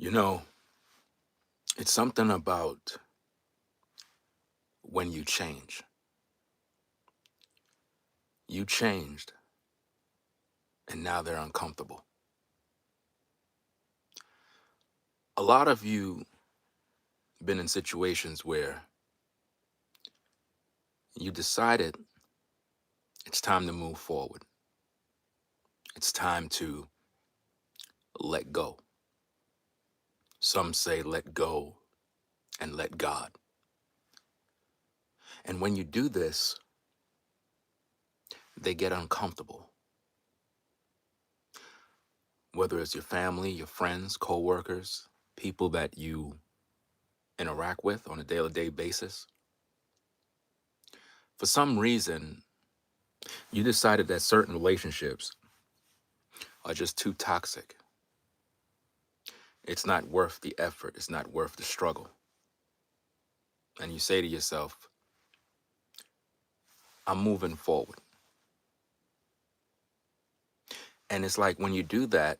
You know, it's something about when you change. You changed, and now they're uncomfortable. A lot of you been in situations where you decided it's time to move forward. It's time to let go. Some say let go and let God. And when you do this, they get uncomfortable. Whether it's your family, your friends, coworkers, people that you interact with on a day-to-day basis. For some reason, you decided that certain relationships are just too toxic. It's not worth the effort. It's not worth the struggle. And you say to yourself, I'm moving forward. And it's like when you do that,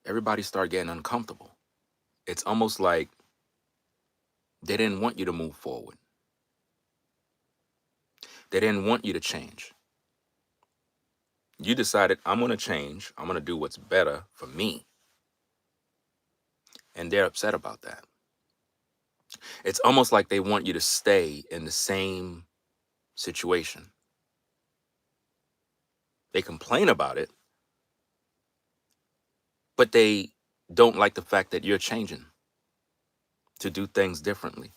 everybody start getting uncomfortable. It's almost like they didn't want you to move forward. They didn't want you to change. You decided, I'm going to change. I'm going to do what's better for me. And they're upset about that. It's almost like they want you to stay in the same situation. They complain about it, but they don't like the fact that you're changing to do things differently.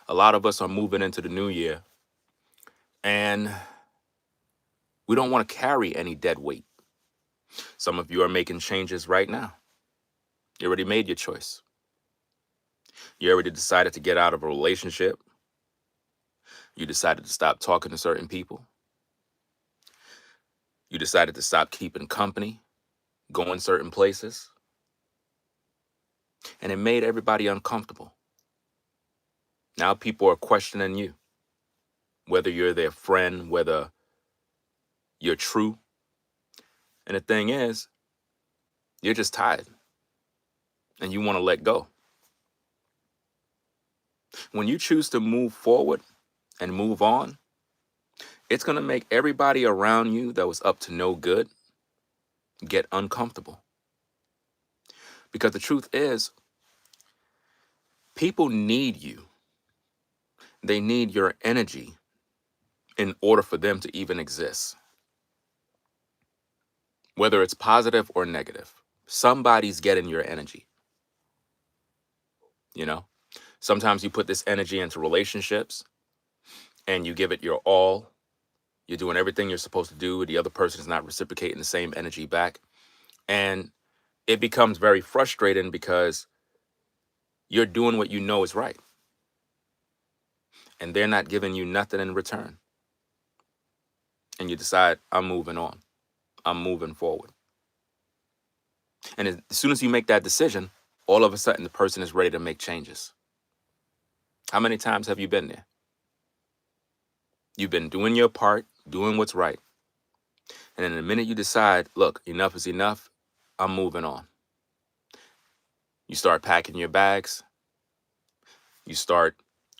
A lot of us are moving into the new year, and we don't want to carry any dead weight. Some of you are making changes right now. You already made your choice. You already decided to get out of a relationship. You decided to stop talking to certain people. You decided to stop keeping company, going certain places. And it made everybody uncomfortable. Now people are questioning you, whether you're their friend, whether you're true. And the thing is, you're just tired and you want to let go. When you choose to move forward and move on, it's going to make everybody around you that was up to no good get uncomfortable. Because the truth is, people need you. They need your energy in order for them to even exist. Whether it's positive or negative, somebody's getting your energy. You know, sometimes you put this energy into relationships and you give it your all. You're doing everything you're supposed to do. The other person is not reciprocating the same energy back. And it becomes very frustrating because you're doing what you know is right. And they're not giving you nothing in return. And you decide, I'm moving on. I'm moving forward. And as soon as you make that decision, all of a sudden the person is ready to make changes. How many times have you been there? You've been doing your part, doing what's right. And then the minute you decide, look, enough is enough, I'm moving on. You start packing your bags. You start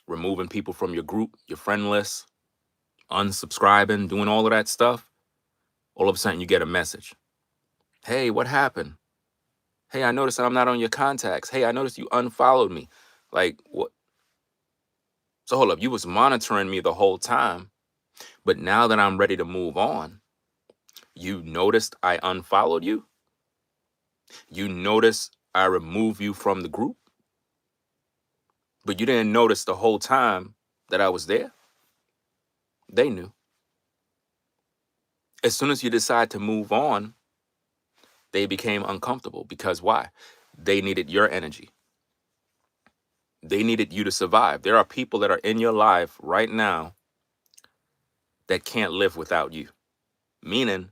removing people from your group, your friend list, unsubscribing, doing all of that stuff. All of a sudden you get a message. Hey, what happened? Hey, I noticed that I'm not on your contacts. Hey, I noticed you unfollowed me. Like, what? So hold up, you was monitoring me the whole time, but now that I'm ready to move on, you noticed I unfollowed you? You noticed I removed you from the group? But you didn't notice the whole time that I was there? They knew. As soon as you decide to move on, they became uncomfortable because why? They needed your energy. They needed you to survive. There are people that are in your life right now that can't live without you. Meaning,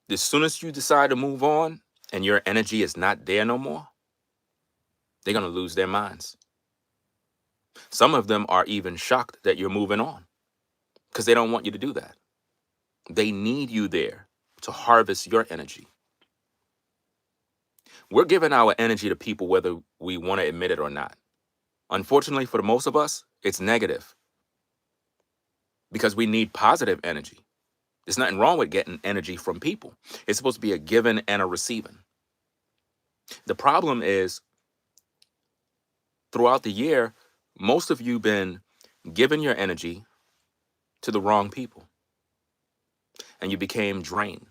as soon as you decide to move on and your energy is not there no more, they're going to lose their minds. Some of them are even shocked that you're moving on because they don't want you to do that. They need you there to harvest your energy. We're giving our energy to people whether we want to admit it or not. Unfortunately, for the most of us, it's negative because we need positive energy. There's nothing wrong with getting energy from people. It's supposed to be a giving and a receiving. The problem is, throughout the year, most of you been giving your energy to the wrong people, and you became drained.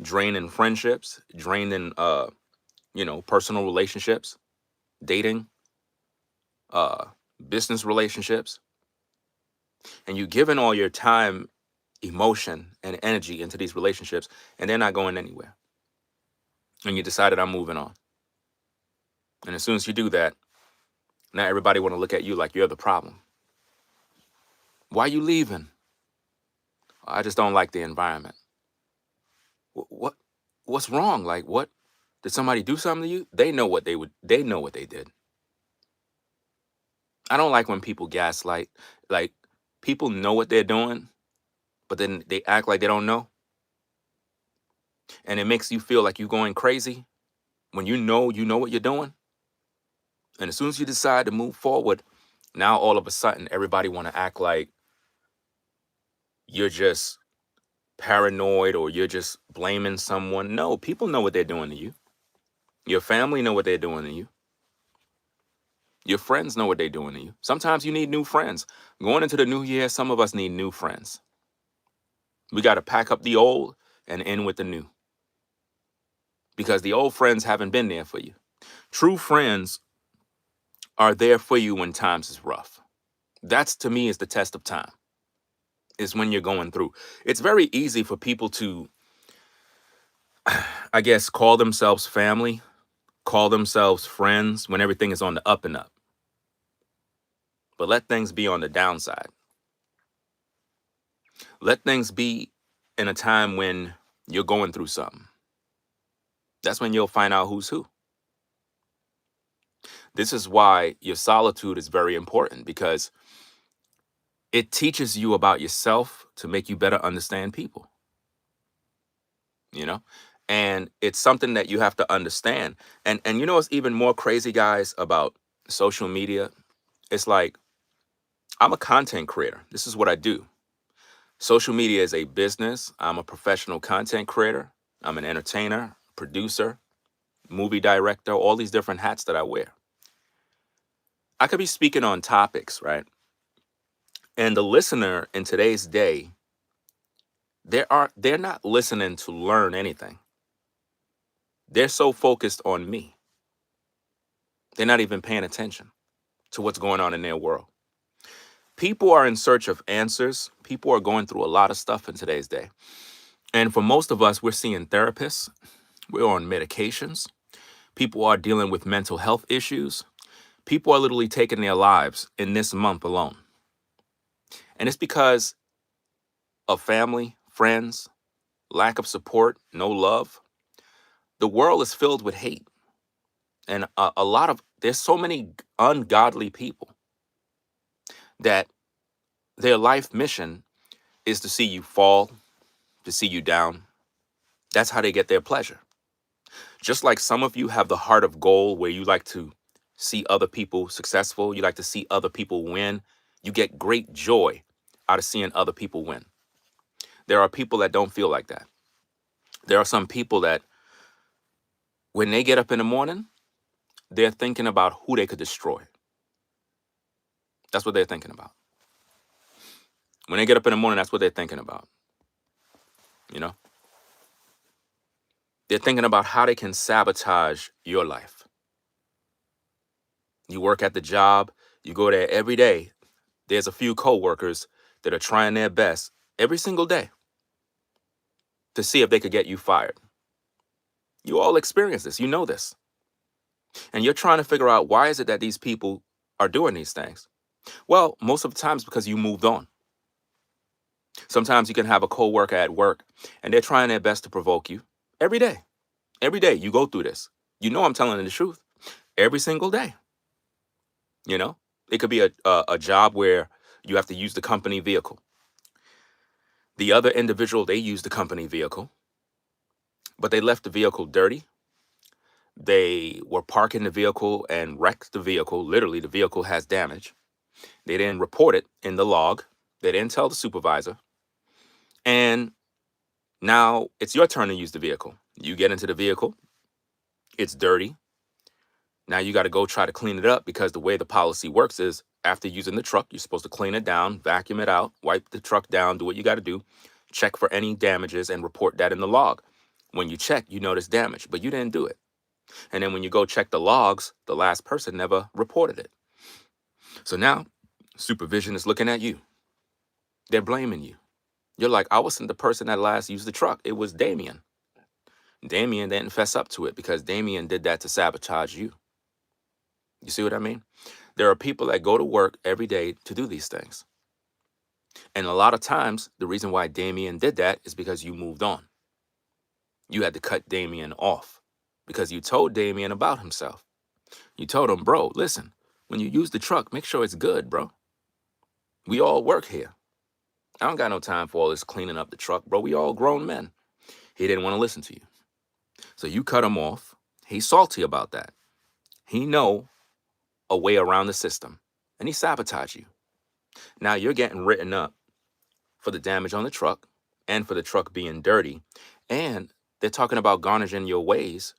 Drained in friendships, drained in personal relationships, dating, uh, business relationships, and you giving all your time, emotion, and energy into these relationships, and they're not going anywhere. And you decided, I'm moving on. And as soon as you do that, now everybody want to look at you like you're the problem. Why are you leaving? I just don't like the environment. What's wrong? Like, what? Did somebody do something to you? They know what they know what they did. I don't like when people gaslight. Like, people know what they're doing, but then they act like they don't know. And it makes you feel like you're going crazy when you know what you're doing. And as soon as you decide to move forward, now all of a sudden everybody want to act like you're just paranoid or you're just blaming someone. No, people know what they're doing to you. Your family know what they're doing to you. Your friends know what they're doing to you. Sometimes you need new friends. Going into the new year, some of us need new friends. We got to pack up the old and in with the new, because the old friends haven't been there for you. True friends are there for you when times is rough. That's, to me, is the test of time, is when you're going through. It's very easy for people to, I guess, call themselves family, call themselves friends when everything is on the up and up. But let things be on the downside. Let things be in a time when you're going through something. That's when you'll find out who's who. This is why your solitude is very important, because it teaches you about yourself to make you better understand people. And it's something that you have to understand. And what's even more crazy, guys, about social media? It's like, I'm a content creator. This is what I do. Social media is a business. I'm a professional content creator. I'm an entertainer, producer, movie director, all these different hats that I wear. I could be speaking on topics, right? And the listener in today's day, they're not listening to learn anything. They're so focused on me. They're not even paying attention to what's going on in their world. People are in search of answers. People are going through a lot of stuff in today's day. And for most of us, we're seeing therapists. We're on medications. People are dealing with mental health issues. People are literally taking their lives in this month alone. And it's because of family, friends, lack of support, no love. The world is filled with hate. And there's so many ungodly people that their life mission is to see you fall, to see you down. That's how they get their pleasure. Just like some of you have the heart of gold, where you like to see other people successful, you like to see other people win, you get great joy out of seeing other people win. There are people that don't feel like that. There are some people that when they get up in the morning, they're thinking about who they could destroy. That's what they're thinking about. When they get up in the morning, that's what they're thinking about. They're thinking about how they can sabotage your life. You work at the job, you go there every day. There's a few coworkers that are trying their best every single day to see if they could get you fired. You all experience this. You know this. And you're trying to figure out, why is it that these people are doing these things? Well, most of the time it's because you moved on. Sometimes you can have a coworker at work and they're trying their best to provoke you every day. Every day you go through this. I'm telling the truth. Every single day. It could be a job where you have to use the company vehicle. The other individual, they used the company vehicle, but they left the vehicle dirty. They were parking the vehicle and wrecked the vehicle. Literally, the vehicle has damage. They didn't report it in the log. They didn't tell the supervisor. And now it's your turn to use the vehicle. You get into the vehicle. It's dirty. Now you got to go try to clean it up, because the way the policy works is after using the truck, you're supposed to clean it down, vacuum it out, wipe the truck down, do what you got to do, check for any damages and report that in the log. When you check, you notice damage, but you didn't do it. And then when you go check the logs, the last person never reported it. So now supervision is looking at you. They're blaming you. You're like, I wasn't the person that last used the truck. It was Damien. Damien didn't fess up to it because Damien did that to sabotage you. You see what I mean? There are people that go to work every day to do these things. And a lot of times, the reason why Damien did that is because you moved on. You had to cut Damien off because you told Damien about himself. You told him, bro, listen, when you use the truck, make sure it's good, bro. We all work here. I don't got no time for all this cleaning up the truck, bro. We all grown men. He didn't want to listen to you. So you cut him off. He's salty about that. He know a way around the system, and he sabotaged you. Now you're getting written up for the damage on the truck and for the truck being dirty. And they're talking about garnishing your wages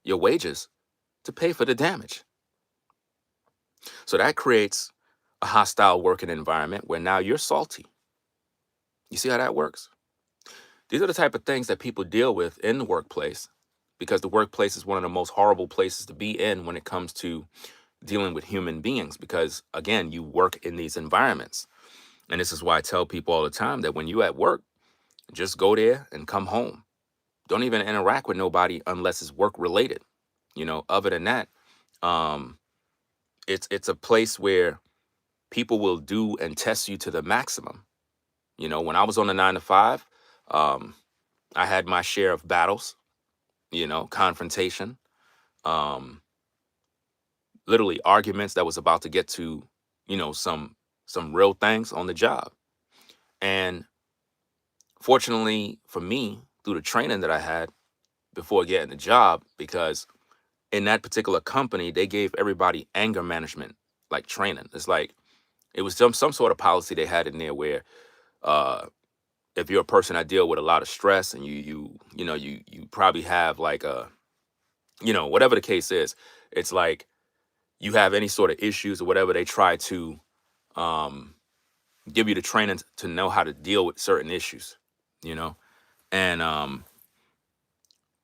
to pay for the damage. So that creates a hostile working environment where now you're salty. You see how that works? These are the type of things that people deal with in the workplace, because the workplace is one of the most horrible places to be in when it comes to dealing with human beings, because again, you work in these environments. And this is why I tell people all the time that when you at work, just go there and come home. Don't even interact with nobody unless it's work related. Other than that, it's a place where people will do and test you to the maximum. When I was on the 9 to 5, I had my share of battles, confrontation, literally arguments that was about to get to, some real things on the job. And fortunately for me, through the training that I had before getting the job, because in that particular company, they gave everybody anger management, like training. It's like, it was some sort of policy they had in there where, if you're a person that deal with a lot of stress and you probably have like whatever the case is, it's like you have any sort of issues or whatever, they try to give you the training to know how to deal with certain issues, and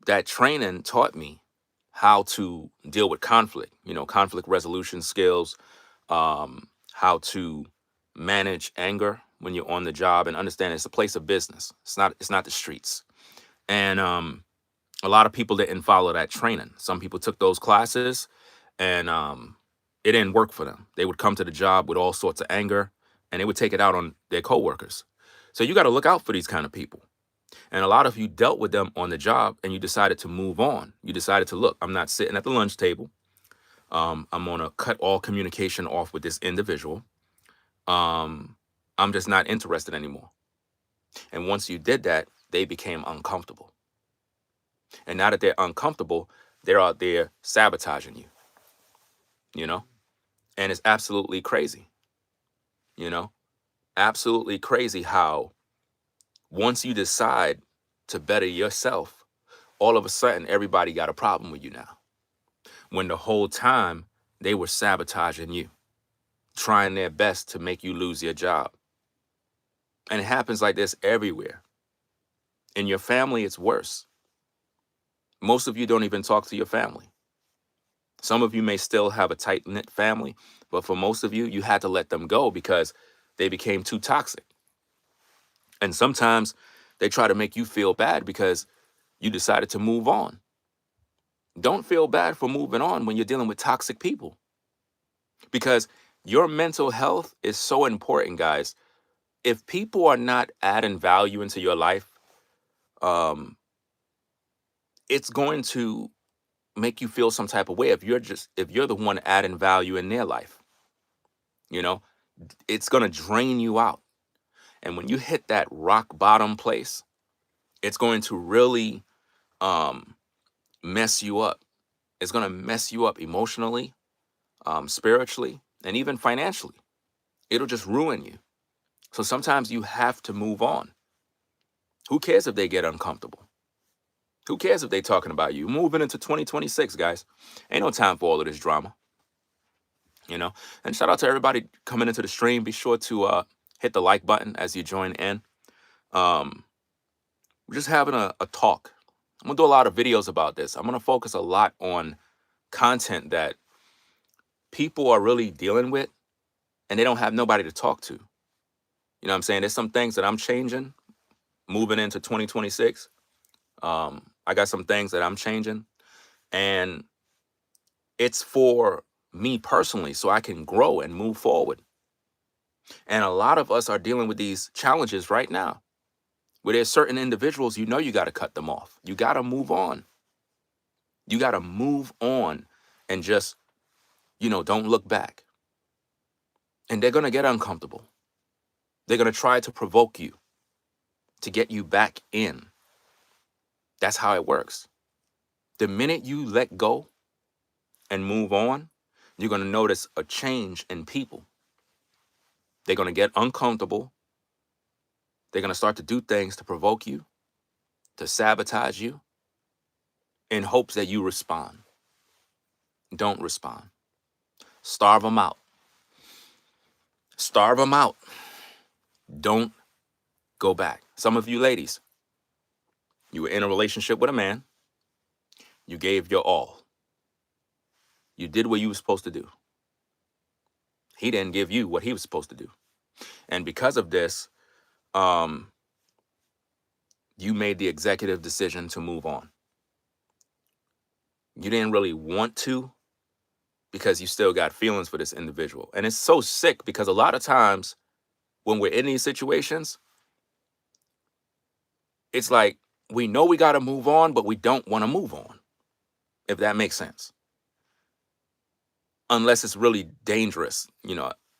that training taught me how to deal with conflict, conflict resolution skills, how to manage anger when you're on the job, and understand it's a place of business. It's not the streets. And a lot of people didn't follow that training. Some people took those classes and it didn't work for them. They would come to the job with all sorts of anger and they would take it out on their coworkers. So you got to look out for these kind of people. And a lot of you dealt with them on the job and you decided to move on. You decided to, look, I'm not sitting at the lunch table. I'm going to cut all communication off with this individual. I'm just not interested anymore. And once you did that, they became uncomfortable. And now that they're uncomfortable, they're out there sabotaging you, and it's absolutely crazy, absolutely crazy how once you decide to better yourself, all of a sudden, everybody got a problem with you now. When the whole time they were sabotaging you, trying their best to make you lose your job. And it happens like this everywhere. In your family, it's worse. Most of you don't even talk to your family. Some of you may still have a tight-knit family, but for most of you, you had to let them go because they became too toxic. And sometimes they try to make you feel bad because you decided to move on. Don't feel bad for moving on when you're dealing with toxic people, because your mental health is so important, guys. If people are not adding value into your life, it's going to make you feel some type of way if you're the one adding value in their life. It's going to drain you out. And when you hit that rock bottom place, it's going to really mess you up. It's going to mess you up emotionally, spiritually, and even financially. It'll just ruin you. So sometimes you have to move on. Who cares if they get uncomfortable? Who cares if they're talking about you? Moving into 2026, guys. Ain't no time for all of this drama, you know? And shout out to everybody coming into the stream. Be sure to hit the like button as you join in. We're just having a talk. I'm going to do a lot of videos about this. I'm going to focus a lot on content that people are really dealing with and they don't have nobody to talk to. You know what I'm saying? There's some things that I'm changing moving into 2026. I got some things that I'm changing, and it's for me personally so I can grow and move forward. And a lot of us are dealing with these challenges right now where there's certain individuals, you got to cut them off. You got to move on. You got to move on and just, don't look back. And they're going to get uncomfortable. They're going to try to provoke you to get you back in. That's how it works. The minute you let go and move on, you're going to notice a change in people. They're going to get uncomfortable. They're going to start to do things to provoke you, to sabotage you, in hopes that you respond. Don't respond. Starve them out. Starve them out. Don't go back. Some of you ladies, you were in a relationship with a man. You gave your all. You did what you were supposed to do. He didn't give you what he was supposed to do. And because of this, you made the executive decision to move on. You didn't really want to because you still got feelings for this individual. And it's so sick because a lot of times when we're in these situations, it's like we know we got to move on, but we don't want to move on, if that makes sense. Unless it's really dangerous,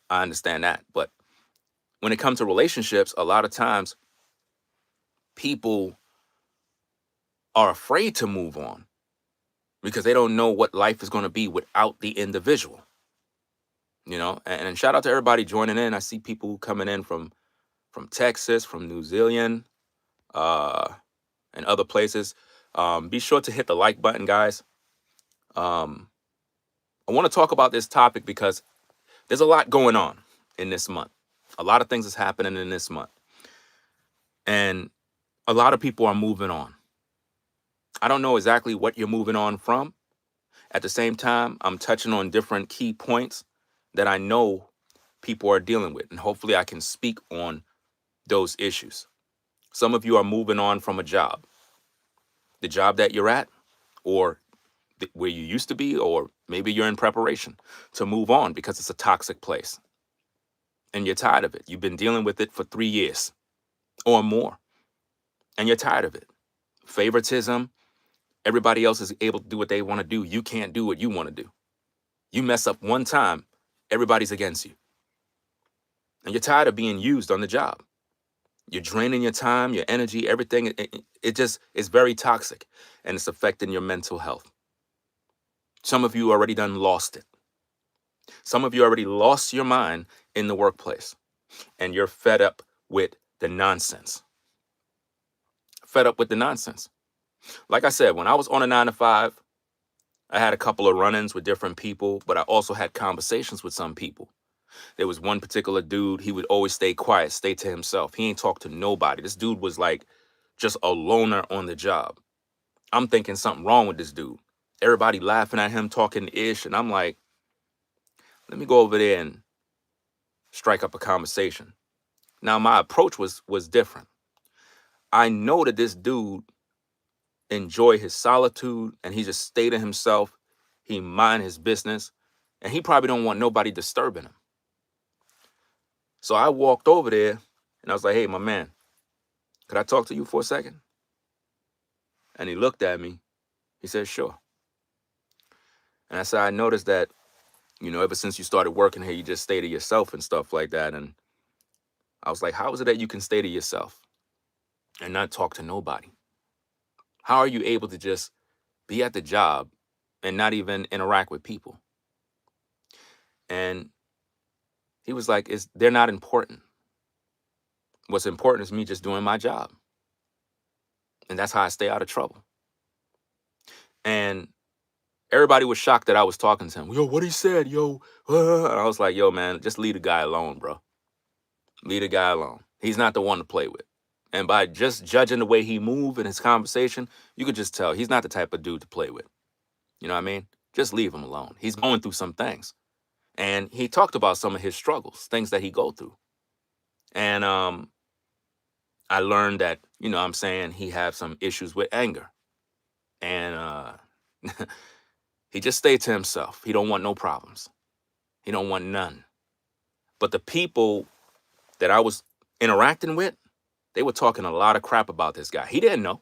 I understand that. But when it comes to relationships, a lot of times people are afraid to move on because they don't know what life is going to be without the individual. And shout out to everybody joining in. I see people coming in from Texas, from New Zealand, and other places. Be sure to hit the like button, guys. I want to talk about this topic because there's a lot going on in this month. A lot of things is happening in this month. And a lot of people are moving on. I don't know exactly what you're moving on from. At the same time, I'm touching on different key points that I know people are dealing with. And hopefully I can speak on those issues. Some of you are moving on from a job. The job that you're at, or where you used to be, or maybe you're in preparation to move on because it's a toxic place. And you're tired of it. You've been dealing with it for 3 years or more. And you're tired of it. Favoritism. Everybody else is able to do what they want to do. You can't do what you want to do. You mess up one time, everybody's against you. And you're tired of being used on the job. You're draining your time, your energy, everything. It just is very toxic. And it's affecting your mental health. Some of you already done lost it. Some of you already lost your mind in the workplace. And you're fed up with the nonsense. Fed up with the nonsense. Like I said, when I was on a 9-to-5, I had a couple of run-ins with different people, but I also had conversations with some people. There was one particular dude, he would always stay quiet, stay to himself. He ain't talk to nobody. This dude was like just a loner on the job. I'm thinking something wrong with this dude. Everybody laughing at him, talking ish, and I'm like, let me go over there and strike up a conversation. Now, my approach was different. I know that this dude enjoy his solitude and he just stay to himself. He mind his business and he probably don't want nobody disturbing him. So I walked over there and I was like, hey, my man, could I talk to you for a second? And he looked at me. He said, sure. And I said, I noticed that, ever since you started working here, you just stay to yourself and stuff like that. And I was like, how is it that you can stay to yourself and not talk to nobody? How are you able to just be at the job and not even interact with people. And he was like, they're not important. What's important is me just doing my job. And that's how I stay out of trouble. And everybody was shocked that I was talking to him. Yo, what he said, yo. And I was like, yo, man, just leave the guy alone, bro. Leave the guy alone. He's not the one to play with. And by just judging the way he moved in his conversation, you could just tell he's not the type of dude to play with. You know what I mean? Just leave him alone. He's going through some things. And he talked about some of his struggles, things that he go through. And I learned that, you know what I'm saying, he had some issues with anger. And he just stayed to himself. He don't want no problems. He don't want none. But the people that I was interacting with, they were talking a lot of crap about this guy. He didn't know.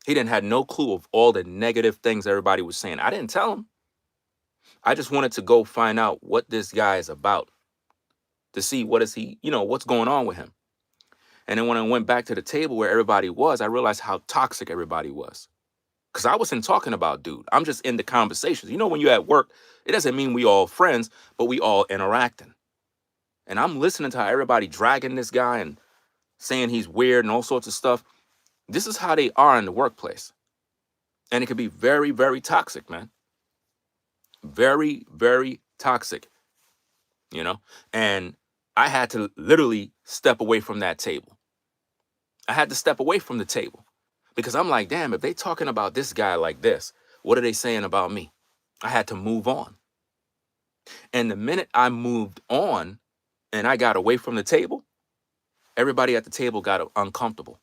He didn't have no clue of all the negative things everybody was saying. I didn't tell him. I just wanted to go find out what this guy is about, to see what is he, you know, what's going on with him. And then when I went back to the table where everybody was, I realized how toxic everybody was. Because I wasn't talking about dude. I'm just in the conversations. You know, when you're at work, it doesn't mean we all friends, but we all interacting. And I'm listening to how everybody dragging this guy and saying he's weird and all sorts of stuff. This is how they are in the workplace. And it can be very, very toxic, man. Very, very toxic, you know? And I had to literally step away from that table. I had to step away from the table because I'm like, damn, if they talking about this guy like this, what are they saying about me? I had to move on. And the minute I moved on and I got away from the table, everybody at the table got uncomfortable.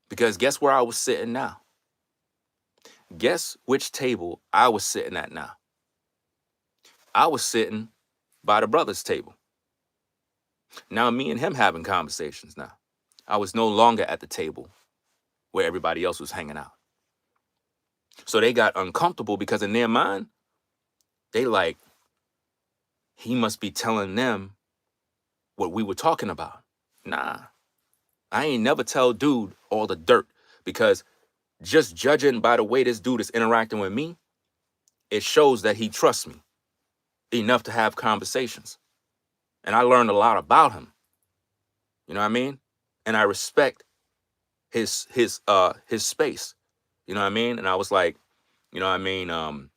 Because guess where I was sitting now? Guess which table I was sitting at now? I was sitting by the brother's table. Now me and him having conversations now. I was no longer at the table where everybody else was hanging out. So they got uncomfortable because in their mind, they like, he must be telling them what we were talking about. Nah, I ain't never tell dude all the dirt, because just judging by the way this dude is interacting with me, it shows that he trusts me enough to have conversations. And I learned a lot about him. You know what I mean? And I respect his space. You know what I mean? And I was like, you know what I mean?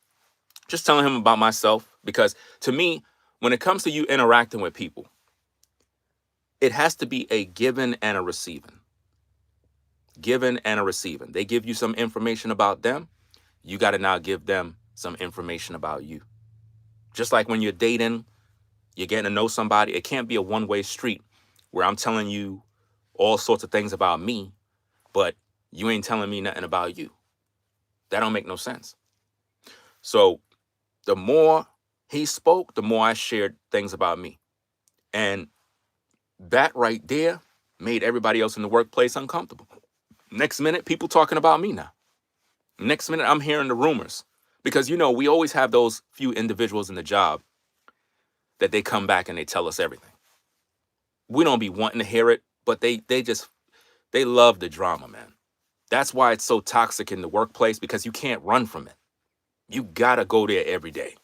Just telling him about myself, because to me, when it comes to you interacting with people, it has to be a giving and a receiving. Giving and a receiving. They give you some information about them. You got to now give them some information about you. Just like when you're dating, you're getting to know somebody. It can't be a one-way street where I'm telling you all sorts of things about me, but you ain't telling me nothing about you. That don't make no sense. So the more he spoke, the more I shared things about me. And that right there made everybody else in the workplace uncomfortable. Next minute, people talking about me now. Next minute, I'm hearing the rumors. Because, you know, we always have those few individuals in the job that they come back and they tell us everything. We don't be wanting to hear it, but they love the drama, man. That's why it's so toxic in the workplace, because you can't run from it. You gotta go there every day.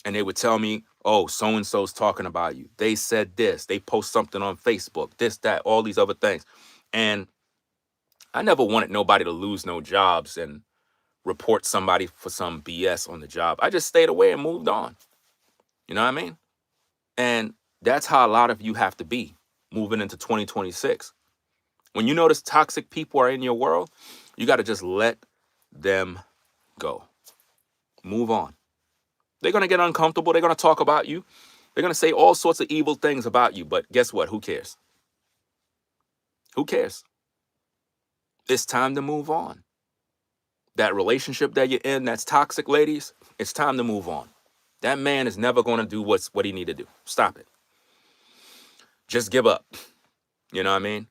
And they would tell me, oh, so-and-so's talking about you. They said this. They post something on Facebook, this, that, all these other things. And I never wanted nobody to lose no jobs and report somebody for some BS on the job. I just stayed away and moved on. You know what I mean? And that's how a lot of you have to be moving into 2026. When you notice toxic people are in your world, you got to just let them go. Move on. They're going to get uncomfortable. They're going to talk about you. They're going to say all sorts of evil things about you. But guess what? Who cares? Who cares? It's time to move on. That relationship that you're in that's toxic, ladies, it's time to move on. That man is never going to do what he need to do. Stop it. Just give up. You know what I mean?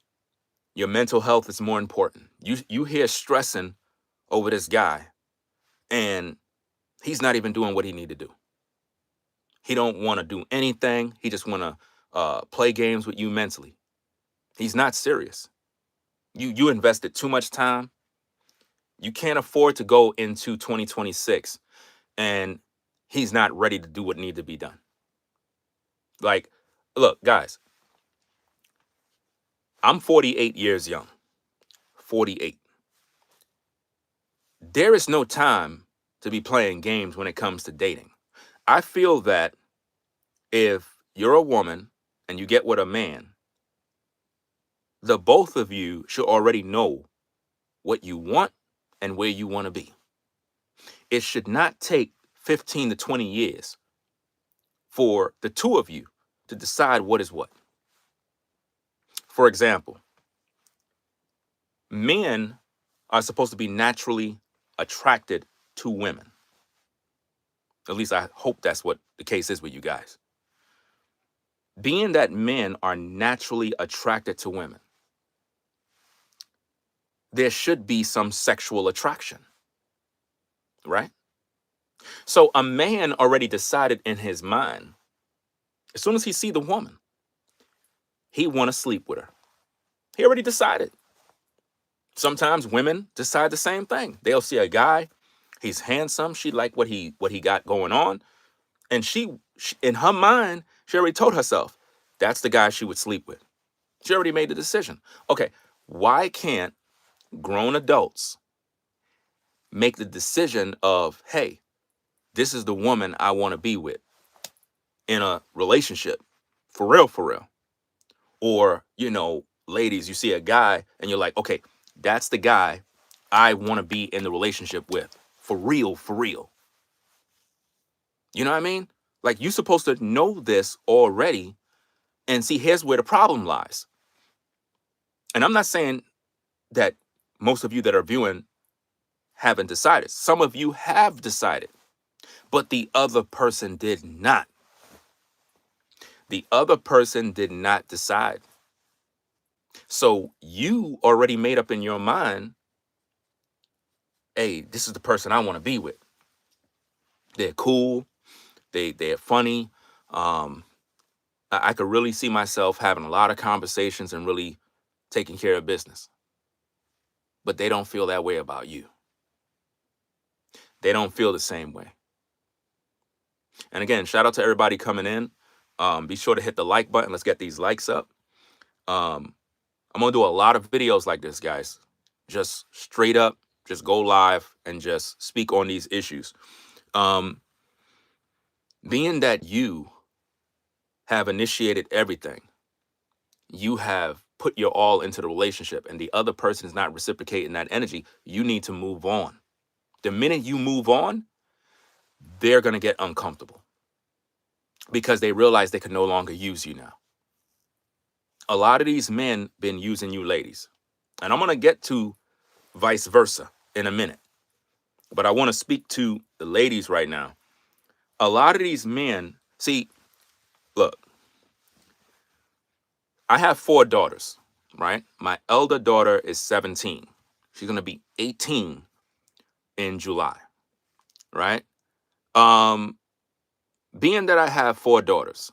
Your mental health is more important. You hear stressing over this guy, and he's not even doing what he need to do. He don't want to do anything. He just want to play games with you mentally. He's not serious. You invested too much time. You can't afford to go into 2026 and he's not ready to do what needs to be done. Like, look, guys, I'm 48 years young. 48. There is no time to be playing games when it comes to dating. I feel that if you're a woman and you get with a man, the both of you should already know what you want and where you want to be. It should not take 15 to 20 years for the two of you to decide what is what. For example, men are supposed to be naturally attracted to women. At least I hope that's what the case is with you guys. Being that men are naturally attracted to women, there should be some sexual attraction, right? So a man already decided in his mind, as soon as he see the woman, he want to sleep with her. He already decided. Sometimes women decide the same thing. They'll see a guy, he's handsome, she like what he got going on, and she in her mind, she already told herself that's the guy she would sleep with. She already made the decision. Okay, why can't grown adults make the decision of, hey, this is the woman I want to be with in a relationship, for real, for real? Or, ladies, you see a guy and you're like, okay, that's the guy I want to be in the relationship with, for real, for real. You know what I mean? Like, you're supposed to know this already. And see, here's where the problem lies. And I'm not saying that most of you that are viewing haven't decided. Some of you have decided, but the other person did not. The other person did not decide. So you already made up in your mind, hey, this is the person I want to be with. They're cool. They're funny. I could really see myself having a lot of conversations and really taking care of business. But they don't feel that way about you. They don't feel the same way. And again, shout out to everybody coming in. Be sure to hit the like button. Let's get these likes up. I'm going to do a lot of videos like this, guys. Just straight up, just go live and just speak on these issues. Being that you have initiated everything, you have put your all into the relationship, and the other person is not reciprocating that energy, you need to move on. The minute you move on, they're going to get uncomfortable because they realize they can no longer use you now. A lot of these men been using you ladies, and I'm going to get to vice versa in a minute, but I want to speak to the ladies right now. A lot of these men, see, look, I have 4 daughters, right? My elder daughter is 17. She's going to be 18 in July, right? Being that I have 4 daughters,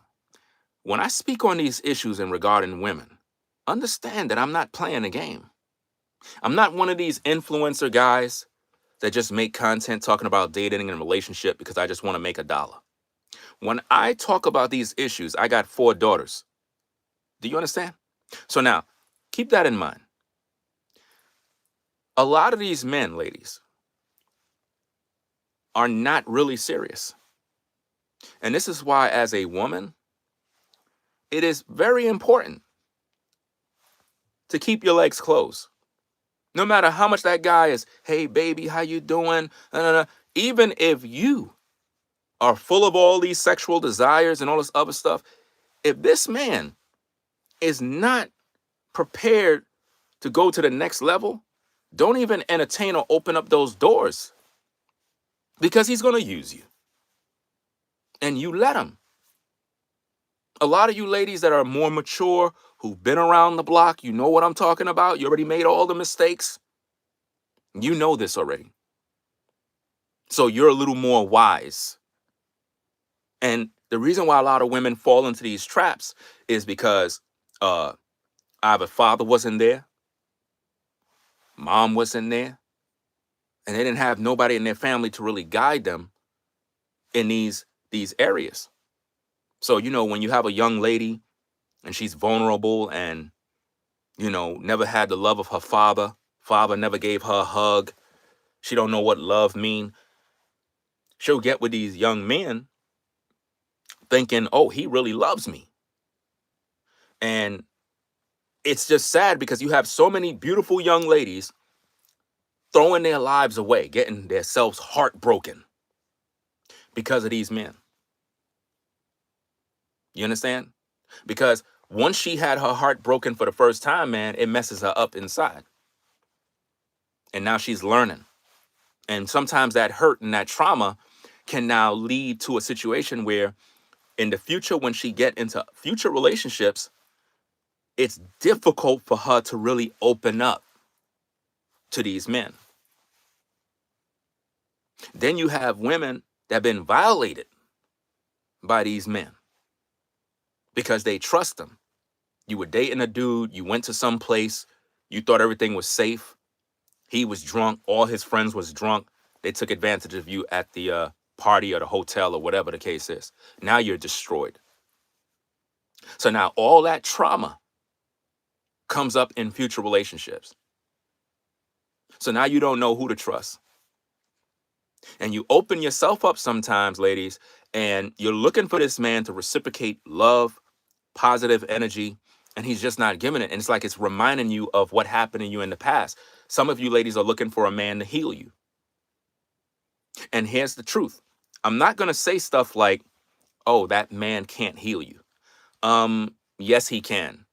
when I speak on these issues in regarding women, understand that I'm not playing a game. I'm not one of these influencer guys that just make content talking about dating and relationship because I just want to make $1. When I talk about these issues, I got 4 daughters. Do you understand? So now, keep that in mind. A lot of these men, ladies, are not really serious. And this is why, as a woman, it is very important to keep your legs closed. No matter how much that guy is, hey, baby, how you doing? Even if you are full of all these sexual desires and all this other stuff, if this man is not prepared to go to the next level, don't even entertain or open up those doors because he's going to use you. And you let him. A lot of you ladies that are more mature, who've been around the block, you know what I'm talking about. You already made all the mistakes. You know this already. So you're a little more wise. And the reason why a lot of women fall into these traps is because either father wasn't there, mom wasn't there, and they didn't have nobody in their family to really guide them in these areas. So, when you have a young lady and she's vulnerable and, never had the love of her father never gave her a hug, she don't know what love mean, she'll get with these young men thinking, oh, he really loves me. And it's just sad because you have so many beautiful young ladies throwing their lives away, getting themselves heartbroken because of these men. You understand? Because once she had her heart broken for the first time, man, it messes her up inside. And now she's learning. And sometimes that hurt and that trauma can now lead to a situation where in the future, when she get into future relationships, it's difficult for her to really open up to these men. Then you have women that have been violated by these men because they trust them. You were dating a dude, you went to some place, you thought everything was safe. He was drunk, all his friends was drunk. They took advantage of you at the party or the hotel or whatever the case is. Now you're destroyed. So now all that trauma comes up in future relationships. So now you don't know who to trust. And you open yourself up sometimes, ladies, and you're looking for this man to reciprocate love, positive energy, and he's just not giving it. And it's like it's reminding you of what happened to you in the past. Some of you ladies are looking for a man to heal you. And here's the truth. I'm not going to say stuff like, oh, that man can't heal you. Yes, he can.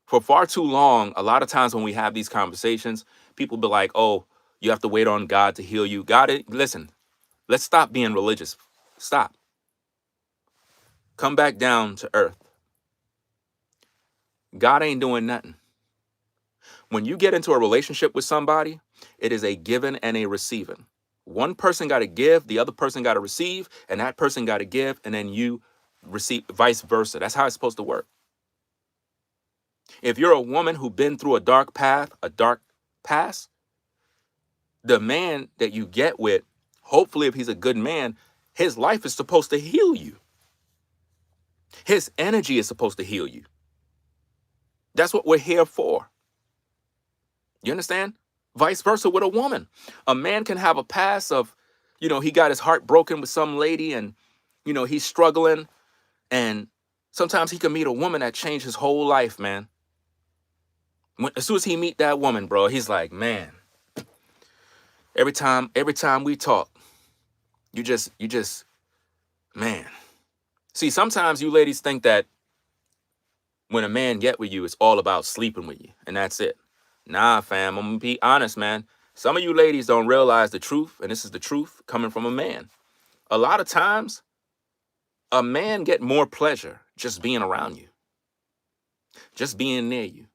For far too long, a lot of times when we have these conversations, people be like, oh, you have to wait on God to heal you. Listen, let's stop being religious. Stop. Come back down to earth. God ain't doing nothing. When you get into a relationship with somebody, it is a giving and a receiving. One person got to give, the other person got to receive, and that person got to give, and then you receive, vice versa. That's how it's supposed to work. If you're a woman who's been through a dark path, a dark past, the man that you get with, hopefully if he's a good man, his life is supposed to heal you. His energy is supposed to heal you. That's what we're here for. You understand? Vice versa with a woman. A man can have a past of, he got his heart broken with some lady and, he's struggling. And sometimes he can meet a woman that changed his whole life, man. As soon as he meet that woman, bro, he's like, man, every time we talk, you just, man. See, sometimes you ladies think that when a man get with you, it's all about sleeping with you, and that's it. Nah, fam, I'm gonna be honest, man. Some of you ladies don't realize the truth, and this is the truth coming from a man. A lot of times, a man get more pleasure just being around you, just being near you,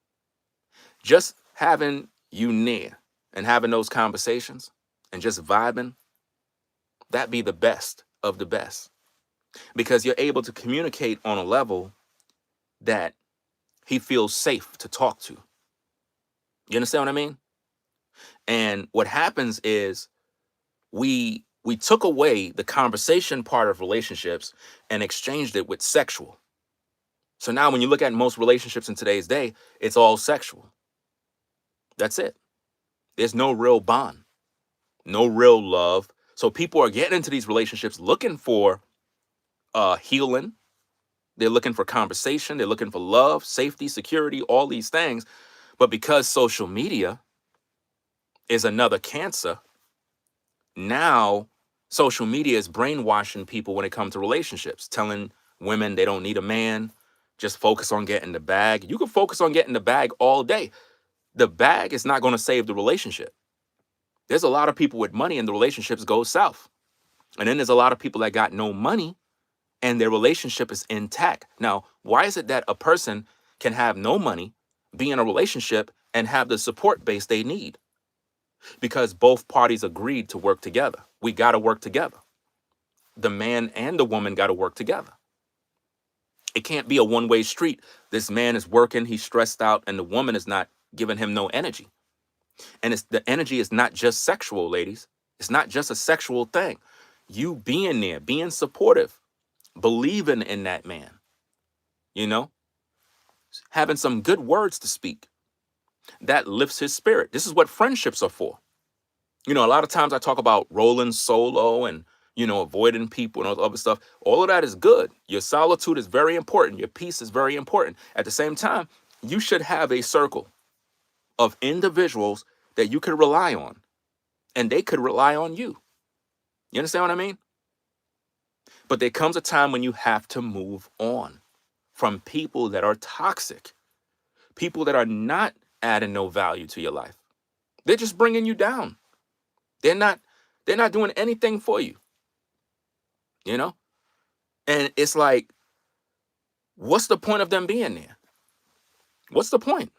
just having you near and having those conversations and just vibing. That be the best of the best because you're able to communicate on a level that he feels safe to talk to. You understand what I mean? And what happens is we took away the conversation part of relationships and exchanged it with sexual. So now when you look at most relationships in today's day, it's all sexual. That's it. There's no real bond, no real love. So people are getting into these relationships looking for healing. They're looking for conversation. They're looking for love, safety, security, all these things. But because social media is another cancer, now social media is brainwashing people when it comes to relationships, telling women they don't need a man, just focus on getting the bag. You can focus on getting the bag all day. The bag is not going to save the relationship. There's a lot of people with money and the relationships go south. And then there's a lot of people that got no money and their relationship is intact. Now, why is it that a person can have no money, be in a relationship, and have the support base they need? Because both parties agreed to work together. We got to work together. The man and the woman got to work together. It can't be a one-way street. This man is working, he's stressed out, and the woman is not giving him no energy. And the energy is not just sexual, ladies. It's not just a sexual thing. You being there, being supportive, believing in that man, you know, having some good words to speak that lifts his spirit. This is what friendships are for. You know, a lot of times I talk about rolling solo and, you know, avoiding people and all the other stuff. All of that is good. Your solitude is very important. Your peace is very important. At the same time, you should have a circle of individuals that you could rely on, and they could rely on you. You understand what I mean? But there comes a time when you have to move on from people that are toxic, people that are not adding no value to your life. They're just bringing you down. They're not doing anything for you, you know? And it's like, what's the point of them being there? What's the point?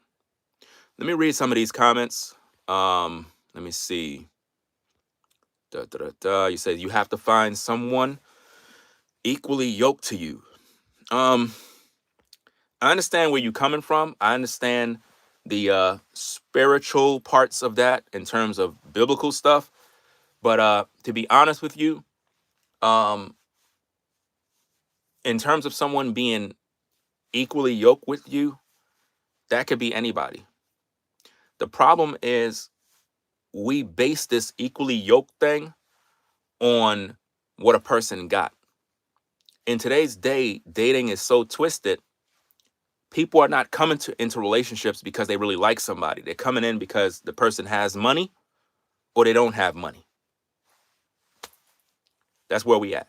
Let me read some of these comments. Let me see. You said you have to find someone equally yoked to you. I understand where you're coming from. I understand the spiritual parts of that in terms of biblical stuff. But to be honest with you, um, in terms of someone being equally yoked with you, that could be anybody. The problem is we base this equally yoked thing on what a person got. In today's day, dating is so twisted. People are not coming into relationships because they really like somebody. They're coming in because the person has money or they don't have money. That's where we at.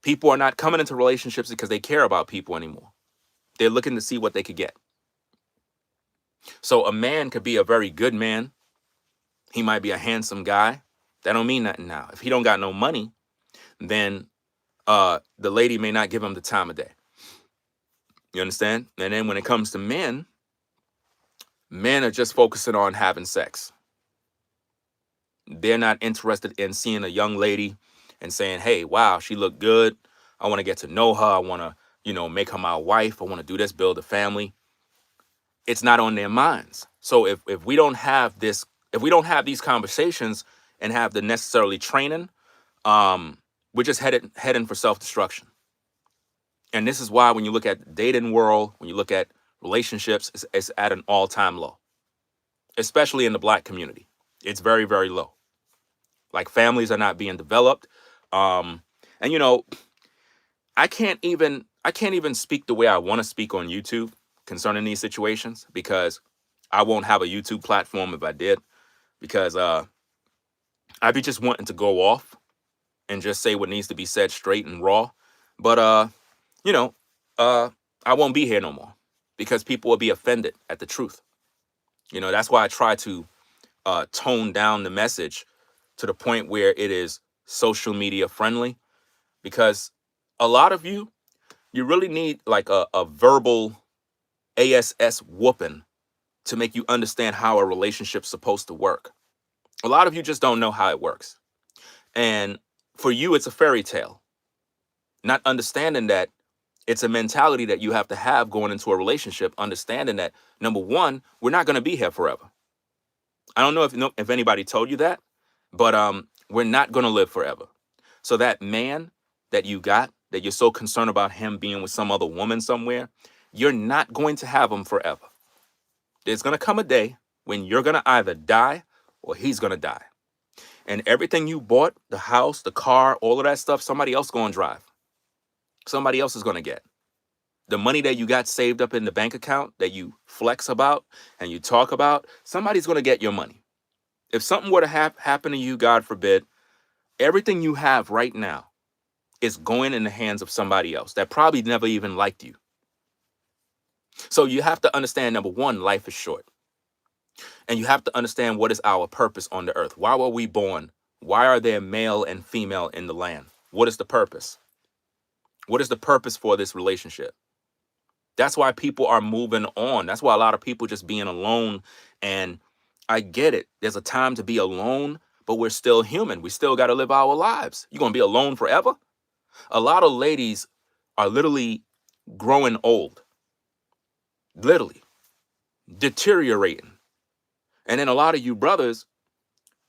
People are not coming into relationships because they care about people anymore. They're looking to see what they could get. So a man could be a very good man. He might be a handsome guy. That don't mean nothing now. If he don't got no money, then the lady may not give him the time of day. You understand? And then when it comes to men are just focusing on having sex. They're not interested in seeing a young lady and saying, hey, wow, she looked good. I want to get to know her. I want to, you know, make her my wife. I want to do this, build a family. It's not on their minds. So if we don't have this, if we don't have these conversations and have the necessarily training, we're just heading for self-destruction. And this is why when you look at the dating world, when you look at relationships, it's at an all-time low, especially in the Black community. It's very, very low. Like families are not being developed. And you know, I can't even speak the way I want to speak on YouTube concerning these situations because I won't have a YouTube platform if I did, because I'd be just wanting to go off and just say what needs to be said straight and raw. But you know, I won't be here no more because people will be offended at the truth. You know, that's why I try to tone down the message to the point where it is social media friendly, because a lot of you really need like a verbal ASS whooping to make you understand how a relationship's supposed to work. A lot of you just don't know how it works. And for you, it's a fairy tale, not understanding that it's a mentality that you have to have going into a relationship, understanding that, number one, we're not going to be here forever. I don't know if anybody told you that, but we're not going to live forever. So that man that you got, that you're so concerned about him being with some other woman somewhere, you're not going to have him forever. There's going to come a day when you're going to either die or he's going to die. And everything you bought, the house, the car, all of that stuff, somebody else going to drive. Somebody else is going to get. The money that you got saved up in the bank account that you flex about and you talk about, somebody's going to get your money. If something were to happen to you, God forbid, everything you have right now is going in the hands of somebody else that probably never even liked you. So you have to understand, number one, life is short. And you have to understand what is our purpose on the earth. Why were we born? Why are there male and female in the land? What is the purpose? What is the purpose for this relationship? That's why people are moving on. That's why a lot of people just being alone. And I get it. There's a time to be alone, but we're still human. We still got to live our lives. You're going to be alone forever? A lot of ladies are literally growing old, literally deteriorating. And then a lot of you brothers,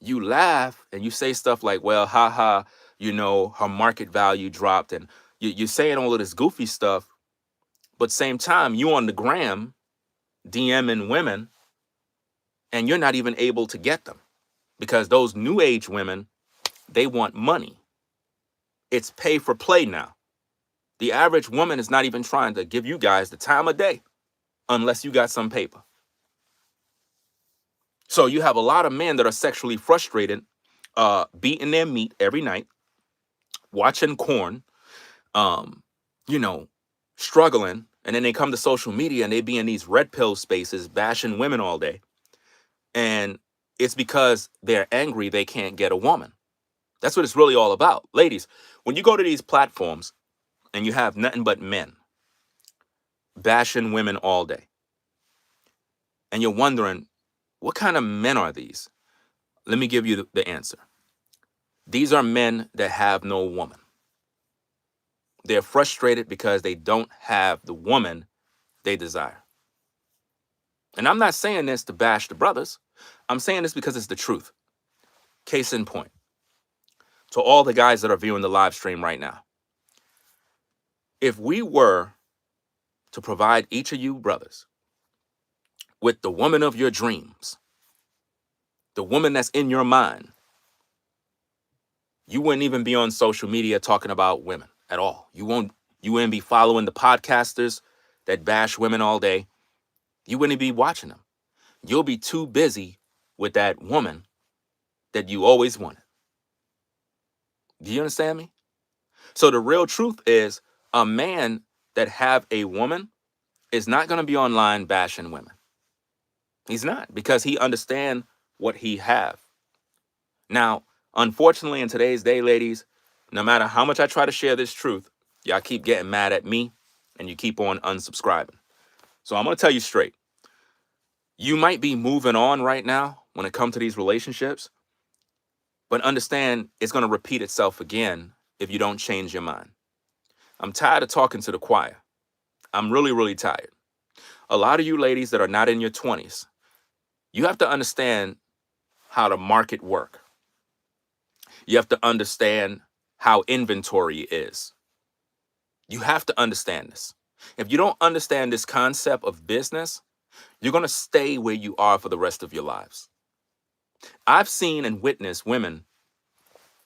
you laugh and you say stuff like, well, haha, her market value dropped, and you're saying all of this goofy stuff, but same time, you on the gram DMing women, and you're not even able to get them because those new age women, they want money. It's pay for play now. The average woman is not even trying to give you guys the time of day unless you got some paper. So you have a lot of men that are sexually frustrated, beating their meat every night, watching corn, um, you know, struggling, and then they come to social media and they be in these red pill spaces bashing women all day. And it's because they're angry they can't get a woman. That's what it's really all about. Ladies, when you go to these platforms and you have nothing but men bashing women all day, and you're wondering, what kind of men are these? Let me give you the answer. These are men that have no woman. They're frustrated because they don't have the woman they desire. And I'm not saying this to bash the brothers. I'm saying this because it's the truth. Case in point, to all the guys that are viewing the live stream right now, if we were to provide each of you brothers with the woman of your dreams, the woman that's in your mind, you wouldn't even be on social media talking about women at all. You wouldn't be following the podcasters that bash women all day. You wouldn't be watching them. You'll be too busy with that woman that you always wanted. Do you understand me? So the real truth is, a man that have a woman is not going to be online bashing women. He's not, because he understand what he have. Now, unfortunately, in today's day, ladies, no matter how much I try to share this truth, y'all keep getting mad at me and you keep on unsubscribing. So I'm going to tell you straight. You might be moving on right now when it comes to these relationships, but understand it's going to repeat itself again if you don't change your mind. I'm tired of talking to the choir. I'm really, really tired. A lot of you ladies that are not in your 20s, you have to understand how the market work. You have to understand how inventory is. You have to understand this. If you don't understand this concept of business, you're going to stay where you are for the rest of your lives. I've seen and witnessed women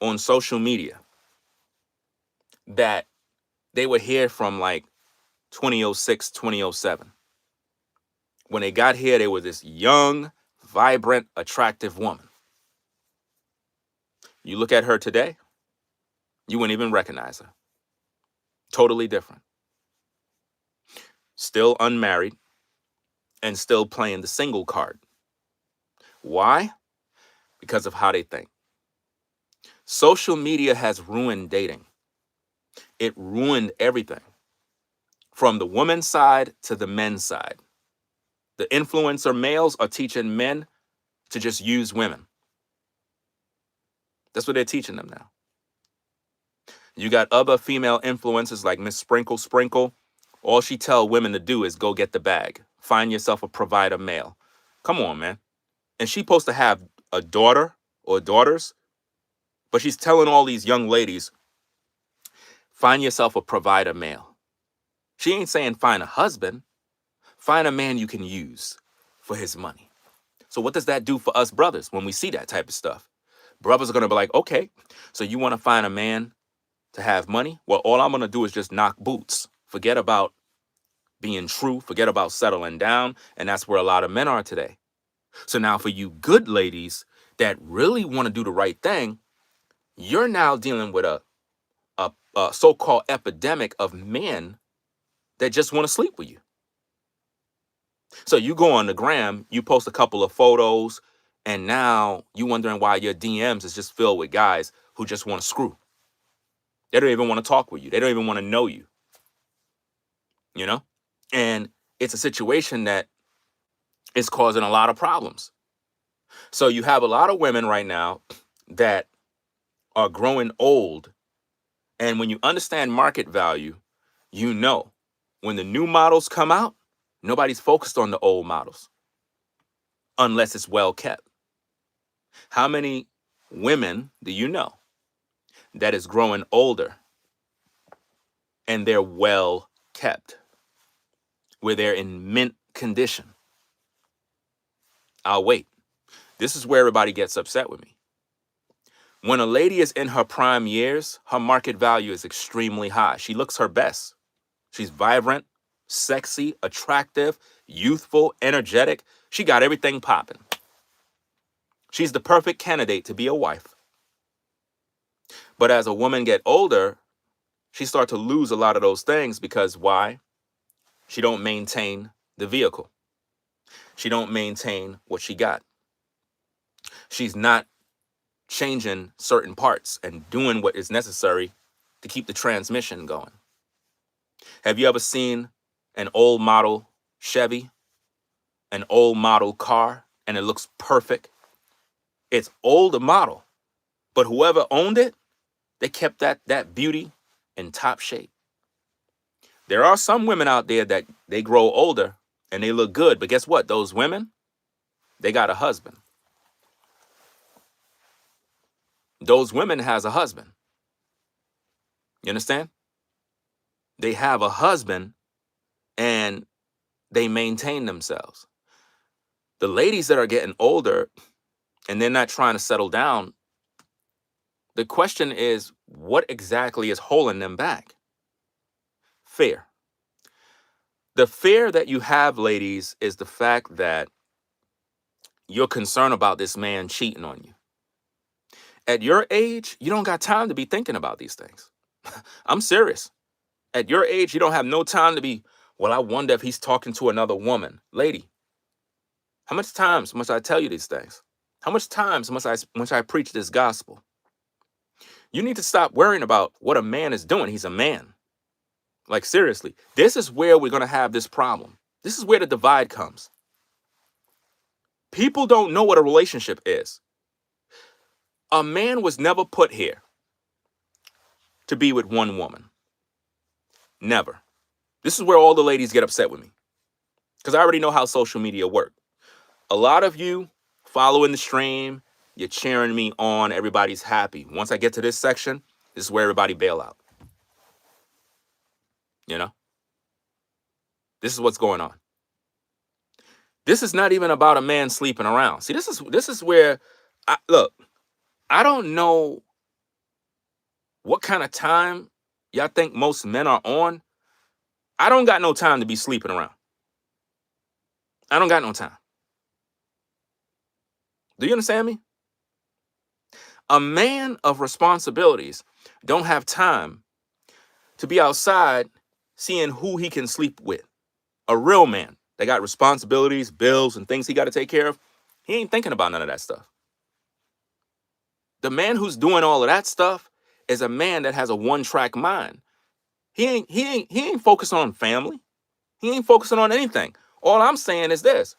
on social media that they were here from like 2006, 2007. When they got here, they were this young, vibrant, attractive woman. You look at her today, you wouldn't even recognize her. Totally different. Still unmarried and still playing the single card. Why? Because of how they think. Social media has ruined dating. It ruined everything, from the woman's side to the men's side. The influencer males are teaching men to just use women. That's what they're teaching them now. You got other female influencers like Miss Sprinkle Sprinkle. All she tell women to do is go get the bag. Find yourself a provider male. Come on, man. And she's supposed to have a daughter or daughters, but she's telling all these young ladies, find yourself a provider male. She ain't saying find a husband. Find a man you can use for his money. So what does that do for us brothers when we see that type of stuff? Brothers are going to be like, okay, so you want to find a man to have money? Well, all I'm going to do is just knock boots. Forget about being true. Forget about settling down. And that's where a lot of men are today. So now for you good ladies that really want to do the right thing, you're now dealing with a so-called epidemic of men that just want to sleep with you. So you go on the gram, you post a couple of photos, and now you wondering why your DMs is just filled with guys who just want to screw. They don't even want to talk with you. They don't even want to know you. You know? And it's a situation that is causing a lot of problems. So you have a lot of women right now that are growing old. And when you understand market value, you know when the new models come out, nobody's focused on the old models unless it's well kept. How many women do you know that is growing older and they're well kept, where they're in mint condition? I'll wait. This is where everybody gets upset with me. When a lady is in her prime years, her market value is extremely high. She looks her best. She's vibrant, sexy, attractive, youthful, energetic. She got everything popping. She's the perfect candidate to be a wife. But as a woman get older, she starts to lose a lot of those things because why? She don't maintain the vehicle. She don't maintain what she got. She's not changing certain parts and doing what is necessary to keep the transmission going. Have you ever seen an old model Chevy, an old model car, and it looks perfect? It's older model, but whoever owned it, they kept that beauty in top shape. There are some women out there that they grow older and they look good, but guess what? Those women, they got a husband. Those women has a husband. You understand? They have a husband and they maintain themselves. The ladies that are getting older and they're not trying to settle down, the question is, what exactly is holding them back? Fear. The fear that you have, ladies, is the fact that you're concerned about this man cheating on you. At your age, you don't got time to be thinking about these things. I'm serious. At your age, you don't have no time to be, well, I wonder if he's talking to another woman. Lady, how much times must I tell you these things? How much times must I preach this gospel? You need to stop worrying about what a man is doing. He's a man. Like, seriously, this is where we're going to have this problem. This is where the divide comes. People don't know what a relationship is. A man was never put here to be with one woman. Never. This is where all the ladies get upset with me, because I already know how social media works. A lot of you following the stream, you're cheering me on. Everybody's happy. Once I get to this section, this is where everybody bail out. You know? This is what's going on. This is not even about a man sleeping around. See, this is where, look, I don't know what kind of time y'all think most men are on. I don't got no time to be sleeping around. I don't got no time. Do you understand me? A man of responsibilities don't have time to be outside seeing who he can sleep with. A real man that got responsibilities, bills, and things he got to take care of, he ain't thinking about none of that stuff. The man who's doing all of that stuff is a man that has a one-track mind. He ain't focusing on family. He ain't focusing on anything. All I'm saying is this.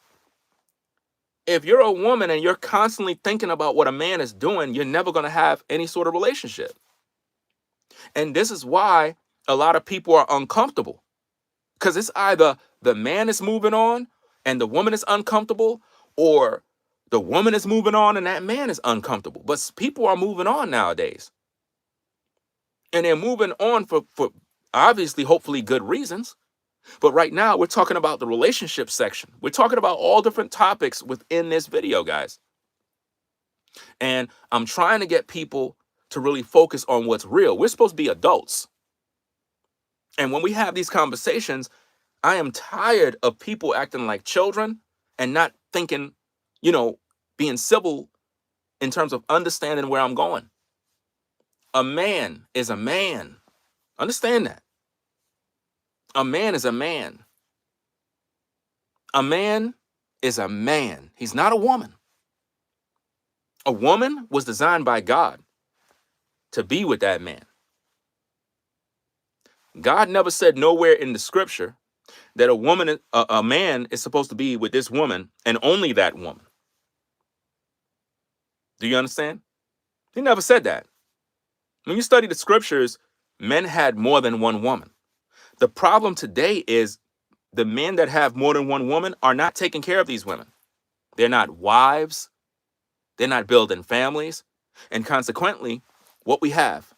If you're a woman and you're constantly thinking about what a man is doing, you're never going to have any sort of relationship. And this is why a lot of people are uncomfortable. Because it's either the man is moving on and the woman is uncomfortable, or the woman is moving on and that man is uncomfortable. But people are moving on nowadays. And they're moving on for obviously, hopefully good reasons. But right now, we're talking about the relationship section. We're talking about all different topics within this video, guys. And I'm trying to get people to really focus on what's real. We're supposed to be adults. And when we have these conversations, I am tired of people acting like children and not thinking, being civil in terms of understanding where I'm going. A man is a man. Understand that. A man is a man. A man is a man. He's not a woman. A woman was designed by God to be with that man. God never said nowhere in the scripture that a man is supposed to be with this woman and only that woman. Do you understand? He never said that. When you study the scriptures, men had more than one woman. The problem today is the men that have more than one woman are not taking care of these women. They're not wives. They're not building families. And consequently, what we have,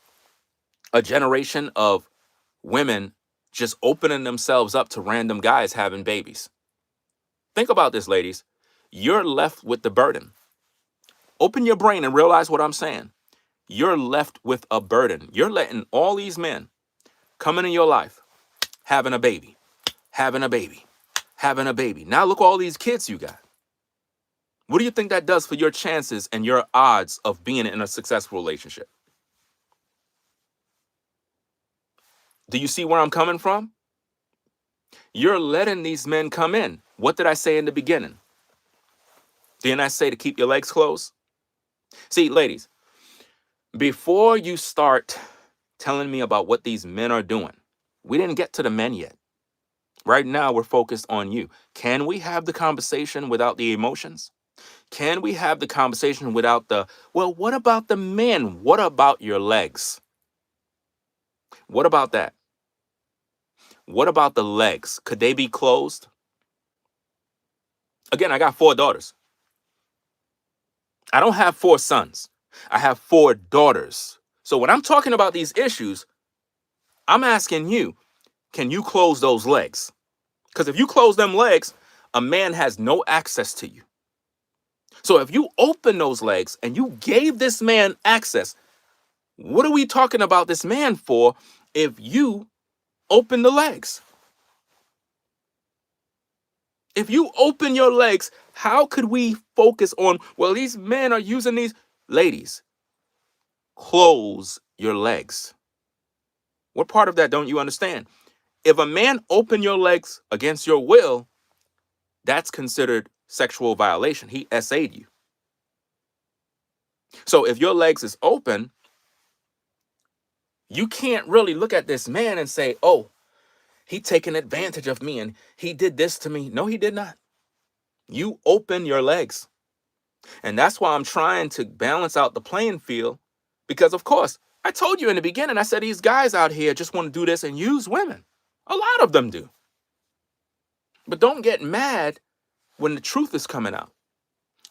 a generation of women just opening themselves up to random guys having babies. Think about this, ladies. You're left with the burden. Open your brain and realize what I'm saying. You're left with a burden. You're letting all these men come into your life, having a baby, having a baby, having a baby. Now look at all these kids you got. What do you think that does for your chances and your odds of being in a successful relationship? Do you see where I'm coming from? You're letting these men come in. What did I say in the beginning? Didn't I say to keep your legs closed? See, ladies, before you start telling me about what these men are doing, we didn't get to the men yet. Right now, we're focused on you. Can we have the conversation without the emotions? Can we have the conversation without the, well, what about the men? What about your legs? What about that? What about the legs? Could they be closed? Again, I got 4 daughters. I don't have 4 sons. I have 4 daughters. So when I'm talking about these issues, I'm asking you, can you close those legs? Because if you close them legs, a man has no access to you. So if you open those legs and you gave this man access, what are we talking about this man for if you open the legs? If you open your legs, how could we focus on, well, these men are using these? Ladies, close your legs. What part of that don't you understand? If a man open your legs against your will, that's considered sexual violation. He SA'd you. So if your legs is open, you can't really look at this man and say, oh, he taking advantage of me and he did this to me. No, he did not. You open your legs. And that's why I'm trying to balance out the playing field. Because, of course, I told you in the beginning, I said these guys out here just want to do this and use women. A lot of them do. But don't get mad when the truth is coming out.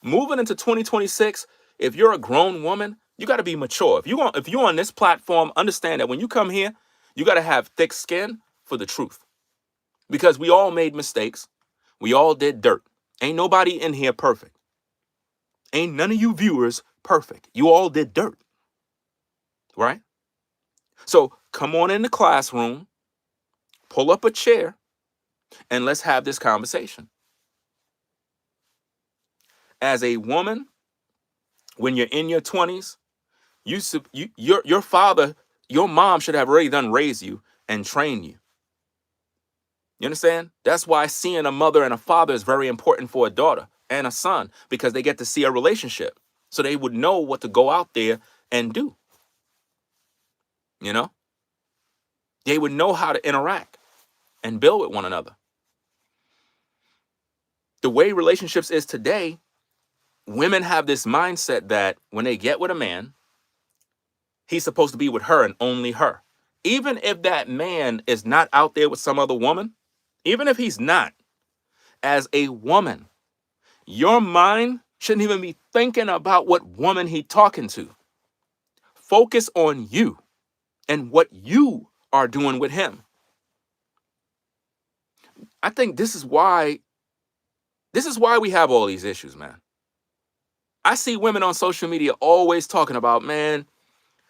Moving into 2026, if you're a grown woman, you got to be mature. If you're on this platform, understand that when you come here, you got to have thick skin for the truth. Because we all made mistakes. We all did dirt. Ain't nobody in here perfect. Ain't none of you viewers perfect. You all did dirt. Right? So come on in the classroom, pull up a chair, and let's have this conversation. As a woman, when you're in your 20s, your father, your mom should have already done raised you and trained you. You understand? That's why seeing a mother and a father is very important for a daughter and a son, because they get to see a relationship. So they would know what to go out there and do. You know? They would know how to interact and build with one another. The way relationships is today, women have this mindset that when they get with a man, he's supposed to be with her and only her. Even if that man is not out there with some other woman, even if he's not, as a woman, your mind shouldn't even be thinking about what woman he's talking to. Focus on you and what you are doing with him. I think this is why we have all these issues, man. I see women on social media always talking about, man,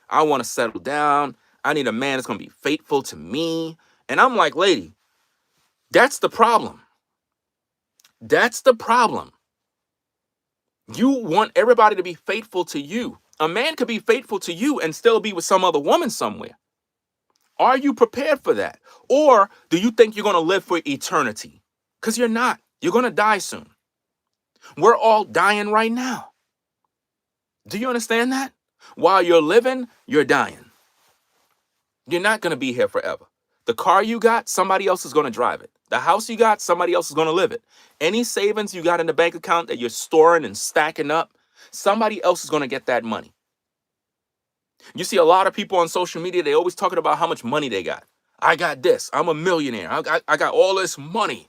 I want to settle down. I need a man that's going to be faithful to me. And I'm like, lady, that's the problem. That's the problem. You want everybody to be faithful to you. A man could be faithful to you and still be with some other woman somewhere. Are you prepared for that? Or do you think you're going to live for eternity? Because you're not. You're going to die soon. We're all dying right now. Do you understand that? While you're living, you're dying. You're not going to be here forever. The car you got, somebody else is going to drive it. The house you got, somebody else is going to live it. Any savings you got in the bank account that you're storing and stacking up, somebody else is going to get that money. You see a lot of people on social media, they always talking about how much money they got. I got this. I'm a millionaire. I got all this money.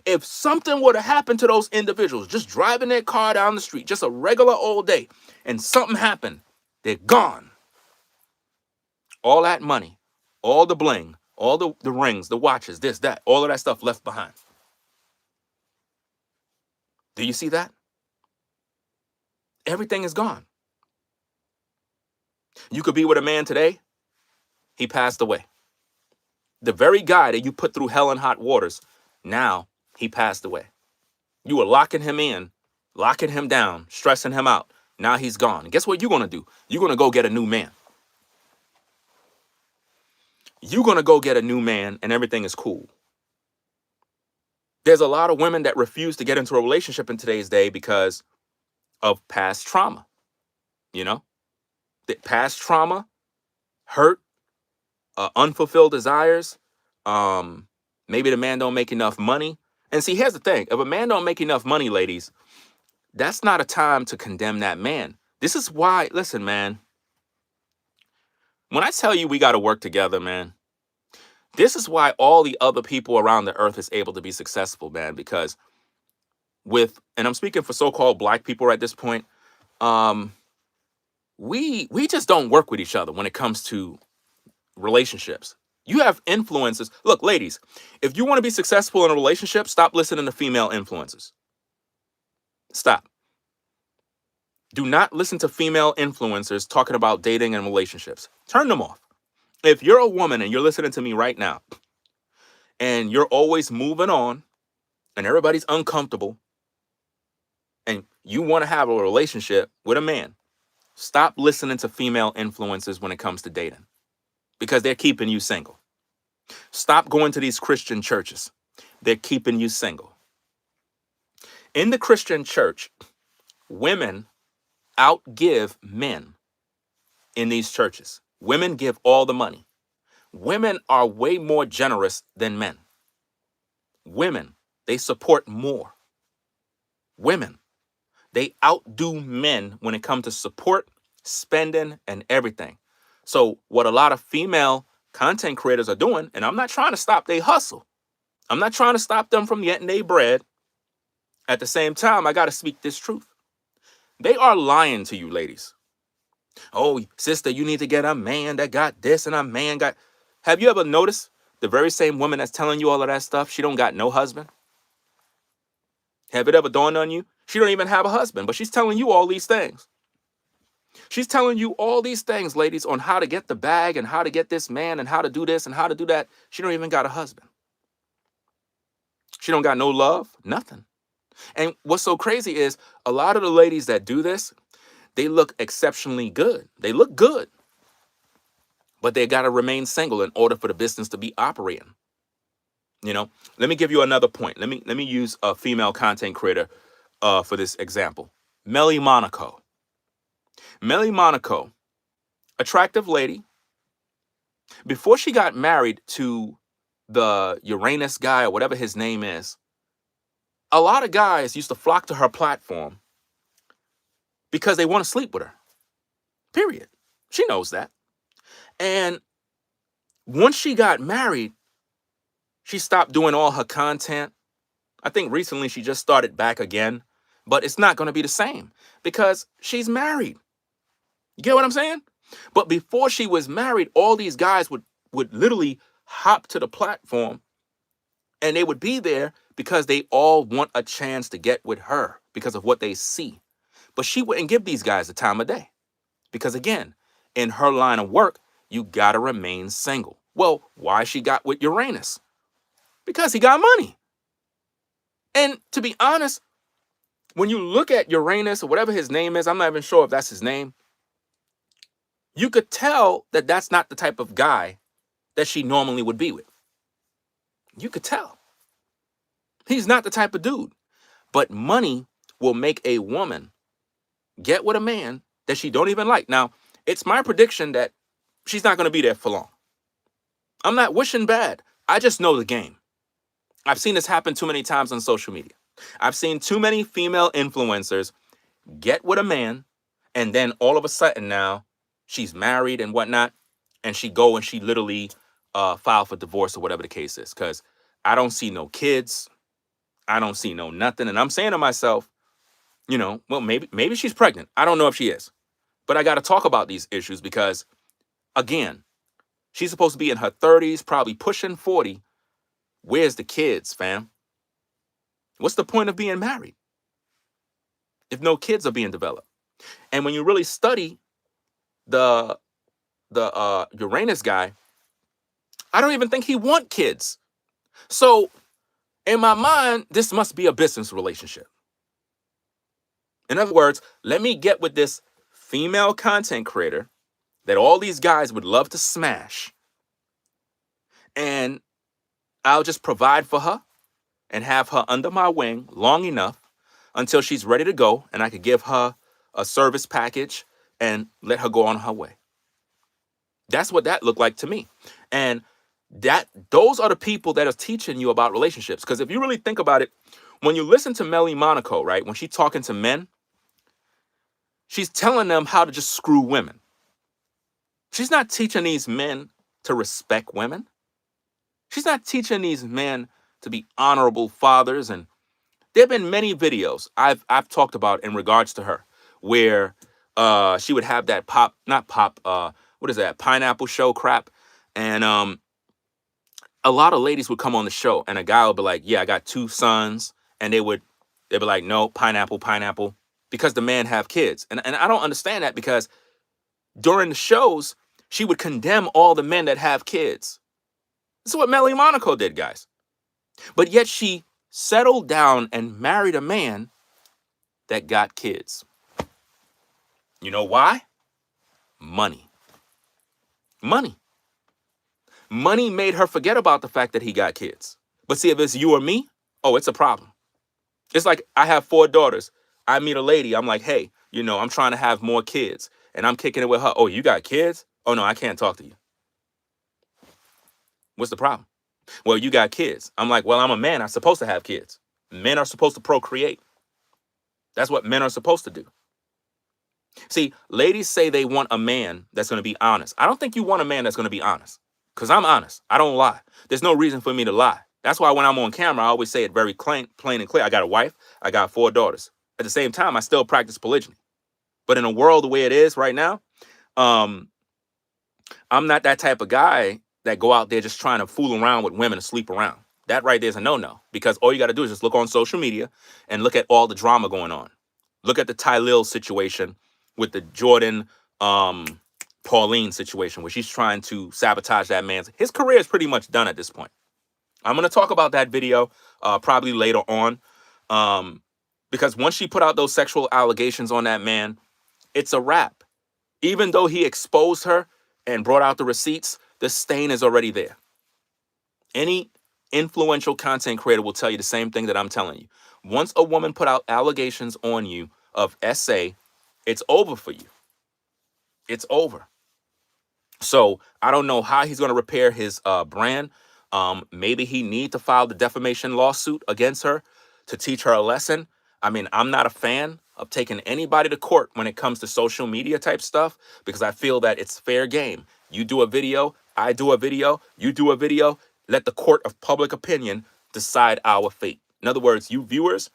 If something were to happen to those individuals, just driving their car down the street, just a regular old day, and something happened, they're gone. All that money, all the bling, all the rings, the watches, this, that, all of that stuff left behind. Do you see that? Everything is gone. You could be with a man today, he passed away. The very guy that you put through hell and hot waters, now he passed away. You were locking him in, locking him down, stressing him out. Now he's gone. And guess what you're going to do? You're going to go get a new man. You're going to go get a new man and everything is cool. There's a lot of women that refuse to get into a relationship in today's day because of past trauma. You know, the past trauma, hurt, unfulfilled desires. Maybe the man don't make enough money. And see, here's the thing. If a man don't make enough money, ladies, that's not a time to condemn that man. This is why, listen, man, when I tell you we got to work together, man, this is why all the other people around the earth is able to be successful, man, because and I'm speaking for so-called black people at this point, we just don't work with each other when it comes to relationships. You have influences. Look, ladies, if you want to be successful in a relationship, stop listening to female influencers. Stop. Do not listen to female influencers talking about dating and relationships. Turn them off. If you're a woman and you're listening to me right now, and you're always moving on, and everybody's uncomfortable, and you want to have a relationship with a man, stop listening to female influencers when it comes to dating, because they're keeping you single. Stop going to these Christian churches. They're keeping you single. In the Christian church, women outgive men in these churches. Women give all the money. Women are way more generous than men. Women, they support more. Women, they outdo men when it comes to support, spending, and everything. So what a lot of female content creators are doing, and I'm not trying to stop their hustle. I'm not trying to stop them from getting their bread. At the same time, I got to speak this truth. They are lying to you, ladies. Oh, sister, you need to get a man that got this and a man got... Have you ever noticed the very same woman that's telling you all of that stuff, she don't got no husband? Have it ever dawned on you? She don't even have a husband, but she's telling you all these things. She's telling you all these things, ladies, on how to get the bag and how to get this man and how to do this and how to do that. She don't even got a husband. She don't got no love, nothing. And what's so crazy is a lot of the ladies that do this, they look exceptionally good. They look good, but they got to remain single in order for the business to be operating. You know, let me give you another point. Let me use a female content creator for this example. Melly Monaco. Melly Monaco, attractive lady. Before she got married to the Uranus guy or whatever his name is, a lot of guys used to flock to her platform because they want to sleep with her. Period. She knows that. And once she got married, she stopped doing all her content. I think recently she just started back again, but it's not going to be the same because she's married. You get what I'm saying? But before she was married, all these guys would literally hop to the platform and they would be there because they all want a chance to get with her because of what they see. But she wouldn't give these guys the time of day because, again, in her line of work, you got to remain single. Well, why she got with Uranus? Because he got money. And to be honest, when you look at Uranus or whatever his name is, I'm not even sure if that's his name, you could tell that that's not the type of guy that she normally would be with. You could tell. He's not the type of dude. But money will make a woman get with a man that she don't even like. Now, it's my prediction that she's not going to be there for long. I'm not wishing bad. I just know the game. I've seen this happen too many times on social media. I've seen too many female influencers get with a man, and then all of a sudden now she's married and whatnot, and she literally file for divorce or whatever the case is, because I don't see no kids. I don't see no nothing. And I'm saying to myself, well, maybe she's pregnant. I don't know if she is. But I got to talk about these issues because, again, she's supposed to be in her 30s, probably pushing 40. Where's the kids, fam? What's the point of being married if no kids are being developed? And when you really study the Uranus guy, I don't even think he want kids. So in my mind, this must be a business relationship. In other words, let me get with this female content creator that all these guys would love to smash, and I'll just provide for her and have her under my wing long enough until she's ready to go, and I could give her a service package and let her go on her way. That's what that looked like to me. And those are the people that are teaching you about relationships. Because if you really think about it, when you listen to Melly Monaco, right, when she's talking to men, she's telling them how to just screw women. She's not teaching these men to respect women. She's not teaching these men to be honorable fathers. And there have been many videos I've talked about in regards to her where she would have that what is that, pineapple show crap. And a lot of ladies would come on the show and a guy would be like, yeah, I got 2 sons. And they'd be like, no, pineapple, because the man have kids. And I don't understand that, because during the shows, she would condemn all the men that have kids. This is what Melly Monaco did, guys. But yet she settled down and married a man that got kids. You know why? Money. Money made her forget about the fact that he got kids. But see, if it's you or me, oh, it's a problem. It's like I have 4 daughters. I meet a lady. I'm like, hey, I'm trying to have more kids. And I'm kicking it with her. Oh, you got kids? Oh, no, I can't talk to you. What's the problem? Well, you got kids. I'm like, well, I'm a man. I'm supposed to have kids. Men are supposed to procreate. That's what men are supposed to do. See, ladies say they want a man that's going to be honest. I don't think you want a man that's going to be honest, because I'm honest. I don't lie. There's no reason for me to lie. That's why when I'm on camera, I always say it very plain and clear. I got a wife. I got 4 daughters. At the same time, I still practice polygyny. But in a world the way it is right now, I'm not that type of guy that go out there just trying to fool around with women and sleep around. That right there is a no-no, because all you got to do is just look on social media and look at all the drama going on. Look at the Tylil situation with the Jordan Pauline situation, where she's trying to sabotage that man's. His career is pretty much done at this point. I'm going to talk about that video probably later on, because once she put out those sexual allegations on that man, it's a wrap. Even though he exposed her and brought out the receipts, the stain is already there. Any influential content creator will tell you the same thing that I'm telling you. Once a woman put out allegations on you of SA, it's over for you. It's over. So I don't know how he's going to repair his brand. Maybe he need to file the defamation lawsuit against her to teach her a lesson. I mean, I'm not a fan of taking anybody to court when it comes to social media type stuff, because I feel that it's fair game. You do a video, I do a video, you do a video. Let the court of public opinion decide our fate. In other words, you viewers,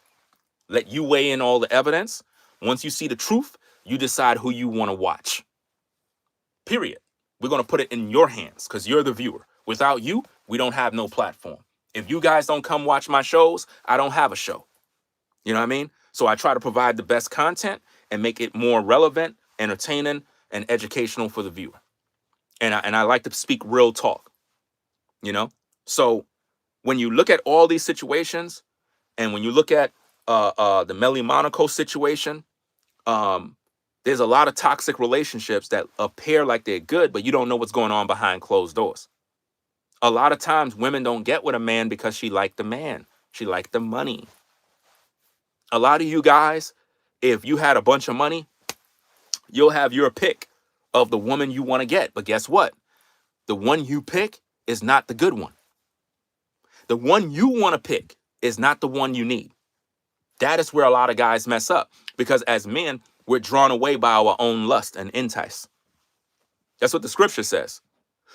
let you weigh in all the evidence. Once you see the truth, you decide who you want to watch. Period. We're going to put it in your hands because you're the viewer. Without you, we don't have no platform. If you guys don't come watch my shows, I don't have a show. You know what I mean? So I try to provide the best content and make it more relevant, entertaining, and educational for the viewer. And I like to speak real talk, So when you look at all these situations, and when you look at the Melly Monaco situation, there's a lot of toxic relationships that appear like they're good, but you don't know what's going on behind closed doors. A lot of times women don't get with a man because she liked the man. She liked the money. A lot of you guys, if you had a bunch of money, you'll have your pick of the woman you want to get. But guess what? The one you pick is not the good one. The one you want to pick is not the one you need. That is where a lot of guys mess up, because as men, we're drawn away by our own lust and entice. That's what the scripture says.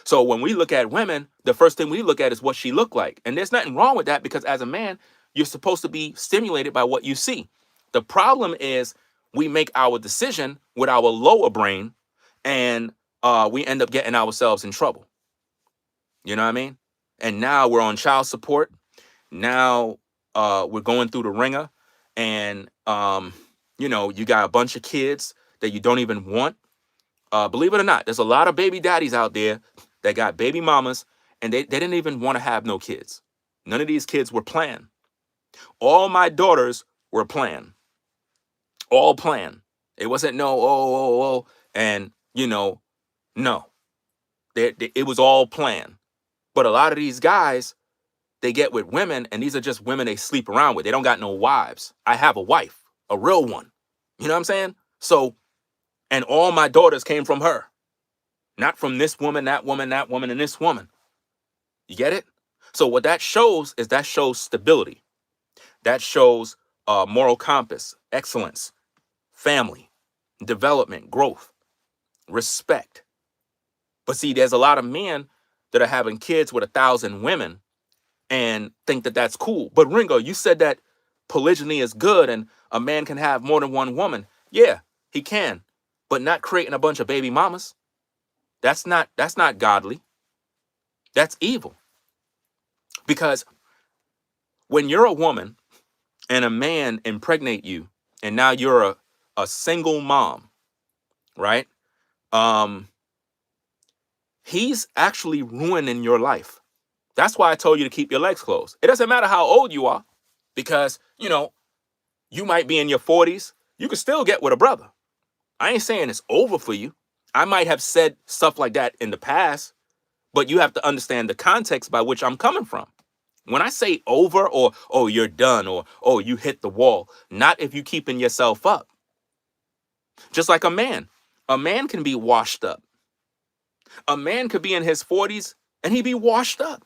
So when we look at women, the first thing we look at is what she looked like. And there's nothing wrong with that, because as a man, You're supposed to be stimulated by what you see. The problem is we make our decision with our lower brain, and we end up getting ourselves in trouble. You know what I mean? And now we're on child support. Now we're going through the ringer, and you got a bunch of kids that you don't even want. Believe it or not, there's a lot of baby daddies out there that got baby mamas, and they didn't even want to have no kids. None of these kids were planned. All my daughters were planned. All planned. It wasn't no, and no. It was all planned. But a lot of these guys, they get with women, and these are just women they sleep around with. They don't got no wives. I have a wife, a real one. You know what I'm saying? So, and all my daughters came from her. Not from this woman, that woman, and this woman. You get it? So what that shows is that shows stability. That shows moral compass, excellence, family, development, growth, respect. But see, there's a lot of men that are having kids with 1,000 women and think that that's cool. But Ringo, you said that polygyny is good and a man can have more than one woman. Yeah, he can, but not creating a bunch of baby mamas. That's not godly. That's evil. Because when you're a woman and a man impregnate you, and now you're a single mom, right? He's actually ruining your life. That's why I told you to keep your legs closed. It doesn't matter how old you are, because, you might be in your 40s. You can still get with a brother. I ain't saying it's over for you. I might have said stuff like that in the past, but you have to understand the context by which I'm coming from. When I say over, or, oh, you're done, or, oh, you hit the wall, not if you keeping yourself up. Just like a man can be washed up. A man could be in his 40s and he be washed up.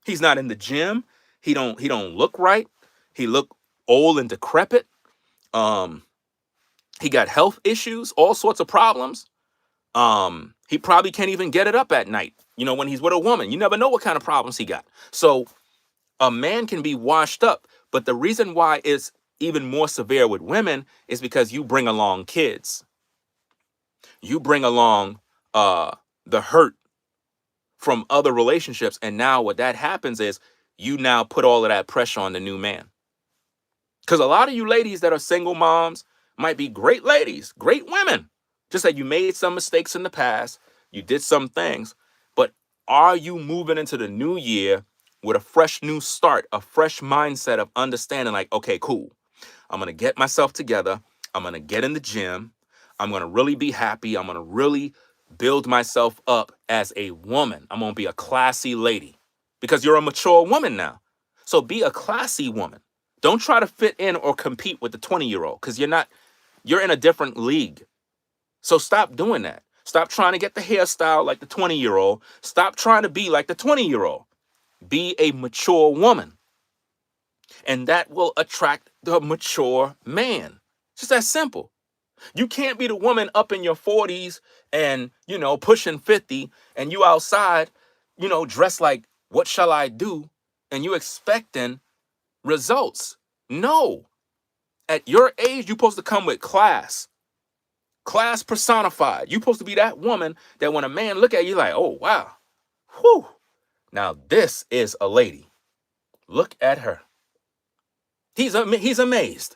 He's not in the gym. He don't look right. He look old and decrepit. He got health issues, all sorts of problems. He probably can't even get it up at night, when he's with a woman. You never know what kind of problems he got. So a man can be washed up, but the reason why it's even more severe with women is because you bring along kids. You bring along the hurt from other relationships, and now what that happens is you now put all of that pressure on the new man. Because a lot of you ladies that are single moms might be great ladies, great women, just that you made some mistakes in the past, you did some things, but are you moving into the new year with a fresh new start, a fresh mindset of understanding, like, okay, cool, I'm going to get myself together, I'm going to get in the gym, I'm going to really be happy, I'm going to really build myself up as a woman, I'm going to be a classy lady, because you're a mature woman now. So be a classy woman. Don't try to fit in or compete with the 20-year-old, because you're in a different league. So stop doing that. Stop trying to get the hairstyle like the 20-year-old. Stop trying to be like the 20-year-old. Be a mature woman. And that will attract the mature man. Just that simple. You can't be the woman up in your 40s and, pushing 50, and you outside, dressed like, what shall I do? And you expecting results. No. At your age, you're supposed to come with class. Class personified. You're supposed to be that woman that when a man look at you like, oh, wow. Whew. Now this is a lady. Look at her. He's amazed.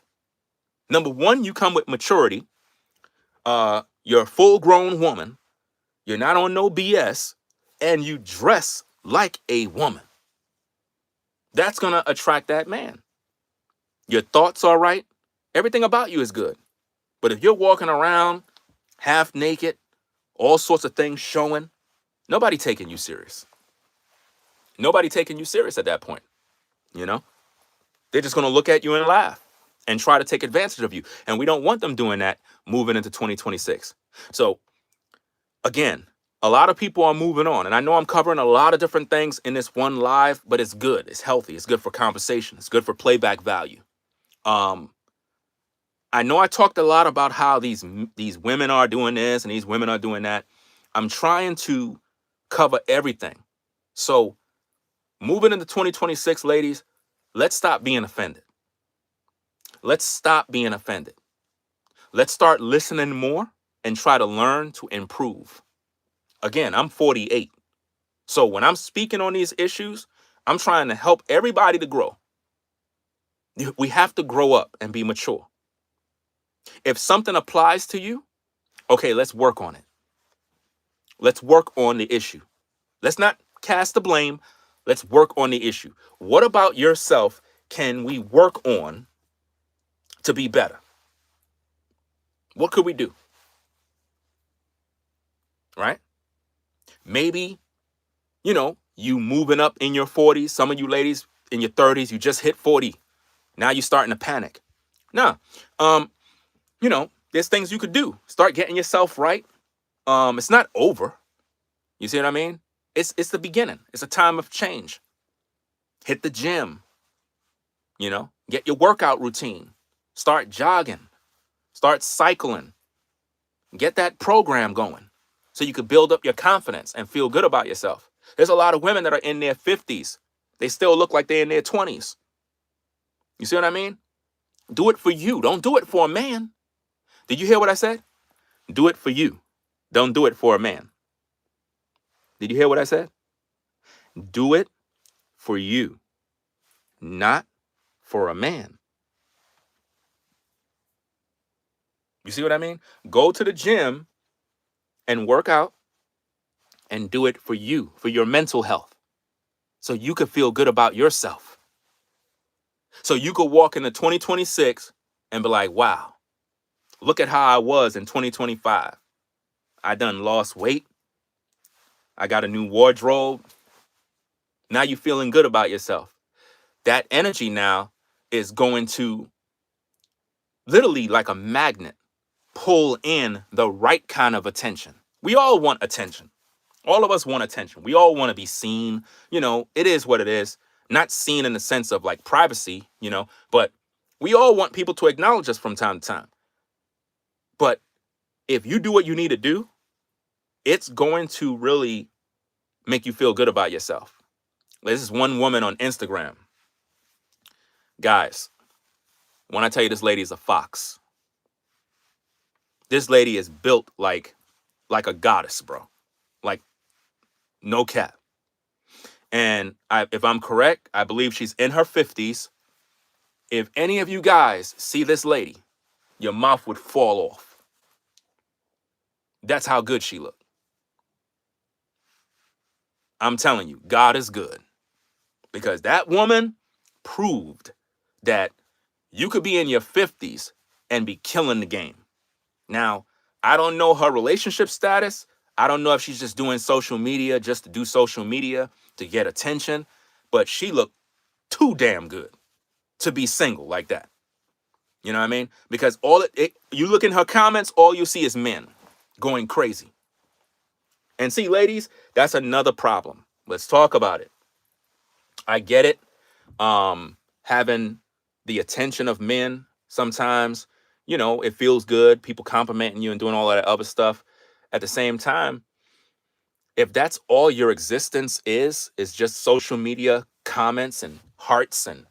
Number one, you come with maturity. You're a full-grown woman. You're not on no BS. And you dress like a woman. That's going to attract that man. Your thoughts are right. Everything about you is good. But if you're walking around half naked, all sorts of things showing, nobody taking you serious. Nobody taking you serious at that point. They're just going to look at you and laugh and try to take advantage of you. And we don't want them doing that moving into 2026. So again, a lot of people are moving on. And I know I'm covering a lot of different things in this one live, but it's good. It's healthy. It's good for conversation. It's good for playback value. I know I talked a lot about how these women are doing this and these women are doing that. I'm trying to cover everything. So moving into 2026, ladies, Let's stop being offended. Let's stop being offended. Let's start listening more and try to learn to improve. Again, I'm 48. So when I'm speaking on these issues, I'm trying to help everybody to grow. We have to grow up and be mature. If something applies to you, okay, let's work on it. Let's work on the issue. Let's not cast the blame. Let's work on the issue. What about yourself can we work on to be better? What could we do? Right? Maybe, you moving up in your 40s. Some of you ladies in your 30s, you just hit 40. Now you're starting to panic. Nah, there's things you could do. Start getting yourself right. It's not over. You see what I mean? It's the beginning. It's a time of change. Hit the gym. Get your workout routine. Start jogging. Start cycling. Get that program going so you could build up your confidence and feel good about yourself. There's a lot of women that are in their 50s. They still look like they're in their 20s. You see what I mean? Do it for you. Don't do it for a man. Did you hear what I said? Do it for you. Don't do it for a man. Did you hear what I said? Do it for you, not for a man. You see what I mean? Go to the gym and work out and do it for you, for your mental health, so you could feel good about yourself. So you could walk into 2026 and be like, wow, look at how I was in 2025. I done lost weight. I got a new wardrobe. Now you're feeling good about yourself. That energy now is going to literally, like a magnet, pull in the right kind of attention. We all want attention. All of us want attention. We all want to be seen. It is what it is. Not seen in the sense of like privacy, but we all want people to acknowledge us from time to time. But if you do what you need to do, it's going to really make you feel good about yourself. This is one woman on Instagram. Guys, when I tell you this lady is a fox, this lady is built like a goddess, bro. Like, no cap. And if I'm correct, I believe she's in her 50s. If any of you guys see this lady, your mouth would fall off. That's how good she looked. I'm telling you, God is good. Because that woman proved that you could be in your 50s and be killing the game. Now, I don't know her relationship status. I don't know if she's just doing social media just to do social media to get attention. But she looked too damn good to be single like that. You know what I mean? Because you look in her comments, all you see is men going crazy. And see, ladies, that's another problem. Let's talk about it. I get it. Having the attention of men, sometimes, it feels good. People complimenting you and doing all that other stuff. At the same time, if that's all your existence is just social media comments and hearts and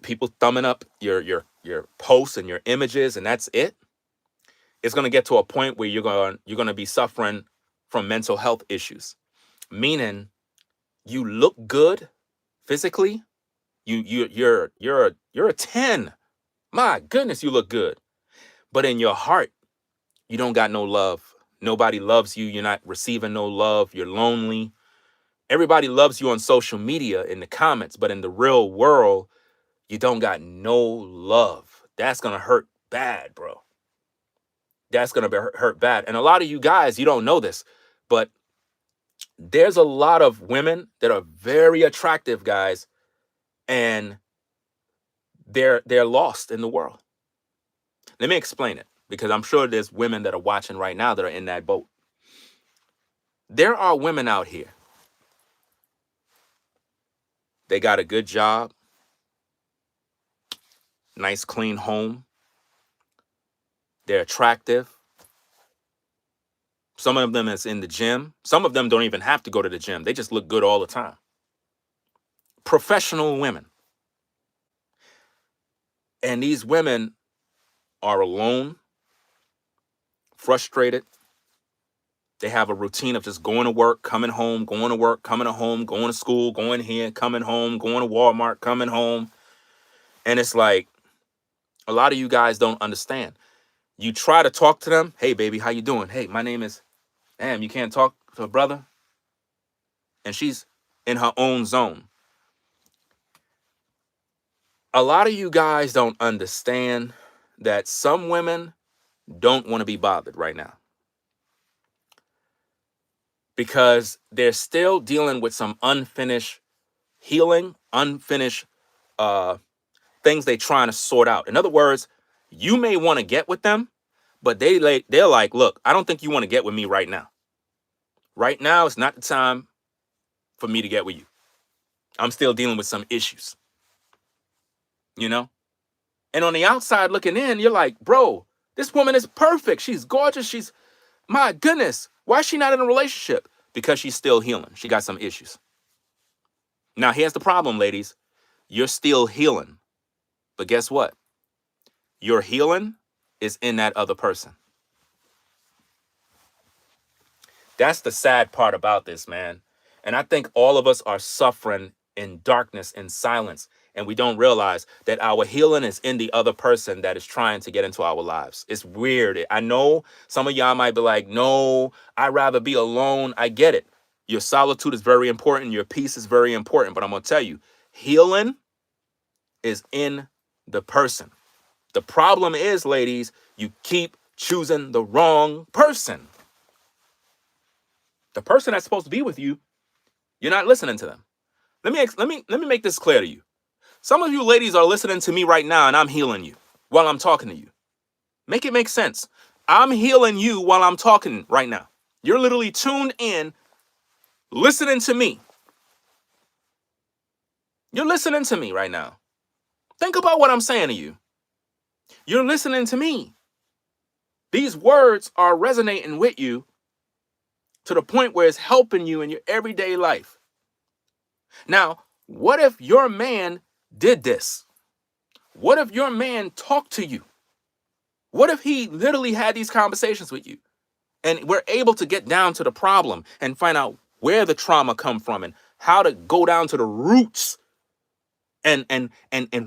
people thumbing up your posts and your images, and that's it, it's going to get to a point where you're going to be suffering from mental health issues. Meaning, you look good physically, you're a 10. My goodness, you look good. But in your heart, you don't got no love. Nobody loves you. You're not receiving no love. You're lonely. Everybody loves you on social media in the comments, but in the real world, you don't got no love. That's going to hurt bad, bro. That's going to hurt bad. And a lot of you guys, you don't know this, but there's a lot of women that are very attractive, guys, and they're lost in the world. Let me explain it, because I'm sure there's women that are watching right now that are in that boat. There are women out here. They got a good job, nice clean home. They're attractive. Some of them is in the gym. Some of them don't even have to go to the gym. They just look good all the time. Professional women. And these women are alone, frustrated. They have a routine of just going to work, coming home, going to work, coming to home, going to school, going here, coming home, going to Walmart, coming home. And it's like, a lot of you guys don't understand. You try to talk to them. Hey, baby, how you doing? Hey, my name is, damn, you can't talk to a brother? And she's in her own zone. A lot of you guys don't understand that some women don't want to be bothered right now because they're still dealing with some unfinished healing, unfinished things they're trying to sort out. In other words, you may want to get with them, but they're like, look, I don't think you want to get with me right now. Right now, it's not the time for me to get with you. I'm still dealing with some issues, you know? And on the outside looking in, you're like, bro, this woman is perfect. She's gorgeous. She's, my goodness. Why is she not in a relationship? Because she's still healing. She got some issues. Now, here's the problem, ladies. You're still healing. But guess what? Your healing is in that other person. That's the sad part about this, man. And I think all of us are suffering in darkness and silence. And we don't realize that our healing is in the other person that is trying to get into our lives. It's weird. I know some of y'all might be like, no, I'd rather be alone. I get it. Your solitude is very important. Your peace is very important. But I'm going to tell you, healing is in the person. The problem is, ladies, you keep choosing the wrong person. The person that's supposed to be with you, you're not listening to them. Let me make this clear to you. Some of you ladies are listening to me right now and I'm healing you while I'm talking to you. Make it make sense. I'm healing you while I'm talking right now. You're literally tuned in, listening to me. You're listening to me right now. Think about what I'm saying to you. You're listening to me. These words are resonating with you to the point where it's helping you in your everyday life. Now, what if your man did this? What if your man talked to you? What if he literally had these conversations with you and we're able to get down to the problem and find out where the trauma come from and how to go down to the roots and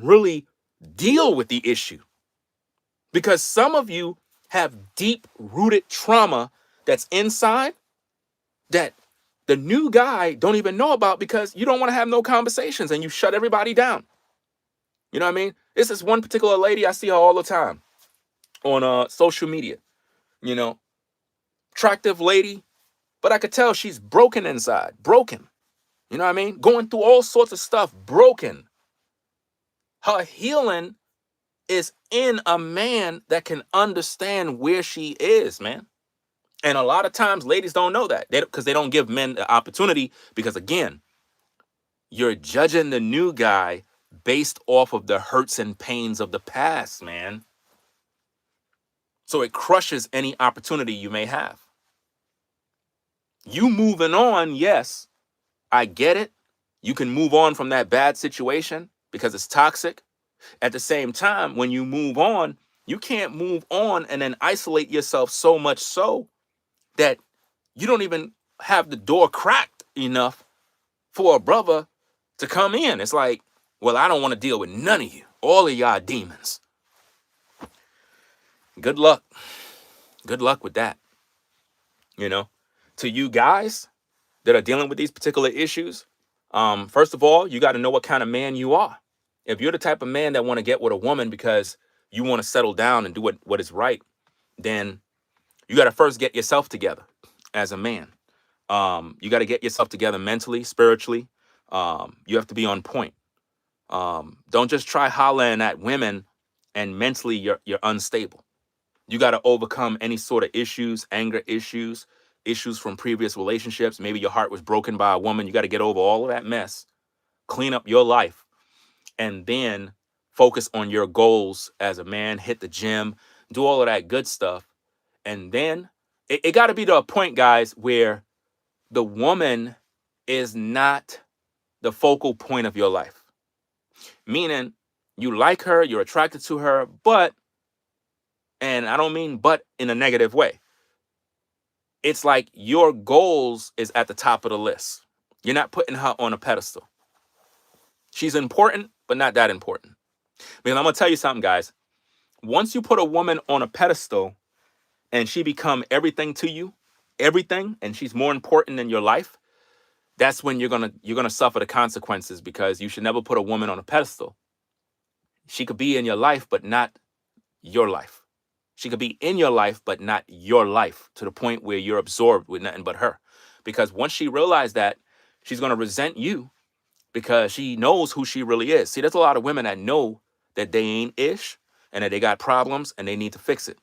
really deal with the issue? Because some of you have deep rooted trauma that's inside that the new guy don't even know about because you don't want to have no conversations and you shut everybody down. You know what I mean? This is one particular lady, I see her all the time on social media. You know, attractive lady, but I could tell she's broken inside, broken. You know what I mean? Going through all sorts of stuff, broken. Her healing is in a man that can understand where she is, man. And a lot of times ladies don't know that because they don't give men the opportunity because, again, you're judging the new guy based off of the hurts and pains of the past, man. So it crushes any opportunity you may have. You moving on, yes, I get it. You can move on from that bad situation because it's toxic. At the same time, when you move on, you can't move on and then isolate yourself so much so that you don't even have the door cracked enough for a brother to come in. It's like, well, I don't want to deal with none of you. All of y'all demons. Good luck. Good luck with that. You know, to you guys that are dealing with these particular issues, first of all, you got to know what kind of man you are. If you're the type of man that want to get with a woman because you want to settle down and do what is right, then you got to first get yourself together as a man. You got to get yourself together mentally, spiritually. You have to be on point. Don't just try hollering at women and mentally you're unstable. You got to overcome any sort of issues, anger issues, issues from previous relationships. Maybe your heart was broken by a woman. You got to get over all of that mess, clean up your life, and then focus on your goals as a man, hit the gym, do all of that good stuff. And then it got to be to a point, guys, where the woman is not the focal point of your life. Meaning, You like her, you're attracted to her, but, and I don't mean but in a negative way. It's like your goals is at the top of the list. You're not putting her on a pedestal. She's important, but not that important. Because I'm going to tell you something, guys. Once you put a woman on a pedestal and she become everything to you, everything, and she's more important in your life, that's when you're gonna suffer the consequences, because you should never put a woman on a pedestal. She could be in your life, but not your life. She could be in your life, but not your life, to the point where you're absorbed with nothing but her. Because once she realizes that, she's gonna resent you, because she knows who she really is. See, there's a lot of women that know that they ain't ish and that they got problems and they need to fix it.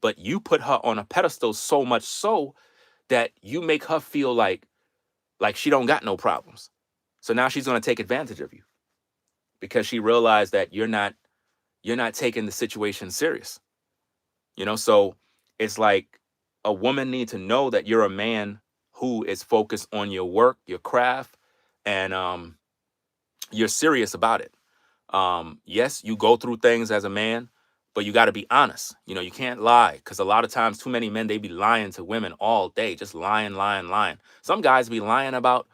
But you put her on a pedestal so much so that you make her feel like she don't got no problems. So now she's going to take advantage of you, because she realized that you're not taking the situation serious. So it's like a woman needs to know that you're a man who is focused on your work, your craft, and you're serious about it. Yes, you go through things as a man, but you got to be honest. You can't lie, because a lot of times too many men, they be lying to women all day, just lying, lying, lying. Some guys be lying about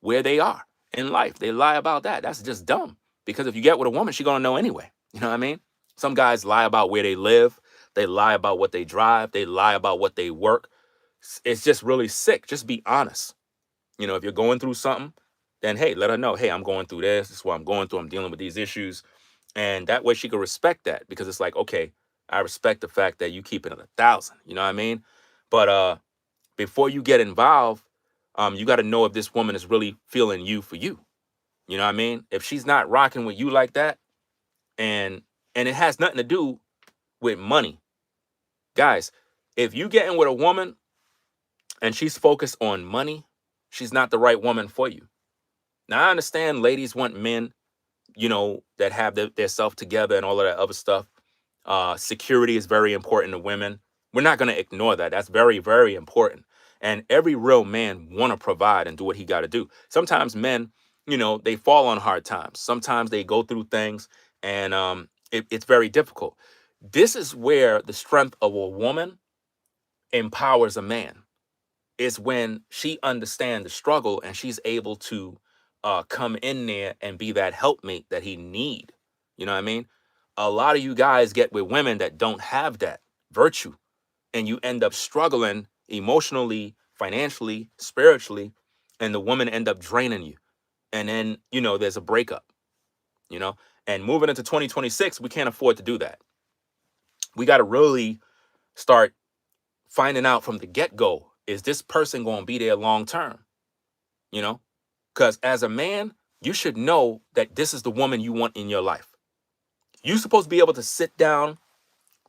where they are in life. They lie about that. That's just dumb, because if you get with a woman, she's going to know anyway. You know what I mean? Some guys lie about where they live. They lie about what they drive. They lie about what they work. It's just really sick. Just be honest. If you're going through something, then hey, let her know, hey, I'm going through this. This is what I'm going through. I'm dealing with these issues. And that way she could respect that, because it's like, okay, I respect the fact that you keep it at 1,000. You know what I mean? But before you get involved, you got to know if this woman is really feeling you for you. You know what I mean? If she's not rocking with you like that, and it has nothing to do with money. Guys, if you get in with a woman and she's focused on money, she's not the right woman for you. Now, I understand ladies want men, that have their self together and all of that other stuff. Security is very important to women. We're not going to ignore that. That's very, very important. And every real man want to provide and do what he got to do. Sometimes men, they fall on hard times. Sometimes they go through things, and it's very difficult. This is where the strength of a woman empowers a man. Is when she understands the struggle and she's able to come in there and be that helpmate that he need. You know what I mean? A lot of you guys get with women that don't have that virtue, and you end up struggling emotionally, financially, spiritually, and the woman end up draining you. And then, there's a breakup, and moving into 2026, we can't afford to do that. We got to really start finding out from the get-go, is this person going to be there long term? Because as a man, you should know that this is the woman you want in your life. You're supposed to be able to sit down,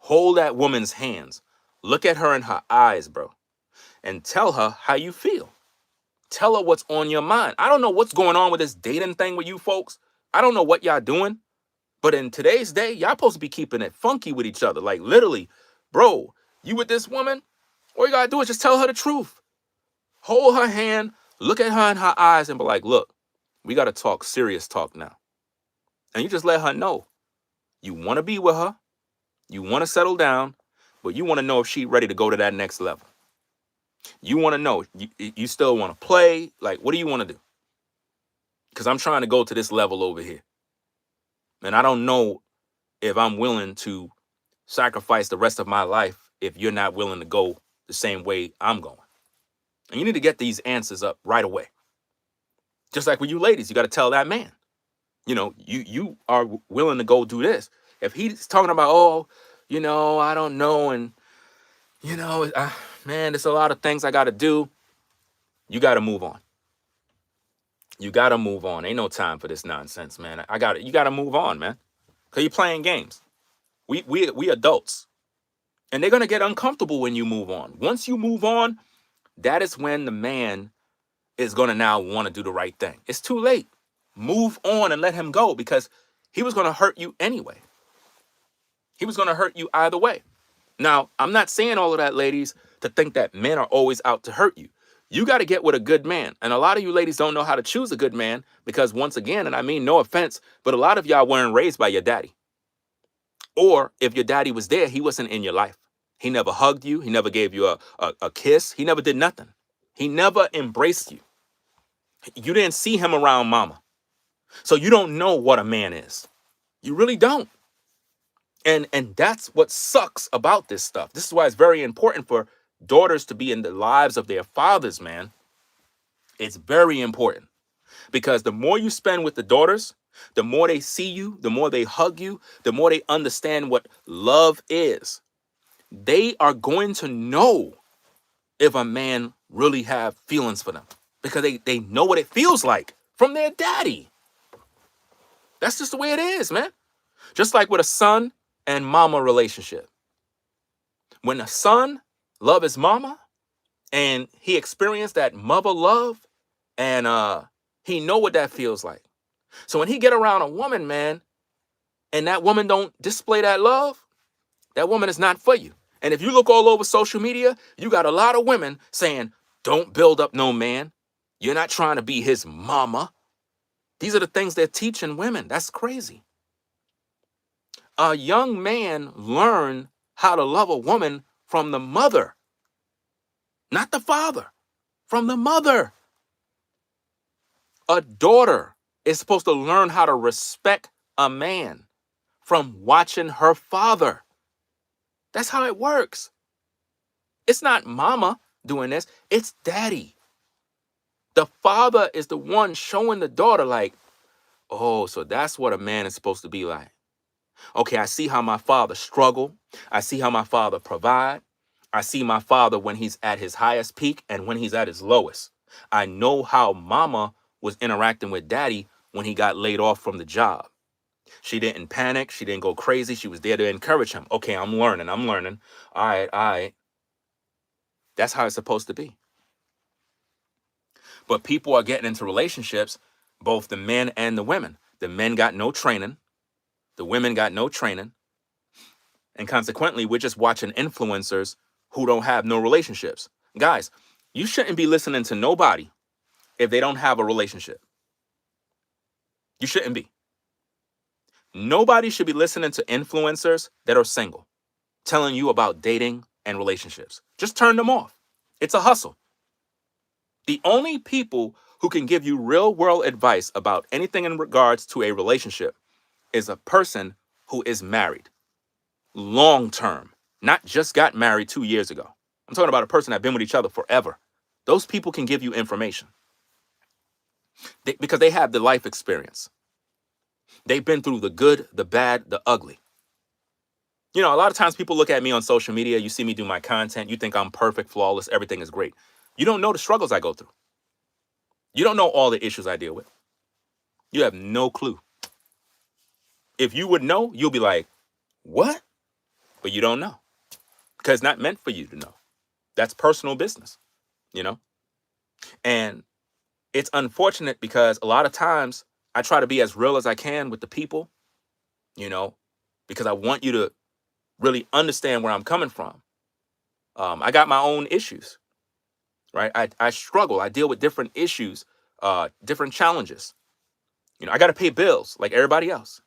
hold that woman's hands, look at her in her eyes, bro, and tell her how you feel. Tell her what's on your mind. I don't know what's going on with this dating thing with you folks. I don't know what y'all doing. But in today's day, y'all supposed to be keeping it funky with each other. Like, literally, bro, you with this woman, all you got to do is just tell her the truth. Hold her hand, look at her in her eyes, and be like, look, we got to talk serious talk now. And you just let her know you want to be with her, you want to settle down, but you want to know if she's ready to go to that next level. You want to know, you still want to play? Like, what do you want to do? Because I'm trying to go to this level over here. And I don't know if I'm willing to sacrifice the rest of my life if you're not willing to go the same way I'm going. And you need to get these answers up right away. Just like with you ladies, you got to tell that man, you are willing to go do this. If he's talking about, oh, I don't know, and, man, there's a lot of things I got to do, you got to move on. You got to move on. Ain't no time for this nonsense, man. You got to move on, man. Because you're playing games. We adults. And they're going to get uncomfortable when you move on. Once you move on, that is when the man is going to now want to do the right thing. It's too late. Move on and let him go, because he was going to hurt you anyway. He was going to hurt you either way. Now, I'm not saying all of that, ladies, to think that men are always out to hurt you. You got to get with a good man. And a lot of you ladies don't know how to choose a good man because, once again, and I mean no offense, but a lot of y'all weren't raised by your daddy. Or if your daddy was there, he wasn't in your life. He never hugged you. He never gave you a kiss. He never did nothing. He never embraced you. You didn't see him around mama. So you don't know what a man is. You really don't. And that's what sucks about this stuff. This is why it's very important for daughters to be in the lives of their fathers, man. It's very important because the more you spend with the daughters, the more they see you, the more they hug you, the more they understand what love is. They are going to know if a man really have feelings for them because they know what it feels like from their daddy. That's just the way it is, man. Just like with a son and mama relationship. When a son love his mama and he experienced that mother love and he know what that feels like. So when he get around a woman, man, and that woman don't display that love, that woman is not for you. And if you look all over social media, you got a lot of women saying, don't build up no man. You're not trying to be his mama. These are the things they're teaching women. That's crazy. A young man learn how to love a woman from the mother, not the father, from the mother. A daughter is supposed to learn how to respect a man from watching her father. That's how it works. It's not mama doing this. It's daddy. The father is the one showing the daughter like, oh, so that's what a man is supposed to be like. Okay, I see how my father struggled. I see how my father provide. I see my father when he's at his highest peak and when he's at his lowest. I know how mama was interacting with daddy when he got laid off from the job. She didn't panic. She didn't go crazy. She was there to encourage him. Okay, I'm learning. All right. That's how it's supposed to be. But people are getting into relationships, both the men and the women. The men got no training. The women got no training. And consequently, we're just watching influencers who don't have no relationships. Guys, you shouldn't be listening to nobody if they don't have a relationship. You shouldn't be. Nobody should be listening to influencers that are single, telling you about dating and relationships. Just turn them off. It's a hustle. The only people who can give you real world advice about anything in regards to a relationship is a person who is married. Long term, not just got married 2 years ago. I'm talking about a person that's been with each other forever. Those people can give you information because they have the life experience. They've been through the good, the bad, the ugly. You know, a lot of times people look at me on social media. You see me do my content. You think I'm perfect, flawless. Everything is great. You don't know the struggles I go through. You don't know all the issues I deal with. You have no clue. If you would know, you'll be like, what? But you don't know because it's not meant for you to know. That's personal business, you know? And it's unfortunate because a lot of times I try to be as real as I can with the people, you know, because I want you to really understand where I'm coming from. I got my own issues, right? I struggle. I deal with different issues, different challenges. You know, I got to pay bills like everybody else.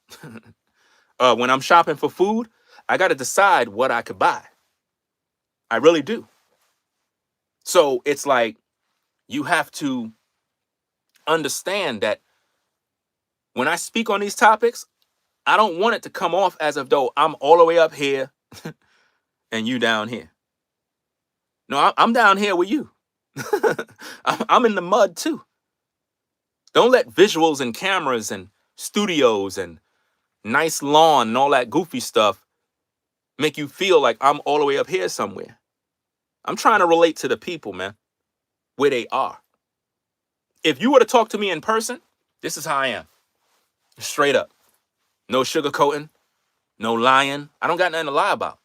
When I'm shopping for food, I got to decide what I could buy. I really do. So it's like you have to understand that when I speak on these topics, I don't want it to come off as if though I'm all the way up here and you down here. No, I'm down here with you. I'm in the mud too. Don't let visuals and cameras and studios and nice lawn and all that goofy stuff make you feel like I'm all the way up here somewhere. I'm trying to relate to the people, man, where they are. If you were to talk to me in person, this is how I am. Straight up. No sugarcoating, no lying. I don't got nothing to lie about.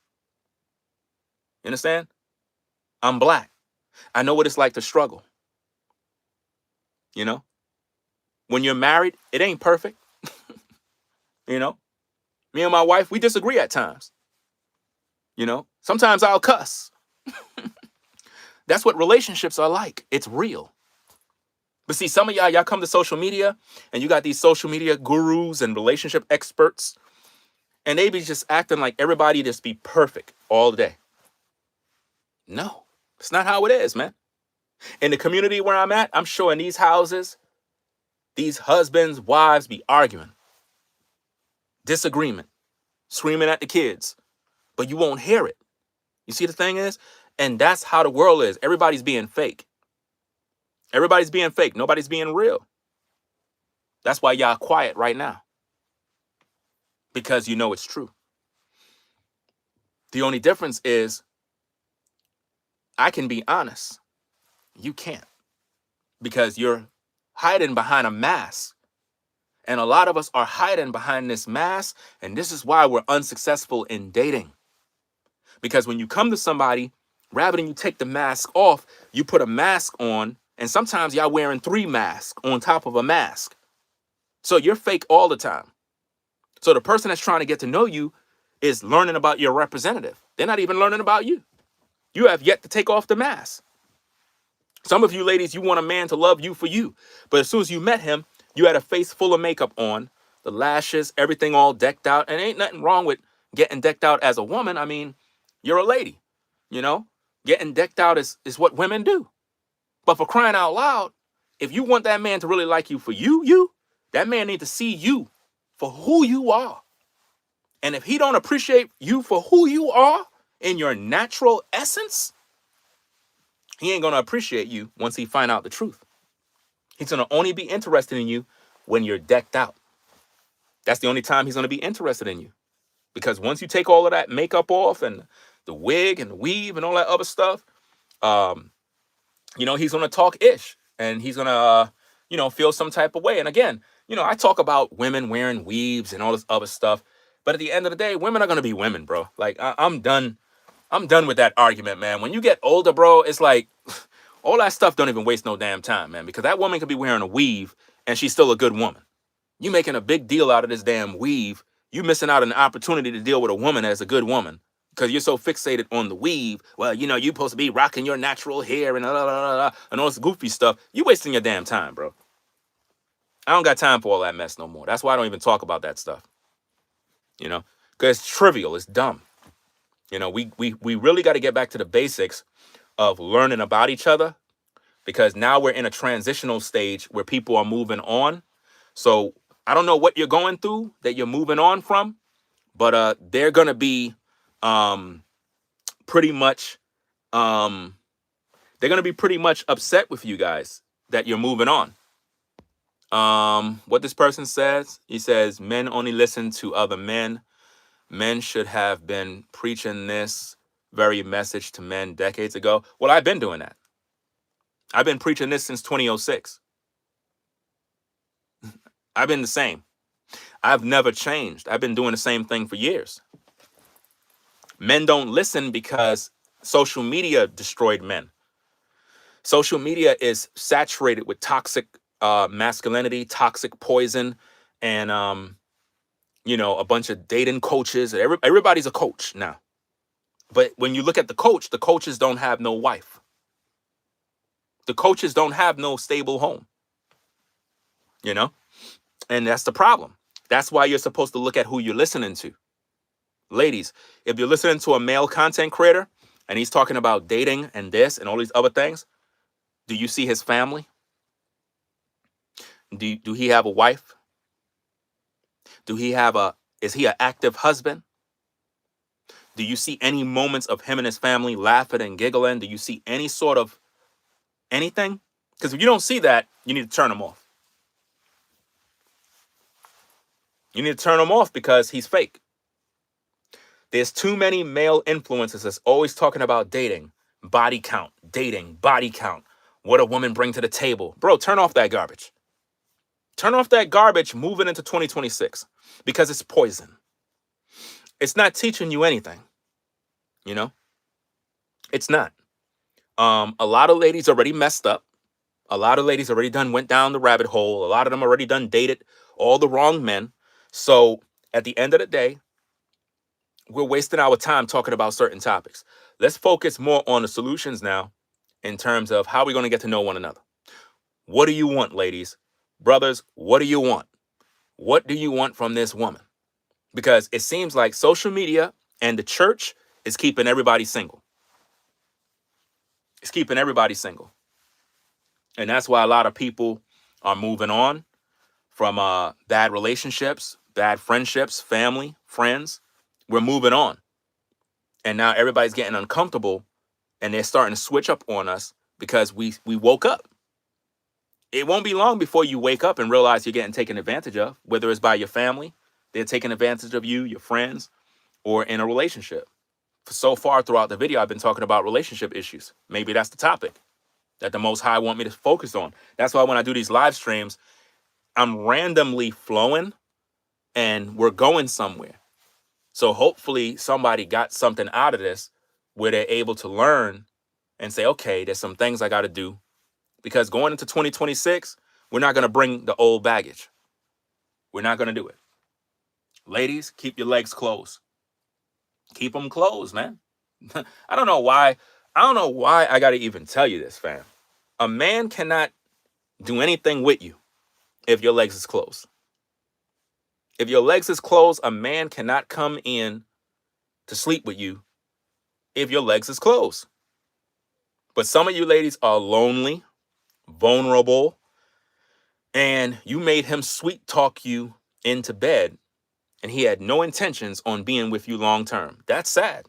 You understand? I'm black. I know what it's like to struggle. You know? When you're married, it ain't perfect. You know? Me and my wife, we disagree at times. You know? Sometimes I'll cuss. That's what relationships are like. It's real. But see, some of y'all come to social media and you got these social media gurus and relationship experts, and they be just acting like everybody just be perfect all day. No, it's not how it is, man. In the community where I'm at, I'm sure in these houses, these husbands, wives be arguing, disagreement, screaming at the kids, but you won't hear it. You see the thing is? And that's how the world is. Everybody's being fake. Everybody's being fake. Nobody's being real. That's why y'all quiet right now. Because you know it's true. The only difference is I can be honest. You can't. Because you're hiding behind a mask. And a lot of us are hiding behind this mask. And this is why we're unsuccessful in dating. Because when you come to somebody, rather than you take the mask off, you put a mask on. And sometimes y'all wearing 3 masks on top of a mask. So you're fake all the time. So the person that's trying to get to know you is learning about your representative. They're not even learning about you. You have yet to take off the mask. Some of you ladies, you want a man to love you for you. But as soon as you met him, you had a face full of makeup on, the lashes, everything all decked out. And ain't nothing wrong with getting decked out as a woman. I mean, you're a lady, you know? Getting decked out is what women do. But for crying out loud, if you want that man to really like you for you, that man needs to see you for who you are. And if he don't appreciate you for who you are in your natural essence, he ain't going to appreciate you once he find out the truth. He's going to only be interested in you when you're decked out. That's the only time he's going to be interested in you. Because once you take all of that makeup off and the wig and the weave and all that other stuff, he's going to talk ish and he's going to, feel some type of way. And again, I talk about women wearing weaves and all this other stuff. But at the end of the day, women are going to be women, bro. Like, I'm done. I'm done with that argument, man. When you get older, bro, it's like all that stuff don't even waste no damn time, man. Because that woman could be wearing a weave and she's still a good woman. You making a big deal out of this damn weave. You missing out on an opportunity to deal with a woman as a good woman. Because you're so fixated on the weave. Well, you're supposed to be rocking your natural hair and and all this goofy stuff. You wasting your damn time, bro. I don't got time for all that mess no more. That's why I don't even talk about that stuff. Because it's trivial. It's dumb. We really got to get back to the basics of learning about each other, because now we're in a transitional stage where people are moving on. So I don't know what you're going through that you're moving on from, but they're going to be pretty much upset with you guys that you're moving on. What this person says, he says, men only listen to other men. Men should have been preaching this very message to men decades ago. Well, I've been doing that. I've been preaching this since 2006. I've been the same. I've never changed. I've been doing the same thing for years. Men don't listen because social media destroyed men. Social media is saturated with toxic masculinity, toxic poison, and a bunch of dating coaches. Everybody's a coach now. But when you look at the coaches don't have no wife. The coaches don't have no stable home. And that's the problem. That's why you're supposed to look at who you're listening to. Ladies, if you're listening to a male content creator and he's talking about dating and this and all these other things, do you see his family? Do he have a wife? Is he an active husband? Do you see any moments of him and his family laughing and giggling? Do you see any sort of anything? Because if you don't see that, you need to turn him off. You need to turn him off because he's fake. There's too many male influencers that's always talking about dating, body count, what a woman bring to the table. Bro, turn off that garbage. Turn off that garbage moving into 2026 because it's poison. It's not teaching you anything. It's not. A lot of ladies already messed up. A lot of ladies already went down the rabbit hole. A lot of them already dated all the wrong men. So at the end of the day, we're wasting our time talking about certain topics. Let's focus more on the solutions now in terms of how we're going to get to know one another. What do you want, ladies? Brothers, what do you want? What do you want from this woman? Because it seems like social media and the church is keeping everybody single. It's keeping everybody single. And that's why a lot of people are moving on from bad relationships, bad friendships, family, friends. We're moving on. And now everybody's getting uncomfortable and they're starting to switch up on us because we woke up. It won't be long before you wake up and realize you're getting taken advantage of, whether it's by your family, they're taking advantage of you, your friends, or in a relationship. So far throughout the video, I've been talking about relationship issues. Maybe that's the topic that the Most High want me to focus on. That's why when I do these live streams, I'm randomly flowing and we're going somewhere. So hopefully somebody got something out of this where they're able to learn and say, okay, there's some things I got to do. Because going into 2026, we're not going to bring the old baggage. We're not going to do it. Ladies, keep your legs closed. Keep them closed, man. I don't know why I got to even tell you this, fam. A man cannot do anything with you if your legs is closed. If your legs is closed, a man cannot come in to sleep with you if your legs is closed. But some of you ladies are lonely, vulnerable, and you made him sweet talk you into bed, and he had no intentions on being with you long term. That's sad.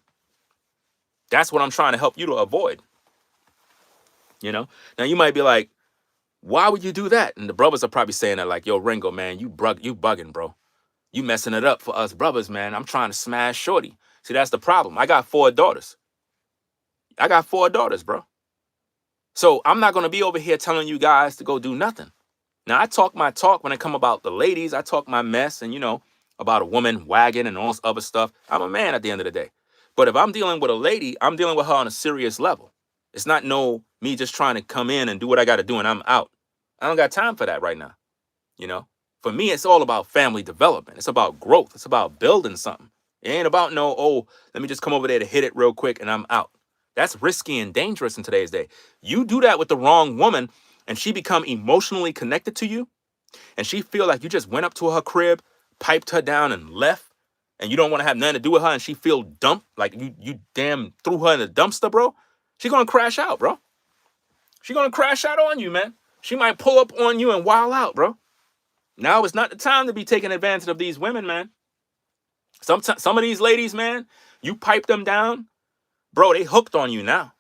That's what I'm trying to help you to avoid. You know? Now you might be like, why would you do that? And the brothers are probably saying that like, yo, Ringo, man, you bugging, bro. You messing it up for us brothers, man. I'm trying to smash shorty. See, that's the problem. I got 4 daughters. Bro. So I'm not going to be over here telling you guys to go do nothing. Now, I talk my talk when it come about the ladies. I talk my mess and, about a woman wagging and all this other stuff. I'm a man at the end of the day. But if I'm dealing with a lady, I'm dealing with her on a serious level. It's not me just trying to come in and do what I got to do and I'm out. I don't got time for that right now. For me, it's all about family development. It's about growth. It's about building something. It ain't about let me just come over there to hit it real quick and I'm out. That's risky and dangerous in today's day. You do that with the wrong woman and she become emotionally connected to you and she feel like you just went up to her crib, piped her down and left and you don't want to have nothing to do with her and she feel dumped, like you damn threw her in the dumpster, bro. She gonna crash out, bro. She gonna crash out on you, man. She might pull up on you and wild out, bro. Now is not the time to be taking advantage of these women, man. Some of these ladies, man, you pipe them down, bro, they hooked on you now.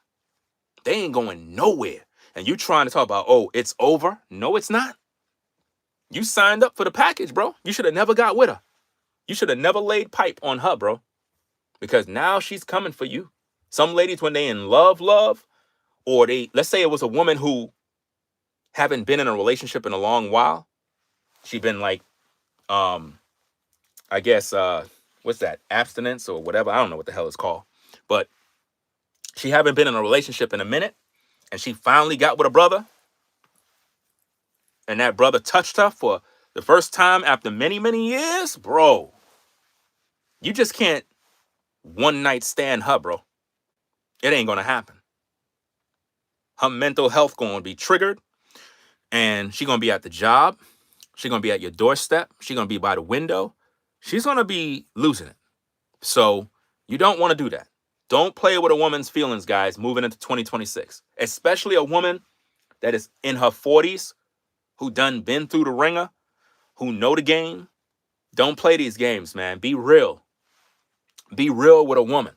They ain't going nowhere. And you trying to talk about, oh, it's over? No, it's not. You signed up for the package, bro. You should have never got with her. You should have never laid pipe on her, bro. Because now she's coming for you. Some ladies, when they in love, or let's say it was a woman who haven't been in a relationship in a long while. She been like, I guess, what's that? Abstinence or whatever. I don't know what the hell it's called. But she haven't been in a relationship in a minute. And she finally got with a brother. And that brother touched her for the first time after many, many years. Bro, you just can't one night stand her, bro. It ain't going to happen. Her mental health going to be triggered. And she going to be at the job. She going to be at your doorstep. She going to be by the window. She's going to be losing it. So you don't want to do that. Don't play with a woman's feelings, guys, moving into 2026. Especially a woman that is in her 40s, who done been through the ringer, who know the game. Don't play these games, man. Be real. Be real with a woman.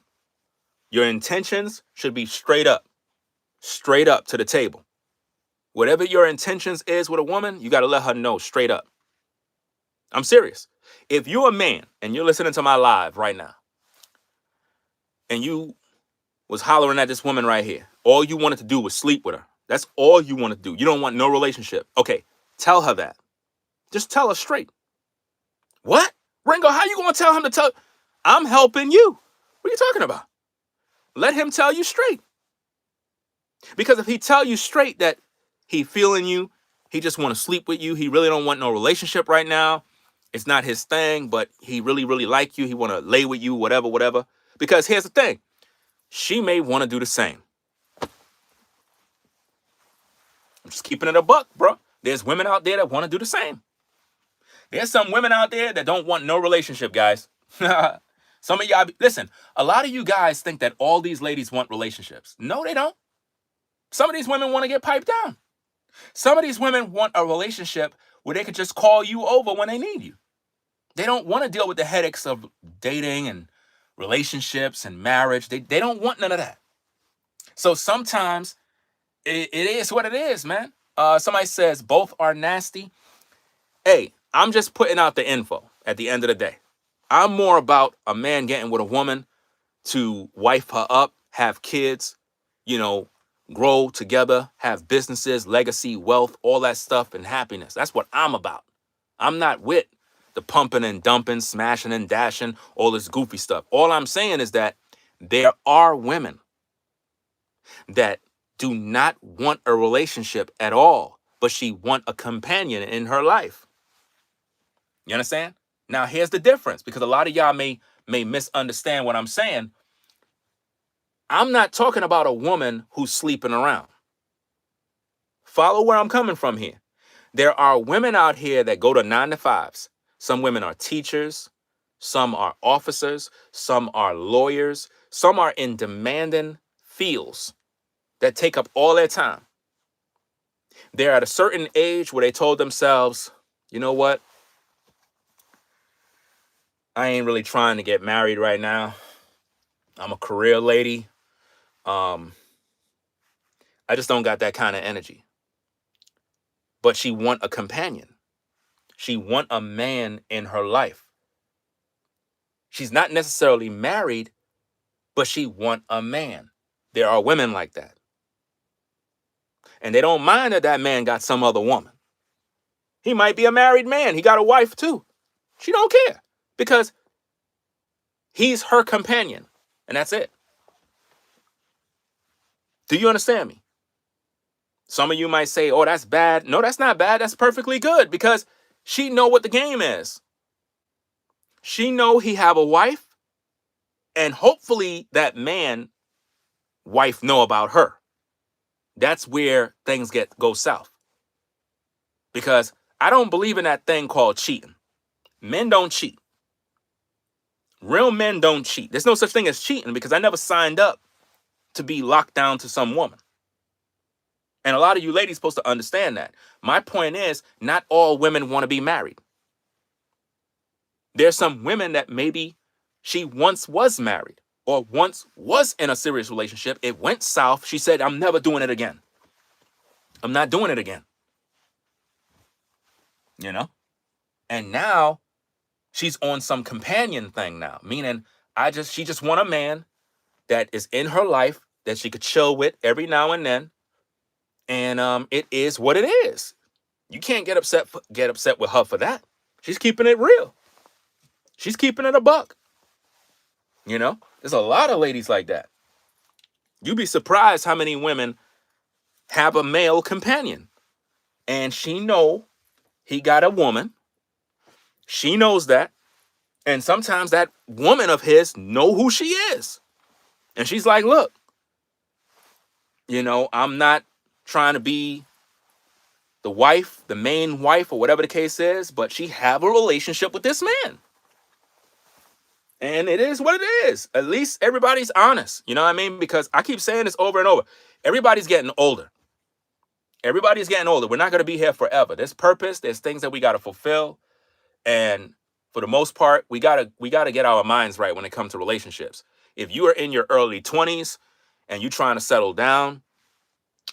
Your intentions should be straight up to the table. Whatever your intentions is with a woman, you got to let her know straight up. I'm serious. If you're a man and you're listening to my live right now, and you was hollering at this woman right here, all you wanted to do was sleep with her. That's all you want to do. You don't want no relationship. Okay, tell her that. Just tell her straight. What? Ringo, how you going to tell him to tell? I'm helping you. What are you talking about? Let him tell you straight. Because if he tell you straight that he feeling you, he just want to sleep with you, he really don't want no relationship right now, it's not his thing, but he really, really like you, he want to lay with you, whatever. Because here's the thing. She may want to do the same. I'm just keeping it a buck, bro. There's women out there that want to do the same. There's some women out there that don't want no relationship, guys. Some of y'all, listen, a lot of you guys think that all these ladies want relationships. No, they don't. Some of these women want to get piped down. Some of these women want a relationship where they could just call you over when they need you. They don't want to deal with the headaches of dating and relationships and marriage. They don't want none of that. So sometimes it is what it is, man. Somebody says both are nasty. Hey, I'm just putting out the info at the end of the day. I'm more about a man getting with a woman to wife her up, have kids, grow together, have businesses, legacy, wealth, all that stuff, and happiness. That's what I'm about. I'm not with the pumping and dumping, smashing and dashing, all this goofy stuff. All I'm saying is that there are women that do not want a relationship at all, but she want a companion in her life. You understand? Now, here's the difference, because a lot of y'all may misunderstand what I'm saying. I'm not talking about a woman who's sleeping around. Follow where I'm coming from here. There are women out here that go to 9 to 5s. Some women are teachers. Some are officers. Some are lawyers. Some are in demanding fields that take up all their time. They're at a certain age where they told themselves, you know what? I ain't really trying to get married right now. I'm a career lady. I just don't got that kind of energy. But she want a companion. She want a man in her life. She's not necessarily married, but she want a man. There are women like that. And they don't mind that man got some other woman. He might be a married man. He got a wife too. She don't care because he's her companion. And that's it. Do you understand me? Some of you might say, oh, that's bad. No, that's not bad. That's perfectly good because she know what the game is. She know he have a wife, and hopefully that man wife know about her. That's where things go south. Because I don't believe in that thing called cheating. Men don't cheat. Real men don't cheat. There's no such thing as cheating because I never signed up to be locked down to some woman. And a lot of you ladies supposed to understand that. My point is, not all women want to be married. There's some women that maybe she once was married or once was in a serious relationship. It went south. She said, I'm never doing it again. I'm not doing it again. And now she's on some companion thing now, meaning she just want a man that is in her life that she could chill with every now and then. And it is what it is. You can't get upset with her for that. She's keeping it real. She's keeping it a buck. There's a lot of ladies like that. You'd be surprised how many women have a male companion. And she know he got a woman. She knows that. And sometimes that woman of his know who she is. And she's like, look, I'm not trying to be the wife, the main wife, or whatever the case is, but she have a relationship with this man. And it is what it is. At least everybody's honest. You know what I mean? Because I keep saying this over and over. Everybody's getting older. Everybody's getting older. We're not going to be here forever. There's purpose. There's things that we got to fulfill. And for the most part, we gotta get our minds right when it comes to relationships. If you are in your early 20s and you're trying to settle down,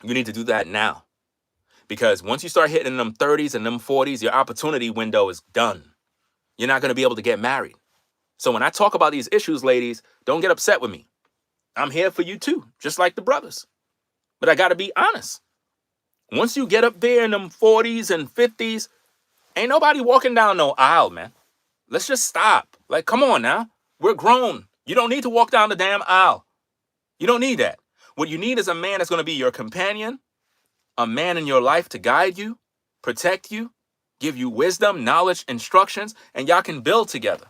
you need to do that now. Because once you start hitting them 30s and them 40s, your opportunity window is done. You're not going to be able to get married. So when I talk about these issues, ladies, don't get upset with me. I'm here for you too, just like the brothers. But I got to be honest. Once you get up there in them 40s and 50s, ain't nobody walking down no aisle, man. Let's just stop. Like, come on now. We're grown. You don't need to walk down the damn aisle. You don't need that. What you need is a man that's going to be your companion, a man in your life to guide you, protect you, give you wisdom, knowledge, instructions, and y'all can build together.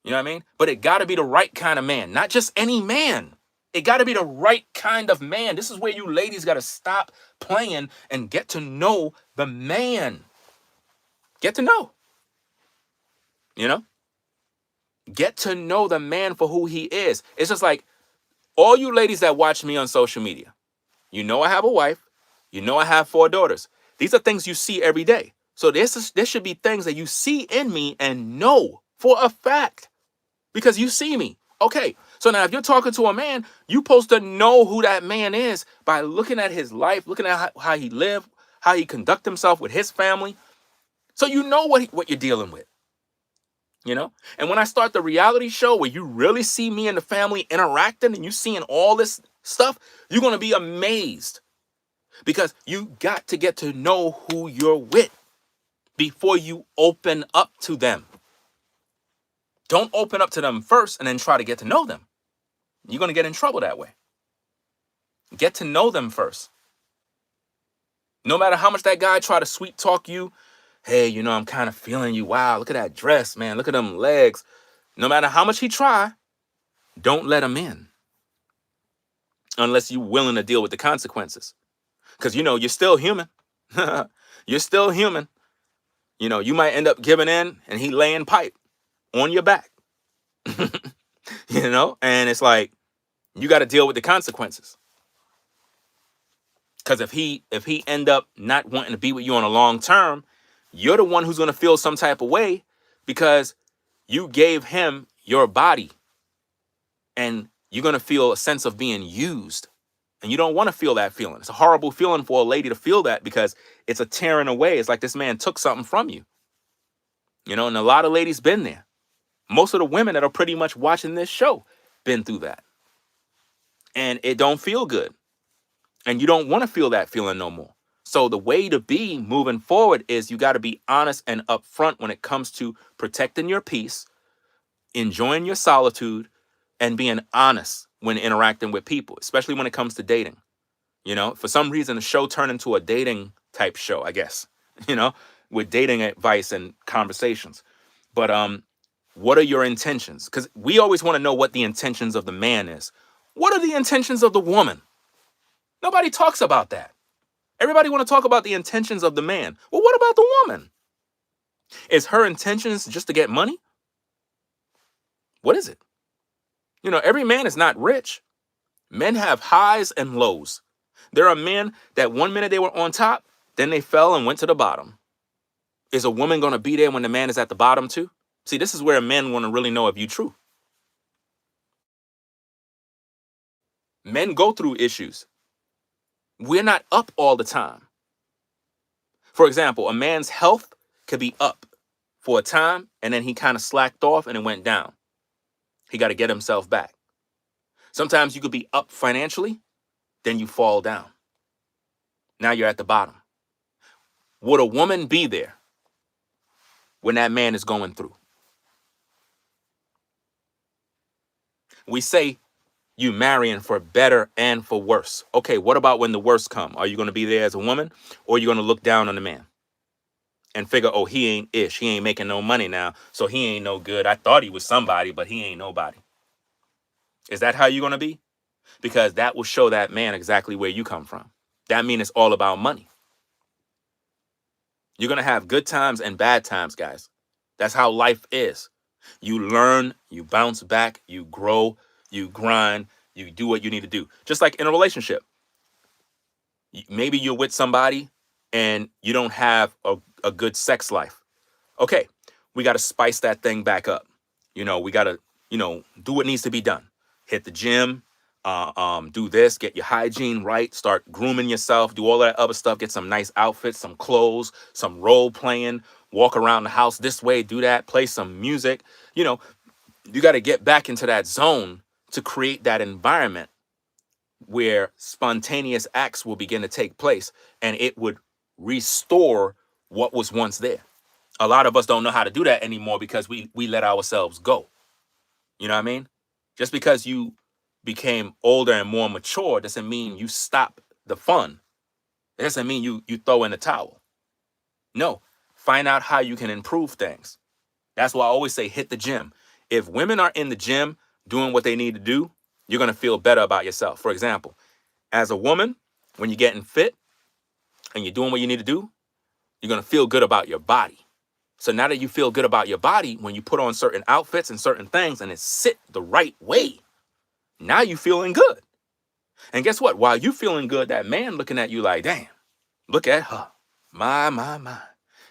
You know what I mean? But it got to be the right kind of man, not just any man. It got to be the right kind of man. This is where you ladies got to stop playing and get to know the man. Get to know, you know? Get to know the man for who he is. It's just like all you ladies that watch me on social media. You know I have a wife. You know I have 4 daughters. These are things you see every day. So there should be things that you see in me and know for a fact because you see me. Okay, so now if you're talking to a man, you're supposed to know who that man is by looking at his life, looking at how he lived, how he conduct himself with his family. So you know what you're dealing with, you know? And when I start the reality show where you really see me and the family interacting and you seeing all this stuff, you're going to be amazed because you got to get to know who you're with before you open up to them. Don't open up to them first and then try to get to know them. You're going to get in trouble that way. Get to know them first. No matter how much that guy try to sweet talk you, hey, you know, I'm kind of feeling you. Wow, look at that dress, man. Look at them legs. No matter how much he try, don't let him in unless you're willing to deal with the consequences. Because, you know, you're still human. You're still human. You know, you might end up giving in and he laying pipe on your back. You know, and it's like, you got to deal with the consequences. Because if he end up not wanting to be with you on a long term, you're the one who's going to feel some type of way because you gave him your body and you're going to feel a sense of being used. And you don't want to feel that feeling. It's a horrible feeling for a lady to feel that because it's a tearing away. It's like this man took something from you. You know, and a lot of ladies been there. Most of the women that are pretty much watching this show been through that. And it don't feel good. And you don't want to feel that feeling no more. So the way to be moving forward is you got to be honest and upfront when it comes to protecting your peace, enjoying your solitude, and being honest when interacting with people, especially when it comes to dating. You know, for some reason, the show turned into a dating type show, I guess, you know, with dating advice and conversations. But what are your intentions? Because we always want to know what the intentions of the man is. What are the intentions of the woman? Nobody talks about that. Everybody want to talk about the intentions of the man. Well, what about the woman? Is her intentions just to get money? What is it? You know, every man is not rich. Men have highs and lows. There are men that 1 minute they were on top, then they fell and went to the bottom. Is a woman going to be there when the man is at the bottom too? See, this is where men want to really know if you're true. Men go through issues. We're not up all the time. For example, a man's health could be up for a time and then he kind of slacked off and it went down. He got to get himself back. Sometimes you could be up financially, then you fall down. Now you're at the bottom. Would a woman be there when that man is going through? We say you marrying for better and for worse. Okay, what about when the worst come? Are you going to be there as a woman or are you going to look down on the man and figure, oh, he ain't ish. He ain't making no money now, so he ain't no good. I thought he was somebody, but he ain't nobody. Is that how you're going to be? Because that will show that man exactly where you come from. That means it's all about money. You're going to have good times and bad times, guys. That's how life is. You learn, you bounce back, you grow, you grind, you do what you need to do. Just like in a relationship. Maybe you're with somebody and you don't have a good sex life. Okay, we got to spice that thing back up. You know, we got to, do what needs to be done. Hit the gym, do this, get your hygiene right, start grooming yourself, do all that other stuff, get some nice outfits, some clothes, some role playing, walk around the house this way, do that, play some music. You know, you got to get back into that zone to create that environment where spontaneous acts will begin to take place and it would restore what was once there. A lot of us don't know how to do that anymore because we let ourselves go. You know what I mean? Just because you became older and more mature doesn't mean you stop the fun. It doesn't mean you throw in the towel. No, find out how you can improve things. That's why I always say hit the gym. If women are in the gym doing what they need to do, you're going to feel better about yourself. For example, as a woman, when you're getting fit and you're doing what you need to do, you're going to feel good about your body. So now that you feel good about your body, when you put on certain outfits and certain things and it sit the right way, now you feeling good. And guess what? While you feeling good, that man looking at you like, damn, look at her. My.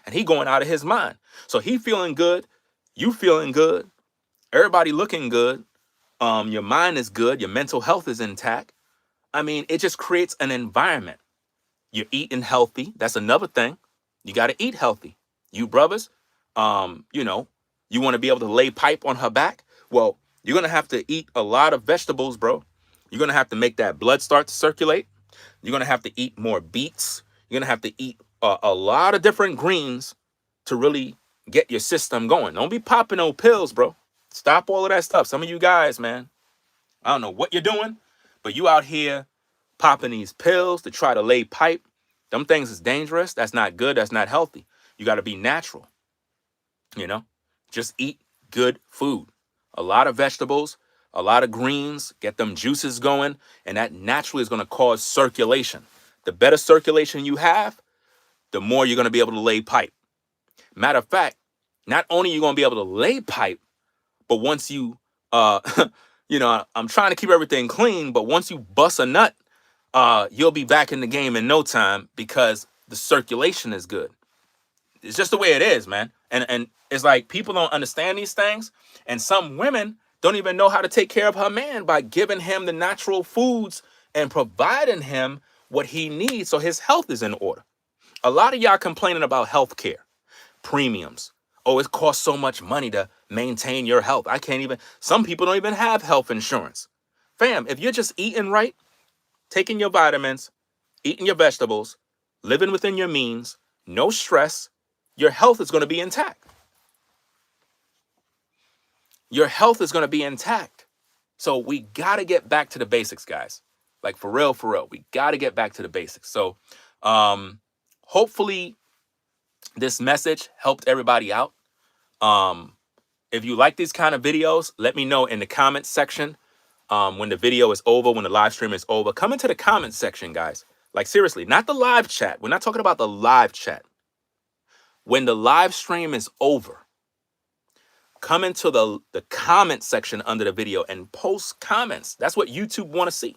And he going out of his mind. So he feeling good. You feeling good. Everybody looking good. Your mind is good. Your mental health is intact. I mean, it just creates an environment. You're eating healthy. That's another thing. You got to eat healthy. You brothers, you know, you want to be able to lay pipe on her back? Well, you're going to have to eat a lot of vegetables, bro. You're going to have to make that blood start to circulate. You're going to have to eat more beets. You're going to have to eat a lot of different greens to really get your system going. Don't be popping no pills, bro. Stop all of that stuff. Some of you guys, man, I don't know what you're doing, but you out here popping these pills to try to lay pipe. Them things is dangerous. That's not good. That's not healthy. You got to be natural. You know, just eat good food. A lot of vegetables, a lot of greens, get them juices going, and that naturally is going to cause circulation. The better circulation you have, the more you're going to be able to lay pipe. Matter of fact, not only are you going to be able to lay pipe, but once you, you know, I'm trying to keep everything clean, but once you bust a nut, you'll be back in the game in no time because the circulation is good. It's just the way it is, man. And it's like people don't understand these things. And some women don't even know how to take care of her man by giving him the natural foods and providing him what he needs so his health is in order. A lot of y'all complaining about health care, premiums. Oh, it costs so much money to maintain your health. Some people don't even have health insurance. Fam, if you're just eating right, taking your vitamins, eating your vegetables, living within your means, no stress, your health is going to be intact. Your health is going to be intact. So we got to get back to the basics, guys. Like for real, we got to get back to the basics. So hopefully this message helped everybody out. If you like these kind of videos, let me know in the comments section. When the video is over, when the live stream is over, come into the comments section, guys. Like seriously, not the live chat. We're not talking about the live chat. When the live stream is over, come into the comment section under the video and post comments. That's what YouTube want to see.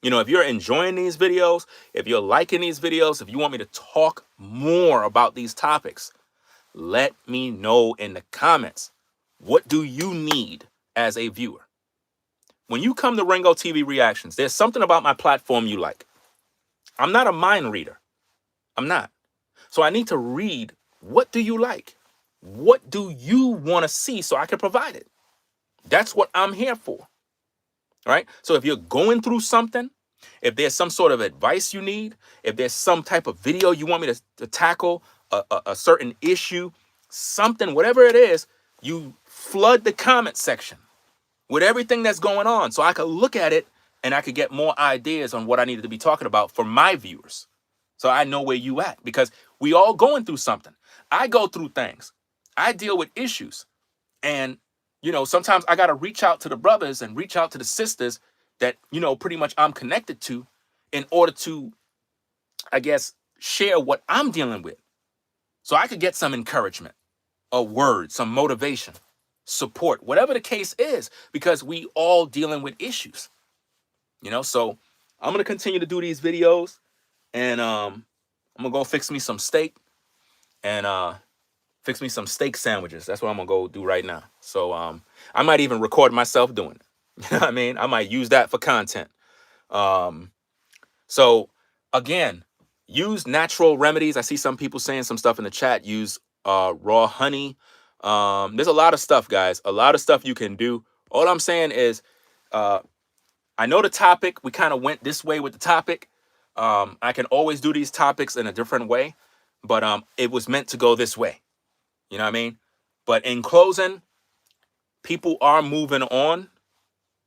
You know, if you're enjoying these videos, if you're liking these videos, if you want me to talk more about these topics, let me know in the comments. What do you need as a viewer? When you come to Ringo TV Reactions, there's something about my platform you like. I'm not a mind reader. I'm not. So I need to read, what do you like? What do you want to see so I can provide it? That's what I'm here for. Right? So if you're going through something, if there's some sort of advice you need, if there's some type of video you want me to tackle, a certain issue, something, whatever it is, you flood the comment section with everything that's going on so I could look at it and I could get more ideas on what I needed to be talking about for my viewers. So I know where you at, because we all going through something. I go through things. I deal with issues. And, you know, sometimes I got to reach out to the brothers and reach out to the sisters that, you know, pretty much I'm connected to in order to, I guess, share what I'm dealing with. So I could get some encouragement, a word, some motivation, support, whatever the case is, because we all dealing with issues. You know, so I'm going to continue to do these videos, and I'm going to go fix me some steak and fix me some steak sandwiches. That's what I'm going to go do right now. So I might even record myself doing it. You know what I mean? I might use that for content. So again, use natural remedies. I see some people saying some stuff in the chat. Use raw honey. There's a lot of stuff, guys. A lot of stuff you can do. All I'm saying is, I know the topic. We kind of went this way with the topic. I can always do these topics in a different way, but it was meant to go this way. You know what I mean? But in closing, people are moving on,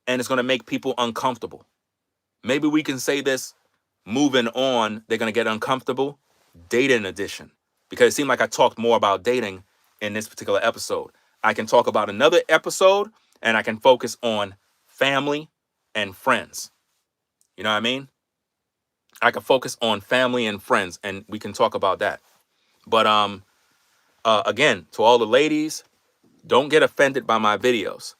and it's going to make people uncomfortable. Maybe we can say this: moving on, they're going to get uncomfortable. Dating edition. Because it seemed like I talked more about dating in this particular episode. I can talk about another episode, and I can focus on family, and friends. You know what I mean? I can focus on family and friends, and we can talk about that. But again, to all the ladies, don't get offended by my videos,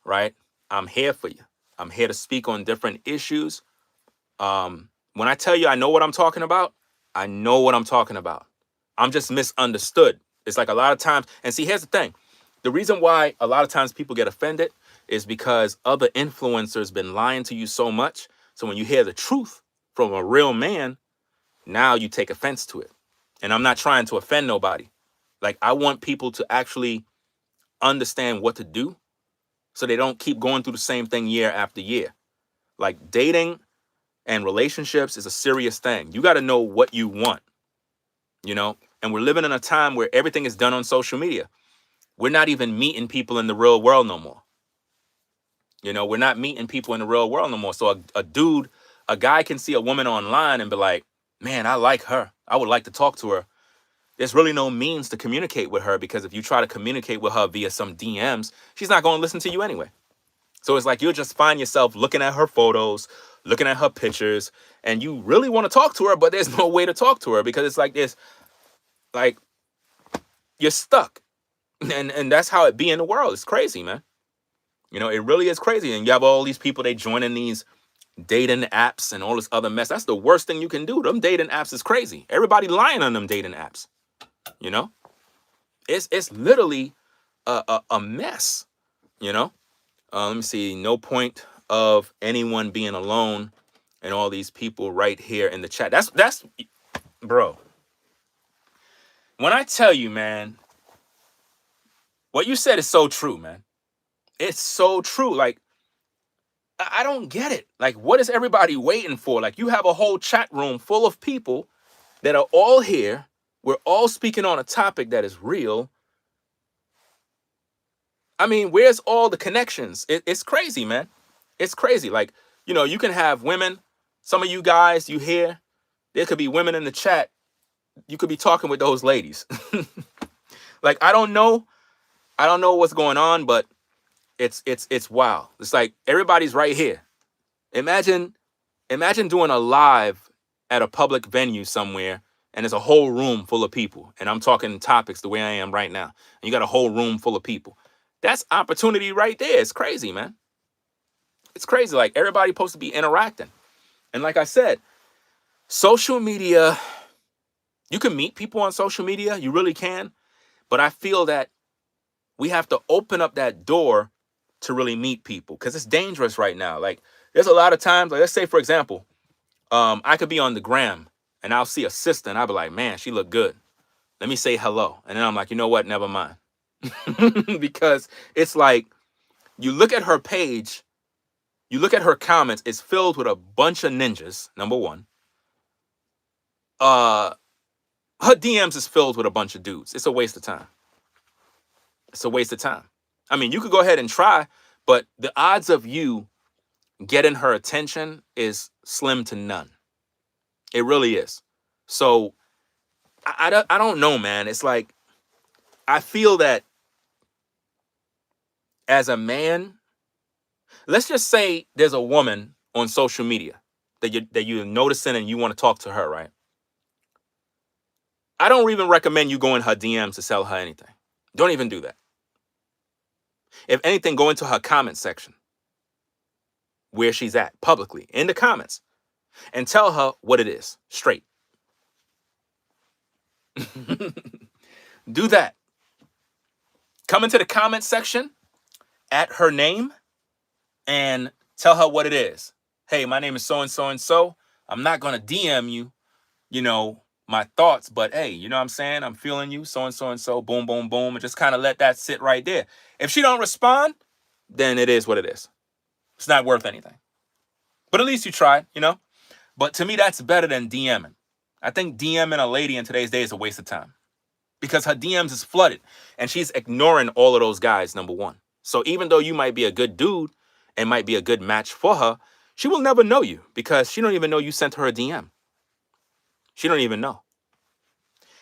right? I'm here for you. I'm here to speak on different issues. When I tell you I know what I'm talking about, I know what I'm talking about. I'm just misunderstood. It's like a lot of times, and see, here's the thing. The reason why a lot of times people get offended is because other influencers been lying to you so much. So when you hear the truth from a real man, now you take offense to it. And I'm not trying to offend nobody. Like, I want people to actually understand what to do so they don't keep going through the same thing year after year. Like, dating and relationships is a serious thing. You got to know what you want, you know? And we're living in a time where everything is done on social media. We're not even meeting people in the real world no more. You know, we're not meeting people in the real world no more. So a guy can see a woman online and be like, man, I like her. I would like to talk to her. There's really no means to communicate with her, because if you try to communicate with her via some DMs, she's not going to listen to you anyway. So it's like you'll just find yourself looking at her photos, looking at her pictures, and you really want to talk to her, but there's no way to talk to her because it's like this, like, you're stuck. And that's how it be in the world. It's crazy, man. You know, it really is crazy. And you have all these people, they join in these dating apps and all this other mess. That's the worst thing you can do. Them dating apps is crazy. Everybody lying on them dating apps. You know, it's literally a mess. You know, let me see. No point of anyone being alone, and all these people right here in the chat. That's bro. When I tell you, man, what you said is so true, man. It's so true. Like, I don't get it. Like, what is everybody waiting for? Like, you have a whole chat room full of people that are all here. We're all speaking on a topic that is real. I mean, where's all the connections? It's crazy, man. It's crazy. Like, you know, you can have women. Some of you guys, you hear, there could be women in the chat. You could be talking with those ladies. Like, I don't know what's going on, but it's wild. It's like everybody's right here. Imagine doing a live at a public venue somewhere, and there's a whole room full of people, and I'm talking topics the way I am right now, and you got a whole room full of people. That's opportunity right there. It's crazy, man. It's crazy. Like, everybody supposed to be interacting. And like I said, social media, you can meet people on social media. You really can. But I feel that we have to open up that door to really meet people, because it's dangerous right now. Like, there's a lot of times, like, let's say, for example, I could be on the gram and I'll see a sister and I'll be like, man, she look good. Let me say hello. And then I'm like, you know what? Never mind. Because it's like, you look at her page, you look at her comments, it's filled with a bunch of ninjas, number one. Her DMs is filled with a bunch of dudes. It's a waste of time. It's a waste of time. I mean, you could go ahead and try, but the odds of you getting her attention is slim to none. It really is. So I don't know, man. It's like, I feel that as a man, let's just say there's a woman on social media that you're noticing and you want to talk to her, right? I don't even recommend you go in her DMs to sell her anything. Don't even do that. If anything, go into her comment section where she's at publicly in the comments and tell her what it is straight. Do that. Come into the comment section at her name and tell her what it is. Hey, my name is so and so and so. I'm not going to DM you, you know, my thoughts, but hey, you know what I'm saying? I'm feeling you, so and so and so, boom, boom, boom, and just kind of let that sit right there. If she don't respond, then it is what it is. It's not worth anything. But at least you tried, you know? But to me, that's better than DMing. I think DMing a lady in today's day is a waste of time, because her DMs is flooded and she's ignoring all of those guys, number one. So even though you might be a good dude and might be a good match for her, she will never know you because she don't even know you sent her a DM. She don't even know.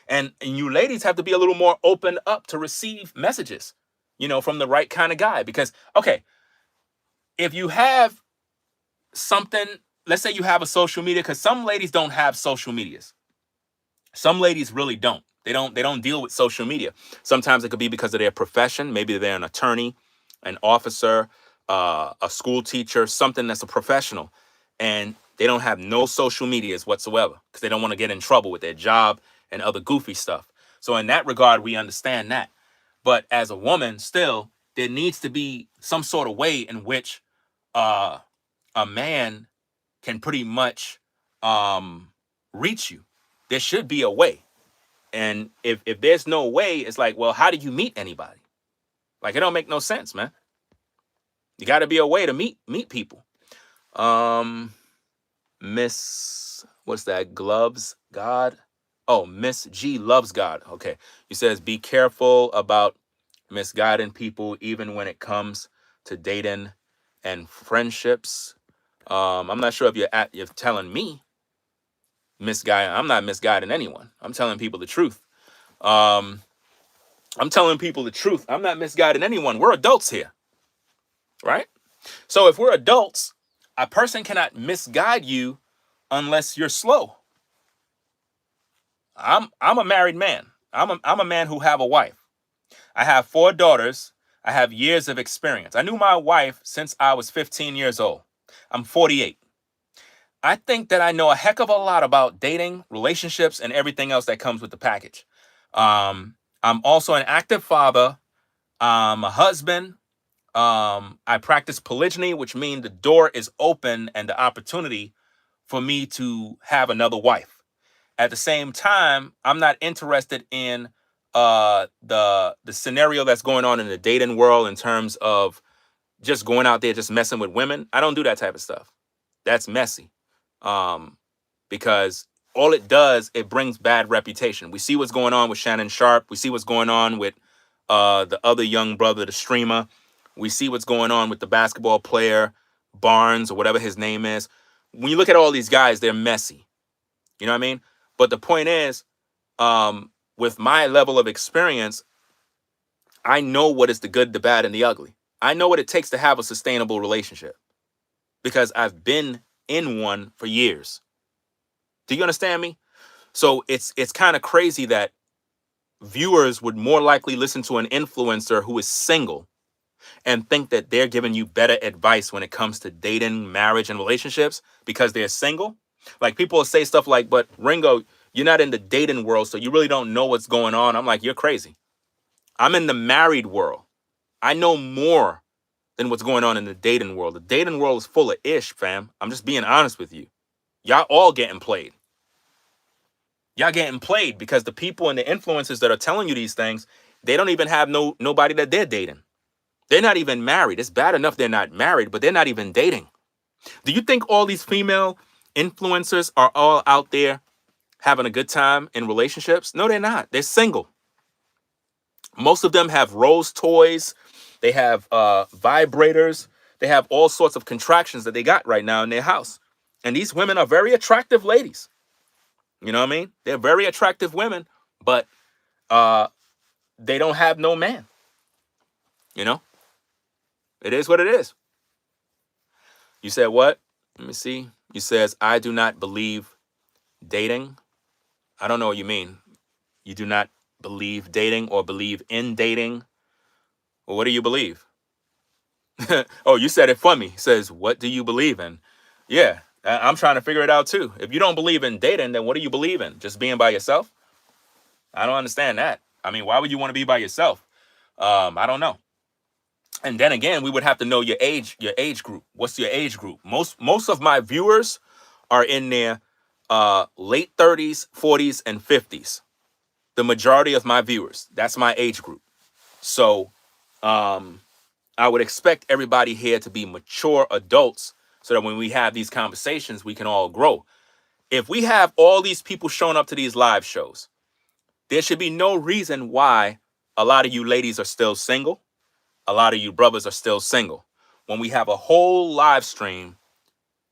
And you ladies have to be a little more open up to receive messages, you know, from the right kind of guy. Because, okay, if you have something, let's say you have a social media, because some ladies don't have social medias. Some ladies really don't. They don't deal with social media. Sometimes it could be because of their profession. Maybe they're an attorney, an officer, a school teacher, something that's a professional, and they don't have no social medias whatsoever because they don't want to get in trouble with their job and other goofy stuff. So in that regard, we understand that. But as a woman, still, there needs to be some sort of way in which uh, a man can pretty much reach you. There should be a way. And if there's no way, it's like, well, how do you meet anybody? Like, it don't make no sense, man. You got to be a way to meet people. Miss, what's that? Gloves God. Oh, Miss G loves God. Okay. He says, be careful about misguiding people, even when it comes to dating and friendships. I'm not sure if you're telling me misguiding. I'm not misguiding anyone. I'm telling people the truth. I'm telling people the truth. I'm not misguiding anyone. We're adults here, right? So if we're adults, a person cannot misguide you unless you're slow. I'm a married man. I'm a man who have a wife. I have 4 daughters. I have years of experience. I knew my wife since I was 15 years old. I'm 48. I think that I know a heck of a lot about dating, relationships, and everything else that comes with the package. I'm also an active father. I'm a husband. I practice polygyny, which means the door is open and the opportunity for me to have another wife. At the same time, I'm not interested in the scenario that's going on in the dating world in terms of just going out there just messing with women. I don't do that type of stuff. That's messy. Because all it does, it brings bad reputation. We see what's going on with Shannon Sharp. We see what's going on with the other young brother, the streamer. We see what's going on with the basketball player, Barnes, or whatever his name is. When you look at all these guys, they're messy. You know what I mean? But the point is, with my level of experience, I know what is the good, the bad, and the ugly. I know what it takes to have a sustainable relationship because I've been in one for years. Do you understand me? So it's kind of crazy that viewers would more likely listen to an influencer who is single and think that they're giving you better advice when it comes to dating, marriage, and relationships because they're single. Like, people will say stuff like, but Ringo, you're not in the dating world, so you really don't know what's going on. I'm like, you're crazy. I'm in the married world. I know more than what's going on in the dating world. The dating world is full of ish, fam. I'm just being honest with you. Y'all all getting played. Y'all getting played because the people and the influencers that are telling you these things, they don't even have nobody that they're dating. They're not even married. It's bad enough they're not married, but they're not even dating. Do you think all these female influencers are all out there having a good time in relationships? No, they're not. They're single. Most of them have rose toys. They have vibrators. They have all sorts of contractions that they got right now in their house. And these women are very attractive ladies. You know what I mean? They're very attractive women, but they don't have no man. You know? It is what it is. You said what? Let me see. You says, I do not believe dating. I don't know what you mean. You do not believe dating or believe in dating? Well, what do you believe? Oh, you said it for me. It says, what do you believe in? Yeah, I'm trying to figure it out too. If you don't believe in dating, then what do you believe in? Just being by yourself? I don't understand that. I mean, why would you want to be by yourself? I don't know. And then again, we would have to know your age group. What's your age group? Most of my viewers are in their late 30s, 40s, and 50s. The majority of my viewers, that's my age group. So I would expect everybody here to be mature adults so that when we have these conversations, we can all grow. If we have all these people showing up to these live shows, there should be no reason why a lot of you ladies are still single. A lot of you brothers are still single when we have a whole live stream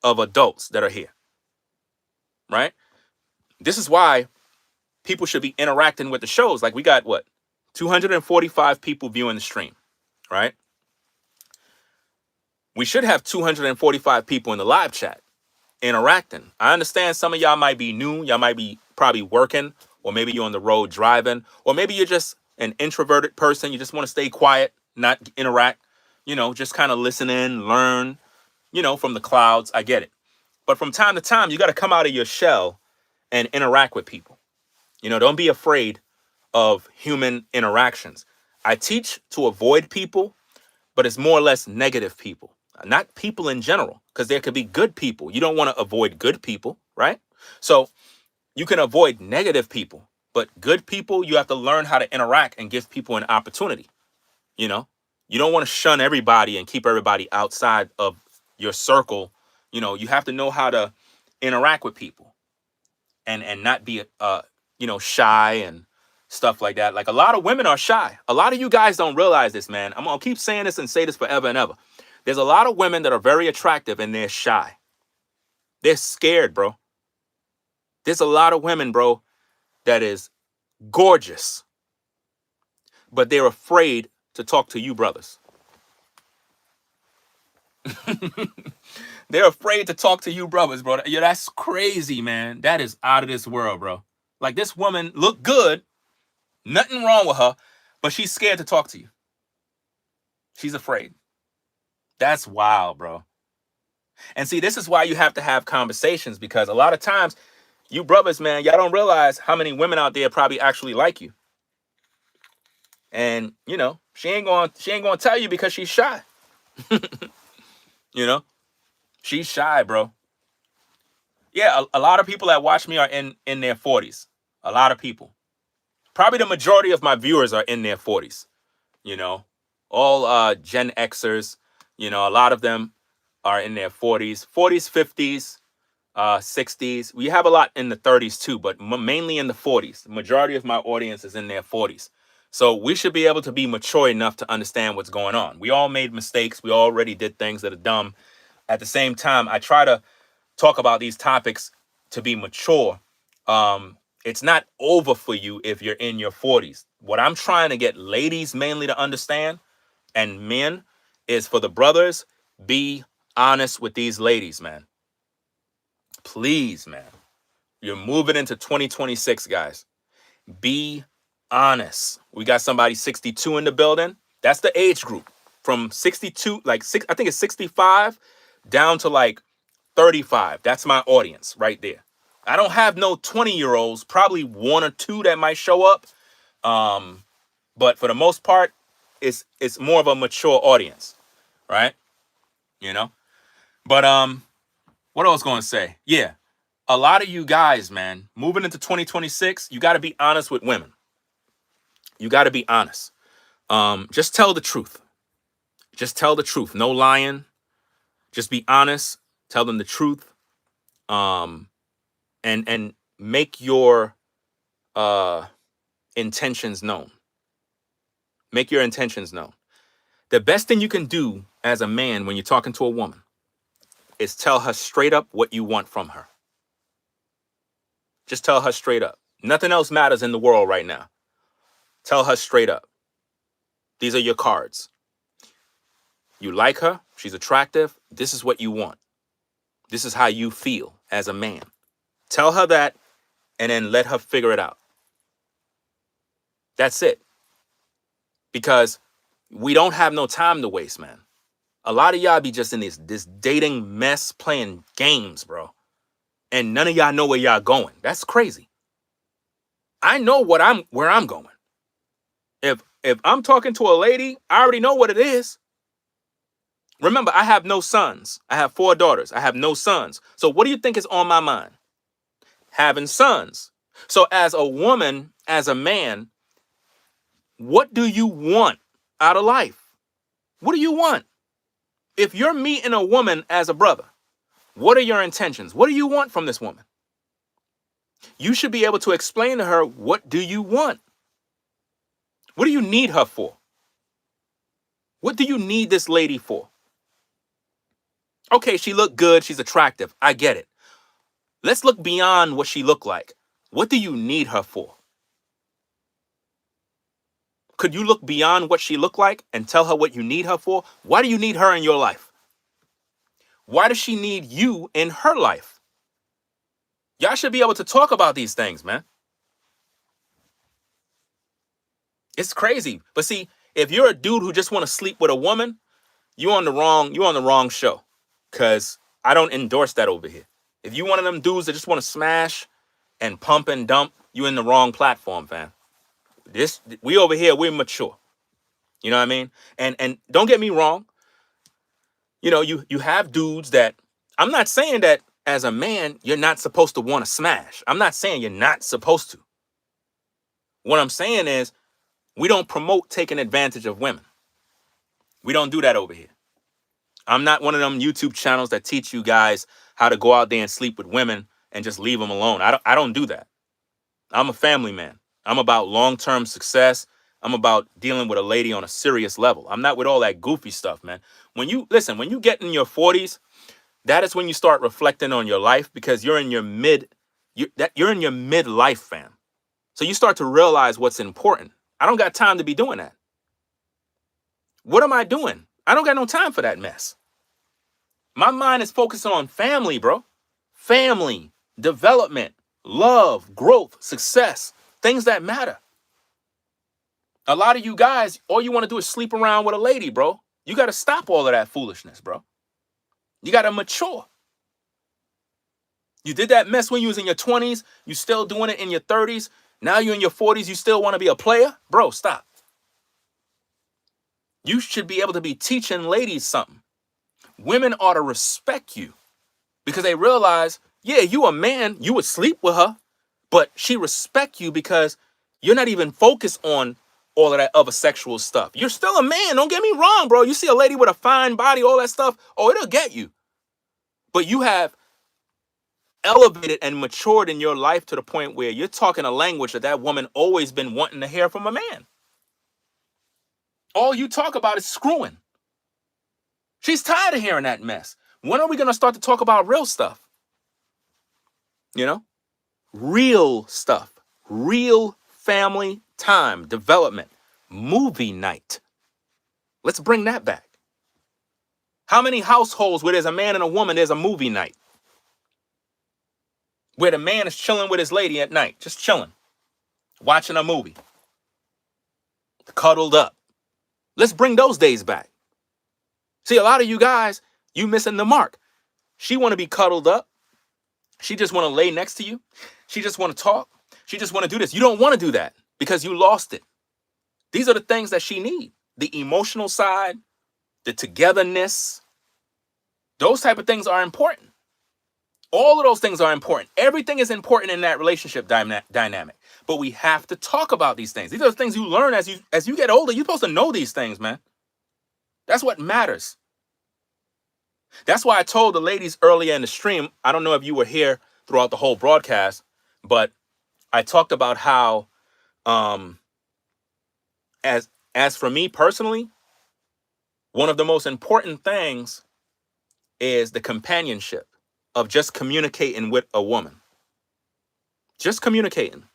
of adults that are here, right? This is why people should be interacting with the shows. Like, we got, 245 people viewing the stream, right? We should have 245 people in the live chat interacting. I understand some of y'all might be new. Y'all might be probably working, or maybe you're on the road driving, or maybe you're just an introverted person. You just want to stay quiet, not interact, just kind of listen in, learn, from the clouds. I get it. But from time to time, you got to come out of your shell and interact with people. Don't be afraid of human interactions. I teach to avoid people, but it's more or less negative people, not people in general, because there could be good people. You don't want to avoid good people, right? So you can avoid negative people, but good people, you have to learn how to interact and give people an opportunity. You don't want to shun everybody and keep everybody outside of your circle. You have to know how to interact with people and not be shy and stuff like that. Like, a lot of women are shy. A lot of you guys don't realize this, man. I'm gonna keep saying this and say this forever and ever. There's a lot of women that are very attractive and they're shy. They're scared, bro. There's a lot of women, bro, that is gorgeous, but they're afraid to talk to you brothers. They're afraid to talk to you brothers, bro. Yeah, that's crazy, man. That is out of this world, bro. Like, this woman looked good, nothing wrong with her, but she's scared to talk to you. She's afraid. That's wild, bro. And see, this is why you have to have conversations, because a lot of times you brothers, man, y'all don't realize how many women out there probably actually like you. And, she ain't going to tell you because she's shy. She's shy, bro. Yeah, a lot of people that watch me are in their 40s. A lot of people. Probably the majority of my viewers are in their 40s. All Gen Xers. A lot of them are in their 40s, 50s, 60s. We have a lot in the 30s too, but mainly in the 40s. The majority of my audience is in their 40s. So we should be able to be mature enough to understand what's going on. We all made mistakes. We already did things that are dumb. At the same time, I try to talk about these topics to be mature. It's not over for you if you're in your 40s. What I'm trying to get ladies mainly to understand, and men, is for the brothers, be honest with these ladies, man. Please, man. You're moving into 2026, guys. Be honest. We got somebody 62 in the building. That's the age group. From 62, I think it's 65 down to 35. That's my audience right there. I don't have no 20-year-olds, probably one or two that might show up. But for the most part, it's more of a mature audience, right? But what I was going to say, yeah, a lot of you guys, man, moving into 2026, you got to be honest with women. You got to be honest. Just tell the truth. Just tell the truth. No lying. Just be honest. Tell them the truth. And make your intentions known. Make your intentions known. The best thing you can do as a man when you're talking to a woman is tell her straight up what you want from her. Just tell her straight up. Nothing else matters in the world right now. Tell her straight up. These are your cards. You like her. She's attractive. This is what you want. This is how you feel as a man. Tell her that, and then let her figure it out. That's it. Because we don't have no time to waste, man. A lot of y'all be just in this dating mess playing games, bro. And none of y'all know where y'all going. That's crazy. I know where I'm going. If I'm talking to a lady, I already know what it is. Remember, I have no sons. I have 4 daughters. I have no sons. So what do you think is on my mind? Having sons. So as a woman, as a man, what do you want out of life? What do you want? If you're meeting a woman as a brother, what are your intentions? What do you want from this woman? You should be able to explain to her, what do you want? What do you need her for? What do you need this lady for? Okay, she looked good. She's attractive. I get it. Let's look beyond what she looked like. What do you need her for? Could you look beyond what she looked like and tell her what you need her for? Why do you need her in your life? Why does she need you in her life? Y'all should be able to talk about these things, man. It's crazy. But see, if you're a dude who just want to sleep with a woman, you're on the wrong show. Cause I don't endorse that over here. If you one of them dudes that just want to smash and pump and dump, you in the wrong platform, fam. We over here, we're mature. You know what I mean? And don't get me wrong. You know, you have dudes that, I'm not saying that as a man, you're not supposed to want to smash. I'm not saying you're not supposed to. What I'm saying is we don't promote taking advantage of women. We don't do that over here. I'm not one of them YouTube channels that teach you guys how to go out there and sleep with women and just leave them alone. I don't do that. I'm a family man. I'm about long-term success. I'm about dealing with a lady on a serious level. I'm not with all that goofy stuff, man. When you get in your 40s, that is when you start reflecting on your life, because you're in your midlife, fam. So you start to realize what's important. I don't got time to be doing that. What am I doing? I don't got no time for that mess. My mind is focused on family, bro. Family, development, love, growth, success, things that matter. A lot of you guys, all you want to do is sleep around with a lady, bro. You got to stop all of that foolishness, bro. You got to mature. You did that mess when you was in your 20s. You still doing it in your 30s. Now you're in your 40s. You still want to be a player? Bro, stop. You should be able to be teaching ladies something. Women ought to respect you because they realize, yeah, you a man, you would sleep with her, but she respect you because you're not even focused on all of that other sexual stuff. You're still a man. Don't get me wrong, bro. You see a lady with a fine body, all that stuff. Oh, it'll get you. But you have elevated and matured in your life to the point where you're talking a language that woman always been wanting to hear from a man. All you talk about is screwing. She's tired of hearing that mess. When are we going to start to talk about real stuff? You know, real stuff, real family time, development, movie night. Let's bring that back. How many households where there's a man and a woman, there's a movie night? Where the man is chilling with his lady at night, just chilling, watching a movie, cuddled up. Let's bring those days back. See, a lot of you guys, you missing the mark. She want to be cuddled up. She just want to lay next to you. She just want to talk. She just want to do this. You don't want to do that because you lost it. These are the things that she need. The emotional side, the togetherness. Those type of things are important. All of those things are important. Everything is important in that relationship dynamic. But we have to talk about these things. These are the things you learn as you get older. You're supposed to know these things, man. That's what matters. That's why I told the ladies earlier in the stream, I don't know if you were here throughout the whole broadcast, but I talked about how as for me personally, one of the most important things is the companionship of just communicating with a woman. Just communicating,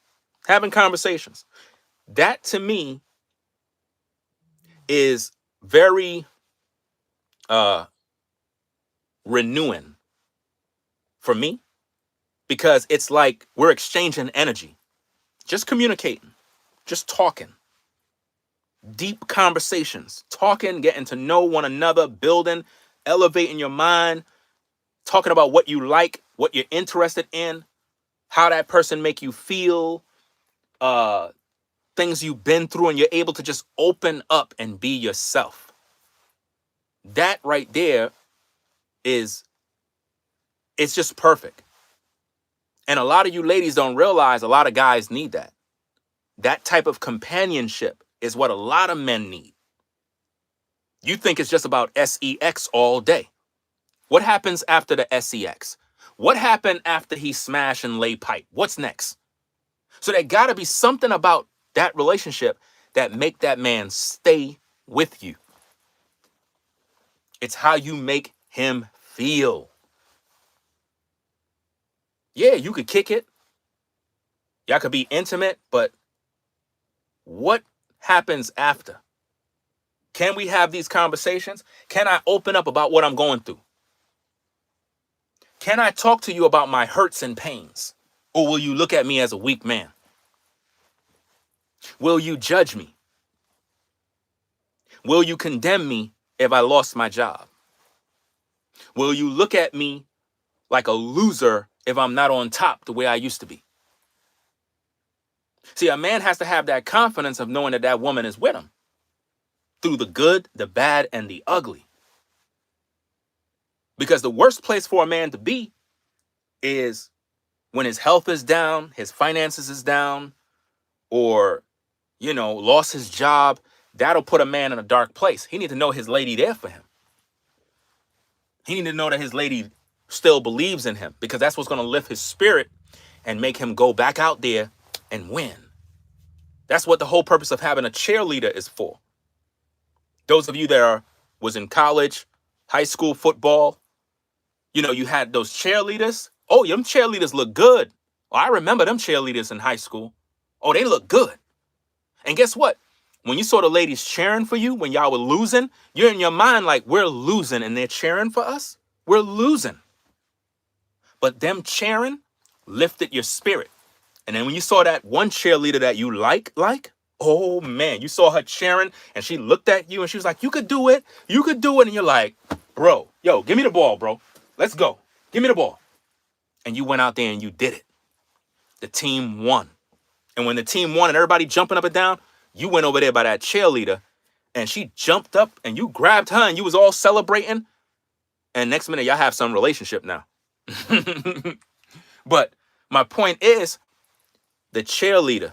having conversations. That to me is very renewing for me, because it's like we're exchanging energy, just communicating, just talking, deep conversations, talking, getting to know one another, building, elevating your mind, talking about what you like, what you're interested in, how that person make you feel, things you've been through, and you're able to just open up and be yourself. That right there it's just perfect. And a lot of you ladies don't realize a lot of guys need that. That type of companionship is what a lot of men need. You think it's just about sex all day. What happens after the sex? What happened after he smash and lay pipe? What's next? So there got to be something about that relationship that make that man stay with you. It's how you make him feel. Yeah, you could kick it. Y'all could be intimate, but what happens after? Can we have these conversations? Can I open up about what I'm going through? Can I talk to you about my hurts and pains? Or will you look at me as a weak man? Will you judge me? Will you condemn me if I lost my job? Will you look at me like a loser if I'm not on top the way I used to be? See, a man has to have that confidence of knowing that that woman is with him through the good, the bad, and the ugly. Because the worst place for a man to be is when his health is down, his finances is down, or, lost his job. That'll put a man in a dark place. He need to know his lady there for him. He need to know that his lady still believes in him, because that's what's going to lift his spirit and make him go back out there and win. That's what the whole purpose of having a cheerleader is for. Those of you that was in college, high school football, you had those cheerleaders. Oh, them cheerleaders look good. Oh, I remember them cheerleaders in high school. Oh, they look good. And guess what? When you saw the ladies cheering for you when y'all were losing, you're in your mind like, we're losing and they're cheering for us. We're losing. But them cheering lifted your spirit. And then when you saw that one cheerleader that you like, oh man, you saw her cheering and she looked at you and she was like, you could do it. You could do it. And you're like, bro, give me the ball, bro. Let's go. Give me the ball. And you went out there and you did it. The team won. And when the team won and everybody jumping up and down, you went over there by that cheerleader and she jumped up and you grabbed her and you was all celebrating. And next minute, y'all have some relationship now. But my point is, the cheerleader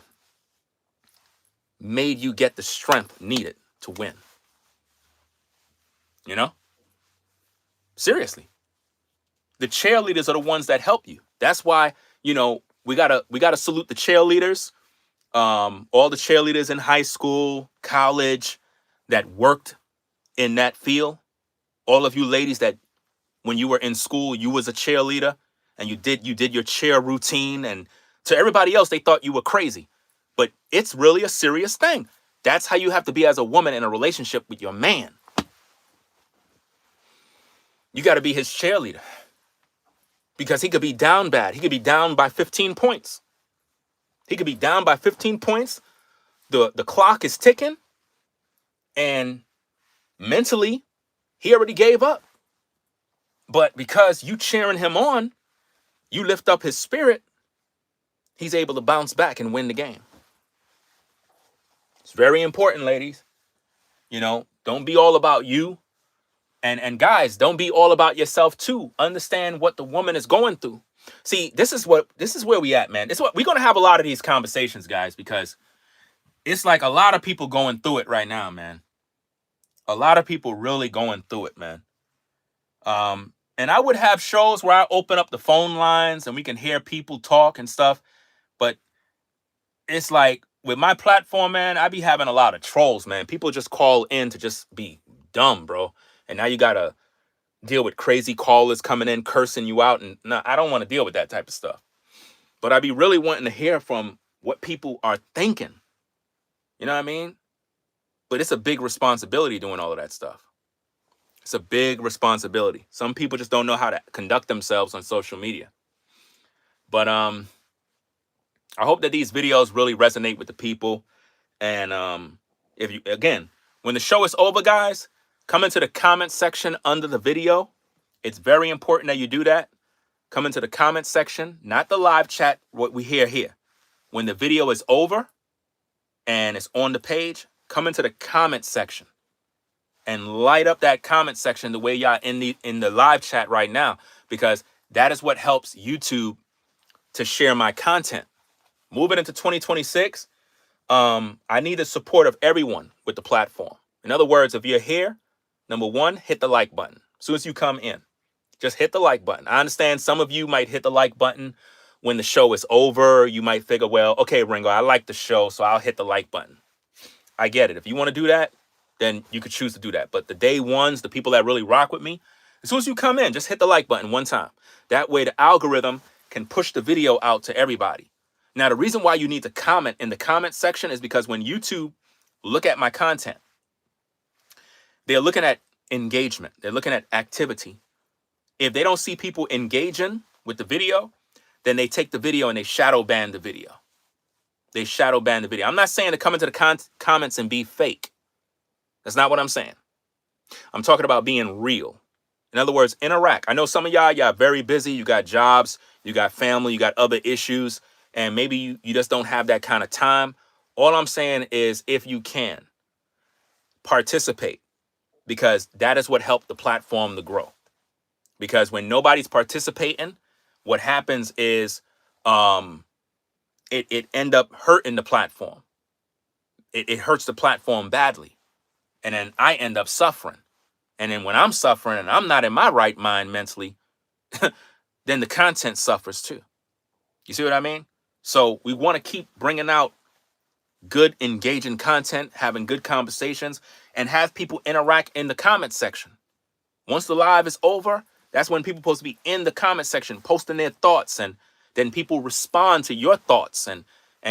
made you get the strength needed to win. Seriously. The cheerleaders are the ones that help you. That's why, we gotta salute the cheerleaders. All the cheerleaders in high school, college that worked in that field. All of you ladies that when you were in school, you was a cheerleader and you did your cheer routine, and to everybody else, they thought you were crazy. But it's really a serious thing. That's how you have to be as a woman in a relationship with your man. You got to be his cheerleader. Because he could be down bad. He could be down by 15 points. He could be down by 15 points. The clock is ticking. And mentally, he already gave up. But because you cheering him on, you lift up his spirit, he's able to bounce back and win the game. It's very important, ladies. Don't be all about you. And guys, don't be all about yourself too. Understand what the woman is going through. See, this is where we at, man. We're going to have a lot of these conversations, guys, because it's like a lot of people going through it right now, man. A lot of people really going through it, man. And I would have shows where I open up the phone lines and we can hear people talk and stuff. But it's like with my platform, man, I be having a lot of trolls, man. People just call in to just be dumb, bro. And now you got to deal with crazy callers coming in, cursing you out. And no, I don't want to deal with that type of stuff. But I be really wanting to hear from what people are thinking. You know what I mean? But it's a big responsibility doing all of that stuff. It's a big responsibility. Some people just don't know how to conduct themselves on social media. But I hope that these videos really resonate with the people. And when the show is over, guys, come into the comment section under the video. It's very important that you do that. Come into the comment section, not the live chat, what we hear here. When the video is over and it's on the page, come into the comment section and light up that comment section the way y'all in the live chat right now, because that is what helps YouTube to share my content. Moving into 2026, I need the support of everyone with the platform. In other words, if you're here, number one, hit the like button. As soon as you come in, just hit the like button. I understand some of you might hit the like button when the show is over. You might figure, well, okay, Ringo, I like the show, so I'll hit the like button. I get it. If you want to do that, then you could choose to do that. But the day ones, the people that really rock with me, as soon as you come in, just hit the like button one time. That way the algorithm can push the video out to everybody. Now, the reason why you need to comment in the comment section is because when YouTube look at my content, they're looking at engagement. They're looking at activity. If they don't see people engaging with the video, then they take the video and they shadow ban the video. They shadow ban the video. I'm not saying to come into the comments and be fake. That's not what I'm saying. I'm talking about being real. In other words, interact. I know some of y'all very busy. You got jobs, you got family, you got other issues, and maybe you just don't have that kind of time. All I'm saying is, if you can, participate, because that is what helped the platform to grow. Because when nobody's participating, what happens is it end up hurting the platform. It hurts the platform badly. And then I end up suffering. And then when I'm suffering and I'm not in my right mind mentally, then the content suffers too. You see what I mean? So we want to keep bringing out good, engaging content, having good conversations, and have people interact in the comment section. Once the live is over, that's when people are supposed to be in the comment section posting their thoughts, and then people respond to your thoughts, and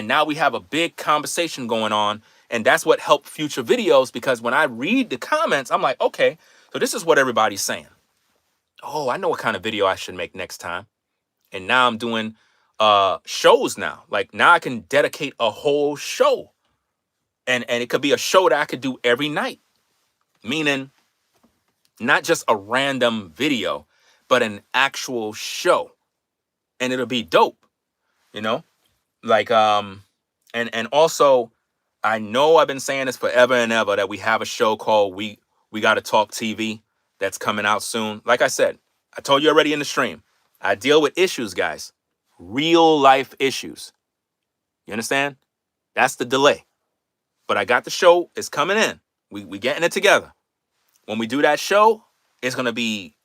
now we have a big conversation going on. And that's what helped future videos, because when I read the comments, I'm like, okay, so this is what everybody's saying. Oh, I know what kind of video I should make next time. And now I'm doing shows now. Like, now I can dedicate a whole show. And it could be a show that I could do every night. Meaning, not just a random video, but an actual show. And it'll be dope, you know? Like, and also, I know I've been saying this forever and ever, that we have a show called We Gotta Talk TV that's coming out soon. Like I said, I told you already in the stream, I deal with issues, guys. Real life issues. You understand? That's the delay. But I got the show. It's coming in. We getting it together. When we do that show, it's going to be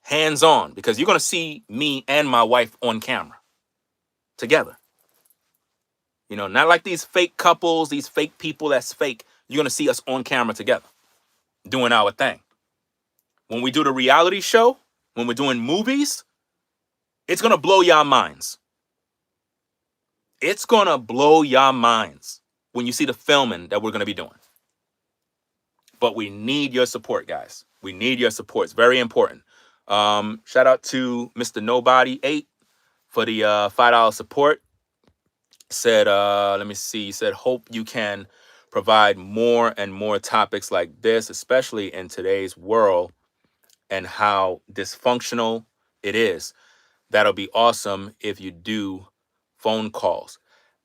hands-on, because you're going to see me and my wife on camera together. You know, not like these fake couples, these fake people that's fake. You're going to see us on camera together doing our thing. When we do the reality show, when we're doing movies, it's going to blow your minds. It's going to blow your minds when you see the filming that we're going to be doing. But we need your support, guys. We need your support. It's very important. Shout out to Mr. Nobody 8 for the $5 support. Said, let me see. He said, hope you can provide more and more topics like this, especially in today's world and how dysfunctional it is. That'll be awesome if you do phone calls.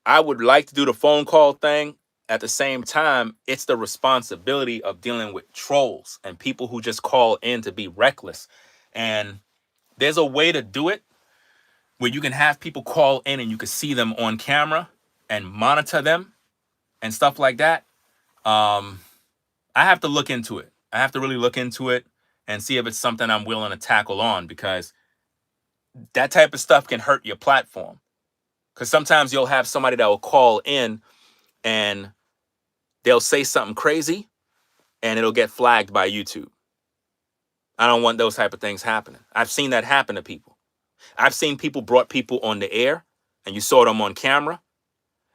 I would like to do the phone call thing. At the same time, it's the responsibility of dealing with trolls and people who just call in to be reckless. And there's a way to do it where you can have people call in and you can see them on camera and monitor them and stuff like that. I have to look into it. I have to really look into it and see if it's something I'm willing to tackle on, because that type of stuff can hurt your platform. Because sometimes you'll have somebody that will call in and they'll say something crazy and it'll get flagged by YouTube. I don't want those type of things happening. I've seen that happen to people. I've seen people brought people on the air and you saw them on camera,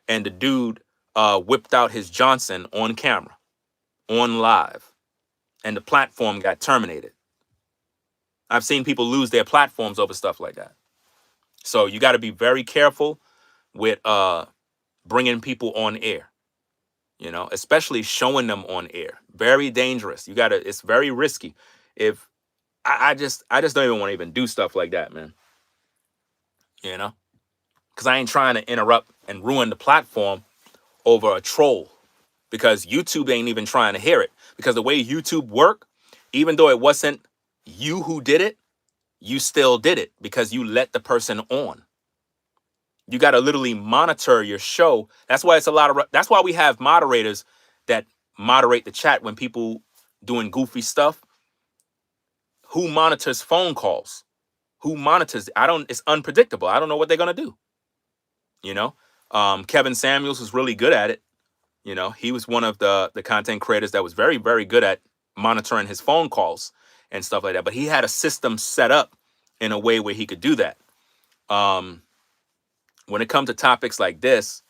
and the dude whipped out his Johnson on camera, on live, and the platform got terminated. I've seen people lose their platforms over stuff like that. So you got to be very careful with bringing people on air, you know, especially showing them on air. Very dangerous. It's very risky. If I just don't even want to even do stuff like that, man. You know, because I ain't trying to interrupt and ruin the platform over a troll, because YouTube ain't even trying to hear it. Because the way YouTube work, even though it wasn't you who did it, you still did it because you let the person on. You got to literally monitor your show. That's why that's why we have moderators that moderate the chat when people doing goofy stuff. Who monitors phone calls? Who monitors? It's unpredictable. I don't know what they're going to do. You know, Kevin Samuels was really good at it. You know, he was one of the content creators that was very, very good at monitoring his phone calls and stuff like that. But he had a system set up in a way where he could do that. When it comes to topics like this,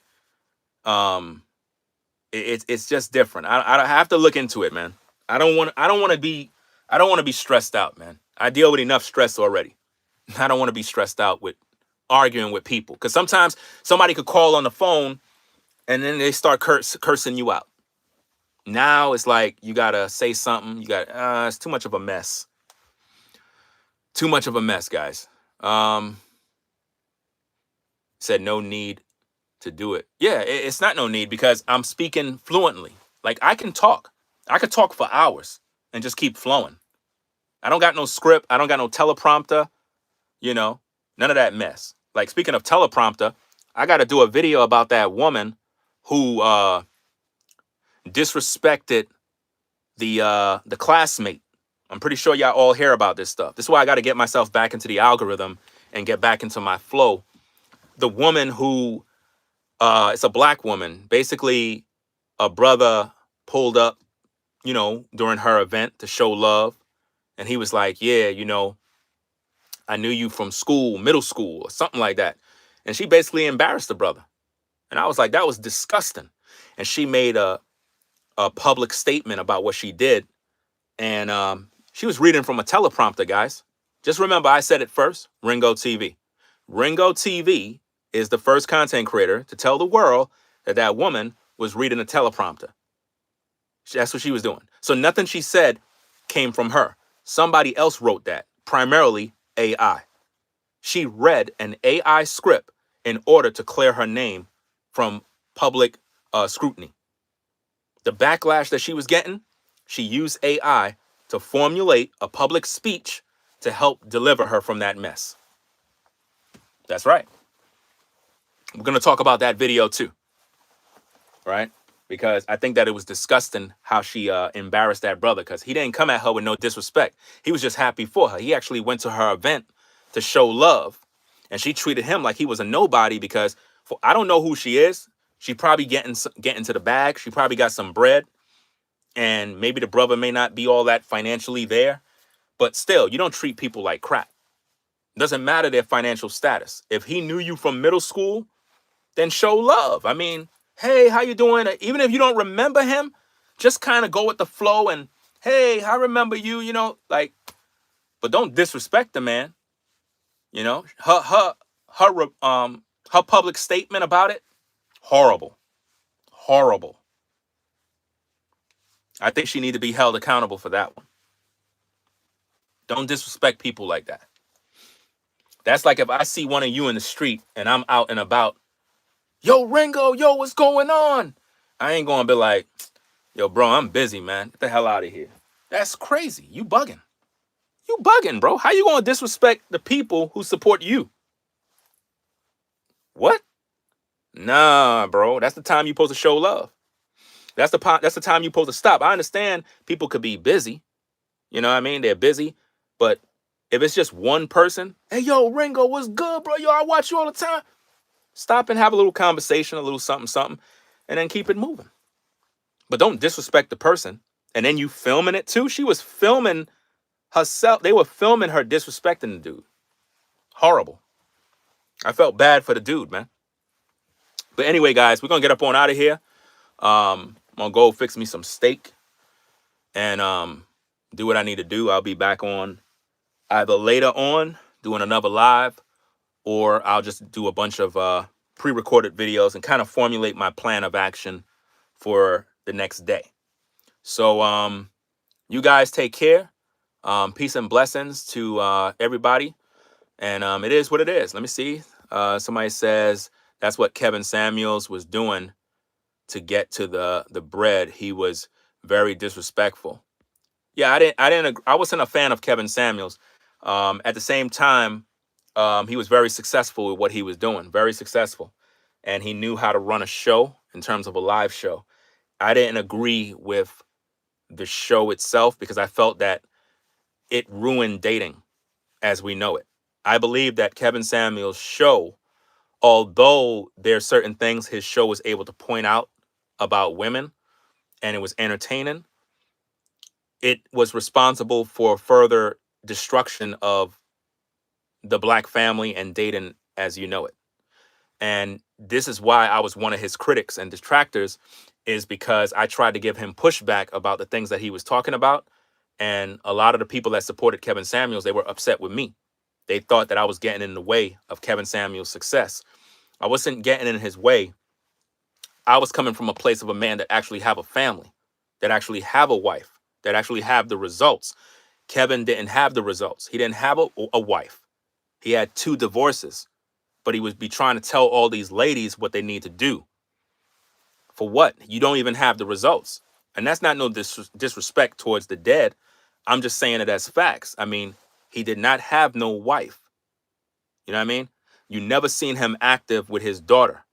it's just different. I have to look into it, man. I don't want to be stressed out, man. I deal with enough stress already. I don't want to be stressed out with arguing with people, because sometimes somebody could call on the phone and then they start cursing you out. Now it's like you gotta say something. It's too much of a mess. Too much of a mess, guys. Said no need to do it. Yeah, it's not no need, because I'm speaking fluently. Like, I can talk. I could talk for hours and just keep flowing. I don't got no script. I don't got no teleprompter. None of that mess. Like, speaking of teleprompter, I got to do a video about that woman who disrespected the classmate. I'm pretty sure y'all all hear about this stuff. This is why I got to get myself back into the algorithm and get back into my flow. The woman who, it's a black woman. Basically, a brother pulled up, during her event to show love. And he was like, yeah, I knew you from school, middle school, or something like that. And she basically embarrassed the brother. And I was like, that was disgusting. And she made a public statement about what she did. And she was reading from a teleprompter, guys. Just remember, I said it first, Ringo TV. Ringo TV is the first content creator to tell the world that woman was reading a teleprompter. That's what she was doing. So nothing she said came from her. Somebody else wrote that, primarily AI. She read an AI script in order to clear her name from public scrutiny. The backlash that she was getting, she used AI to formulate a public speech to help deliver her from that mess. That's right. We're going to talk about that video too, right? Because I think that it was disgusting how she embarrassed that brother, because he didn't come at her with no disrespect. He was just happy for her. He actually went to her event to show love, and she treated him like he was a nobody, because I don't know who she is. She probably getting to the bag. She probably got some bread, and maybe the brother may not be all that financially there, but still, you don't treat people like crap. Doesn't matter their financial status. If he knew you from middle school, then show love. I mean, hey, how you doing? Even if you don't remember him, just kind of go with the flow and, hey, I remember you, but don't disrespect the man. Her public statement about it, horrible. I think she need to be held accountable for that one. Don't disrespect people like that. That's like if I see one of you in the street and I'm out and about, yo, Ringo, yo, what's going on? I ain't gonna be like, yo, bro, I'm busy, man. Get the hell out of here. That's crazy. You bugging. Bro. How you gonna disrespect the people who support you? What? Nah, bro. That's the time you're supposed to show love. That's the time you're supposed to stop. I understand people could be busy. You know what I mean? They're busy. But if it's just one person, hey, yo, Ringo, what's good, bro? Yo, I watch you all the time. Stop and have a little conversation, a little something, and then keep it moving. But don't disrespect the person. And then you filming it too. She was filming herself. They were filming her disrespecting the dude. Horrible. I felt bad for the dude, man. But anyway, guys, we're going to get up on out of here. I'm going to go fix me some steak and do what I need to do. I'll be back on either later on doing another live, or I'll just do a bunch of pre-recorded videos and kind of formulate my plan of action for the next day. So you guys take care. Peace and blessings to everybody. And it is what it is. Let me see. Somebody says that's what Kevin Samuels was doing to get to the bread. He was very disrespectful. Yeah, I wasn't a fan of Kevin Samuels. At the same time, he was very successful with what he was doing. Very successful. And he knew how to run a show in terms of a live show. I didn't agree with the show itself because I felt that it ruined dating as we know it. I believe that Kevin Samuels' show, although there are certain things his show was able to point out about women and it was entertaining, it was responsible for further destruction of the black family and dating as you know it. And this is why I was one of his critics and detractors, is because I tried to give him pushback about the things that he was talking about. And a lot of the people that supported Kevin Samuels, they were upset with me. They thought that I was getting in the way of Kevin Samuels' success. I wasn't getting in his way. I was coming from a place of a man that actually have a family, that actually have a wife, that actually have the results. Kevin didn't have the results. He didn't have a wife. He had 2 divorces, but he would be trying to tell all these ladies what they need to do. For what? You don't even have the results. And that's not no disrespect towards the dead. I'm just saying it as facts. I mean, he did not have no wife. You know what I mean? You never seen him active with his daughter.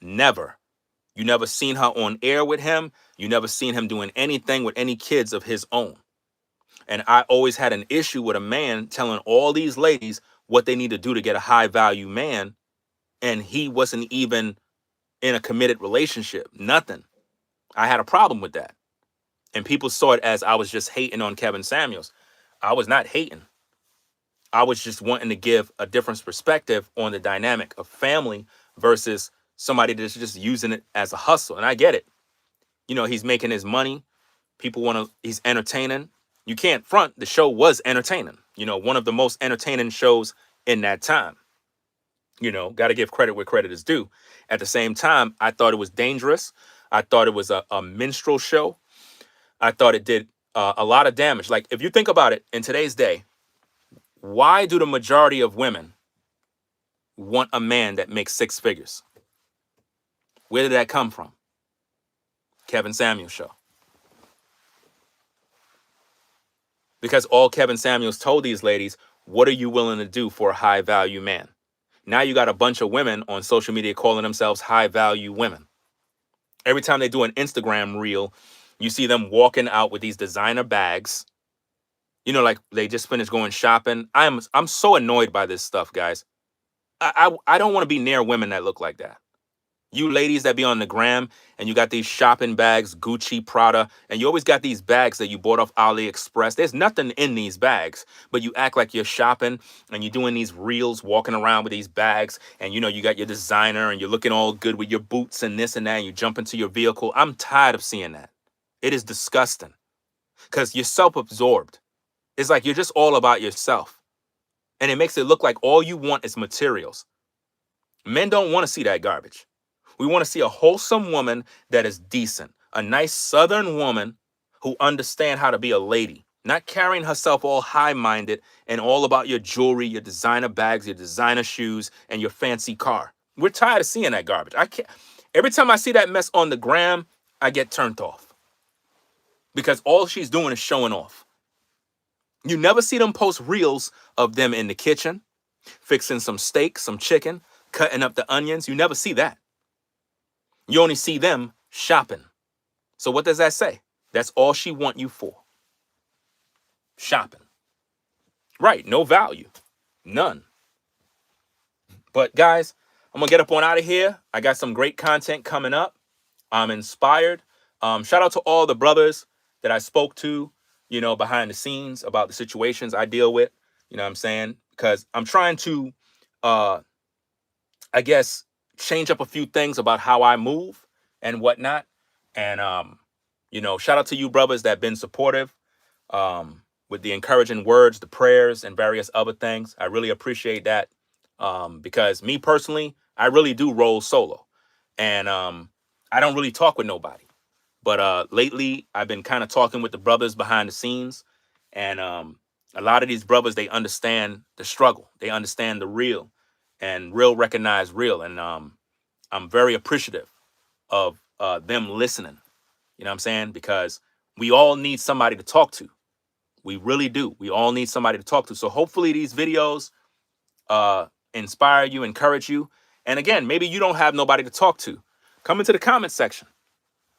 Never. You never seen her on air with him. You never seen him doing anything with any kids of his own. And I always had an issue with a man telling all these ladies what they need to do to get a high value man. And he wasn't even in a committed relationship. Nothing. I had a problem with that. And people saw it as I was just hating on Kevin Samuels. I was not hating. I was just wanting to give a different perspective on the dynamic of family versus somebody that's just using it as a hustle. And I get it. You know, he's making his money. People want to, he's entertaining. You can't front. The show was entertaining. You know, one of the most entertaining shows in that time. You know, got to give credit where credit is due. At the same time, I thought it was dangerous. I thought it was a minstrel show. I thought it did a lot of damage. Like, if you think about it, in today's day, why do the majority of women want a man that makes 6 figures? Where did that come from? Kevin Samuels show. Because all Kevin Samuels told these ladies, what are you willing to do for a high value man? Now you got a bunch of women on social media calling themselves high value women. Every time they do an Instagram reel, you see them walking out with these designer bags. You know, like they just finished going shopping. I'm so annoyed by this stuff, guys. I don't want to be near women that look like that. You ladies that be on the gram and you got these shopping bags, Gucci, Prada, and you always got these bags that you bought off AliExpress. There's nothing in these bags, but you act like you're shopping and you're doing these reels, walking around with these bags, and you know you got your designer and you're looking all good with your boots and this and that, and you jump into your vehicle. I'm tired of seeing that. It is disgusting because you're self-absorbed. It's like you're just all about yourself. And it makes it look like all you want is materials. Men don't want to see that garbage. We want to see a wholesome woman that is decent, a nice Southern woman who understands how to be a lady, not carrying herself all high-minded and all about your jewelry, your designer bags, your designer shoes, and your fancy car. We're tired of seeing that garbage. I can't. Every time I see that mess on the gram, I get turned off because all she's doing is showing off. You never see them post reels of them in the kitchen, fixing some steak, some chicken, cutting up the onions. You never see that. You only see them shopping. So what does that say? That's all she want you for. Shopping. Right, no value. None. But guys, I'm going to get up on out of here. I got some great content coming up. I'm inspired. Shout out to all the brothers that I spoke to, you know, behind the scenes about the situations I deal with. You know what I'm saying? Because I'm trying to, I guess, change up a few things about how I move and whatnot. And, you know, shout out to you brothers that have been supportive with the encouraging words, the prayers, and various other things. I really appreciate that because me personally, I really do roll solo. And I don't really talk with nobody. But lately, I've been kind of talking with the brothers behind the scenes. And a lot of these brothers, they understand the struggle. They understand the real. And real recognize real. And I'm very appreciative of them listening. You know what I'm saying? Because we all need somebody to talk to. We really do. We all need somebody to talk to. So hopefully these videos inspire you, encourage you. And again, maybe you don't have nobody to talk to. Come into the comment section.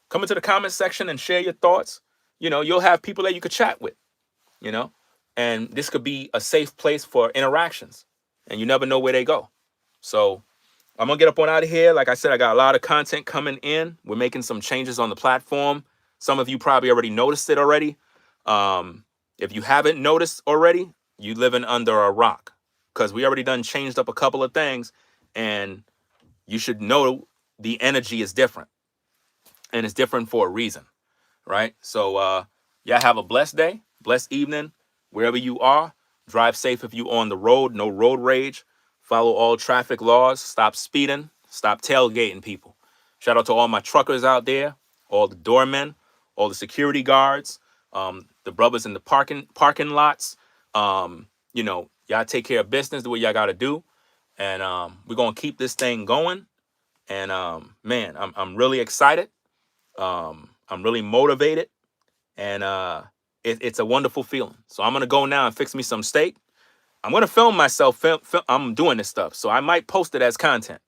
Come into the comment section and share your thoughts. You know, you'll have people that you could chat with, you know, and this could be a safe place for interactions. And you never know where they go. So I'm going to get up on out of here. Like I said, I got a lot of content coming in. We're making some changes on the platform. Some of you probably already noticed it already. If you haven't noticed already, you living under a rock because we already done changed up a couple of things and you should know the energy is different and it's different for a reason, right? So y'all have a blessed day. Blessed evening, wherever you are. Drive safe if you on the road. No road rage. Follow all traffic laws. Stop speeding. Stop tailgating people. Shout out to all my truckers out there, all the doormen, all the security guards, the brothers in the parking lots. Y'all take care of business the way y'all got to do. And we're going to keep this thing going. And man, I'm really excited. I'm really motivated. And it's a wonderful feeling. So I'm going to go now and fix me some steak. I'm going to film myself. I'm doing this stuff. So I might post it as content.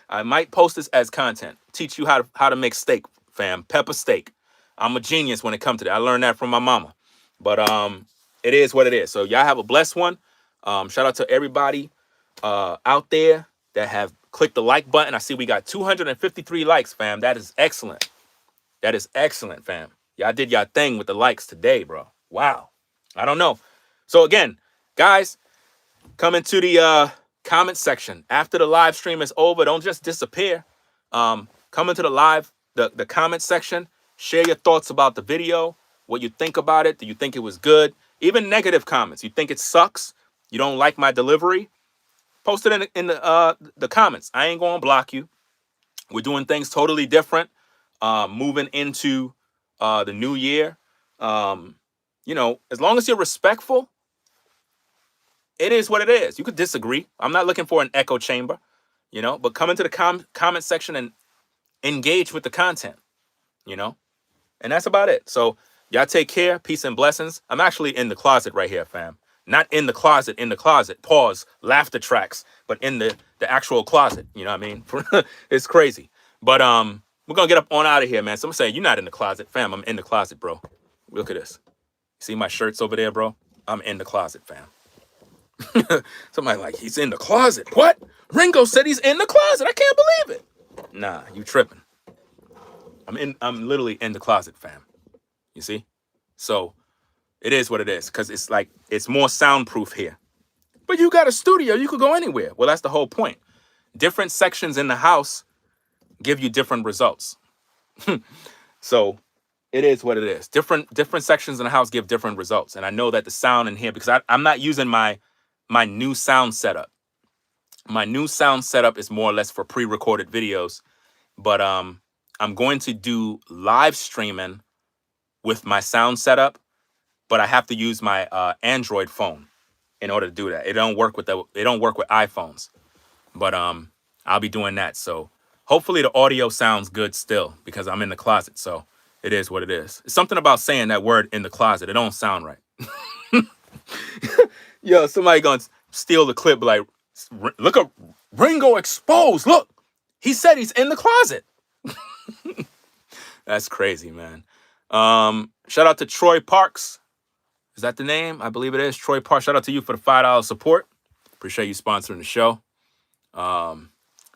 I might post this as content. Teach you how to make steak, fam. Pepper steak. I'm a genius when it comes to that. I learned that from my mama. But it is what it is. So y'all have a blessed one. Shout out to everybody out there that have clicked the like button. I see we got 253 likes, fam. That is excellent. That is excellent, fam. Y'all did y'all thing with the likes today, bro. Wow. I don't know. So again, guys, come into the comment section after the live stream is over. Don't just disappear. Come into the comment section. Share your thoughts about the video, what you think about it. Do you think it was good? Even negative comments. You think it sucks? You don't like my delivery? Post it in the comments. I ain't gonna block you. We're doing things totally different. Moving into the new year. As long as you're respectful, it is what it is. You could disagree. I'm not looking for an echo chamber, but come into the comment section and engage with the content, and that's about it. So y'all take care. Peace and blessings. I'm actually in the closet right here, fam. Not in the closet, pause, laughter tracks, but in the actual closet. You know what I mean? It's crazy. But we're going to get up on out of here, man. Someone say, you're not in the closet. Fam, I'm in the closet, bro. Look at this. See my shirts over there, bro? I'm in the closet, fam. Somebody like, he's in the closet. What? Ringo said he's in the closet. I can't believe it. Nah, you tripping. I'm literally in the closet, fam. You see? So it is what it is, because it's more soundproof here. But you got a studio. You could go anywhere. Well, that's the whole point. Different sections in the house give you different results. So it is what it is. Different sections in the house give different results. And I know that the sound in here, because I'm not using my new sound setup. My new sound setup is more or less for pre-recorded videos. But I'm going to do live streaming with my sound setup. But I have to use my Android phone in order to do that. It don't work with iPhones. But I'll be doing that. So hopefully the audio sounds good still, because I'm in the closet. So it is what it is. It's something about saying that word in the closet. It don't sound right. Yo, somebody gonna steal the clip like, look at Ringo exposed. Look, he said he's in the closet. That's crazy, man. Shout out to Troy Parks. Is that the name? I believe it is. Troy Parks. Shout out to you for the $5 support. Appreciate you sponsoring the show.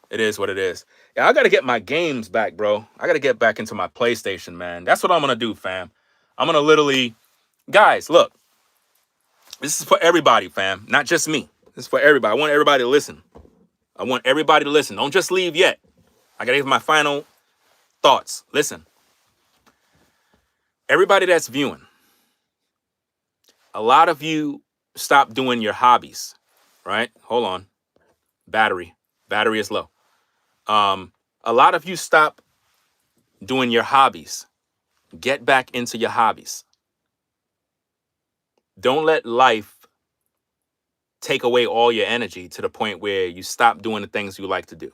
It is what it is. Yeah, I got to get my games back, bro. I got to get back into my PlayStation, man. That's what I'm going to do, fam. I'm going to literally... Guys, look. This is for everybody, fam. Not just me. This is for everybody. I want everybody to listen. Don't just leave yet. I got to give my final thoughts. Listen. Everybody that's viewing. A lot of you stop doing your hobbies, right? Hold on. Battery is low. A lot of you stop doing your hobbies. Get back into your hobbies. Don't let life take away all your energy to the point where you stop doing the things you like to do.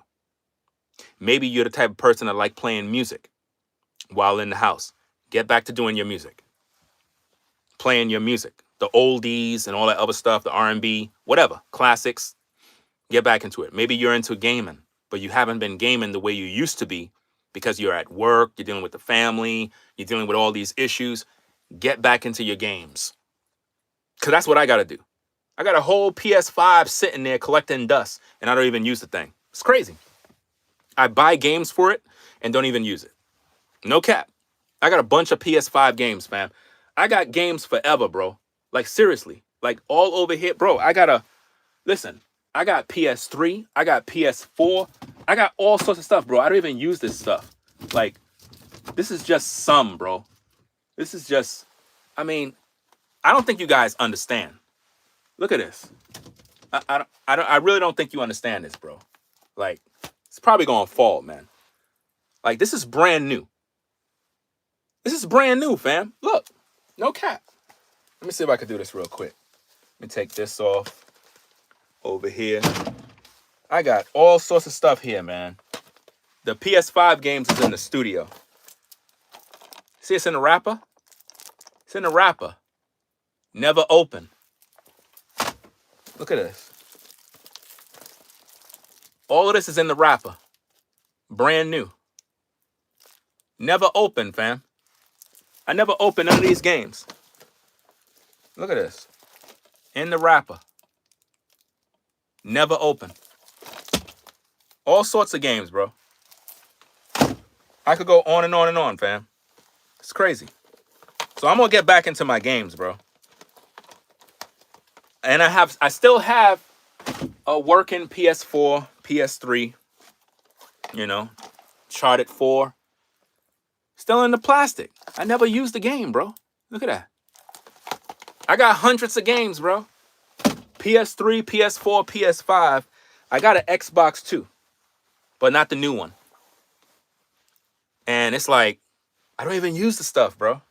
Maybe you're the type of person that like playing music while in the house. Get back to doing your music. Playing your music. The oldies and all that other stuff, the R&B, whatever, classics. Get back into it. Maybe you're into gaming, but you haven't been gaming the way you used to be because you're at work, you're dealing with the family, you're dealing with all these issues. Get back into your games. Because that's what I got to do. I got a whole PS5 sitting there collecting dust, and I don't even use the thing. It's crazy. I buy games for it and don't even use it. No cap. I got a bunch of PS5 games, fam. I got games forever, bro. Like, seriously. Like, all over here. Bro, I got PS3. I got PS4. I got all sorts of stuff, bro. I don't even use this stuff. Like, this is just some, bro. This is just, I mean, I don't think you guys understand. Look at this. I really don't think you understand this, bro. Like, it's probably gonna fall, man. Like, this is brand new. This is brand new, fam. Look, no cap. Let me see if I can do this real quick. Let me take this off over here. I got all sorts of stuff here, man. The PS5 games is in the studio. See, it's in the wrapper. It's in the wrapper. Never open. Look at this. All of this is in the wrapper. Brand new. Never open, fam. I never opened none of these games. Look at this. In the wrapper. Never open. All sorts of games, bro. I could go on and on and on, fam. It's crazy. So I'm gonna get back into my games, bro. And I still have a working PS4, PS3, you know, Charted 4. Still in the plastic. I never used the game, bro. Look at that. I got hundreds of games, bro. PS3, PS4, PS5. I got an Xbox too, but not the new one. And it's like, I don't even use the stuff, bro.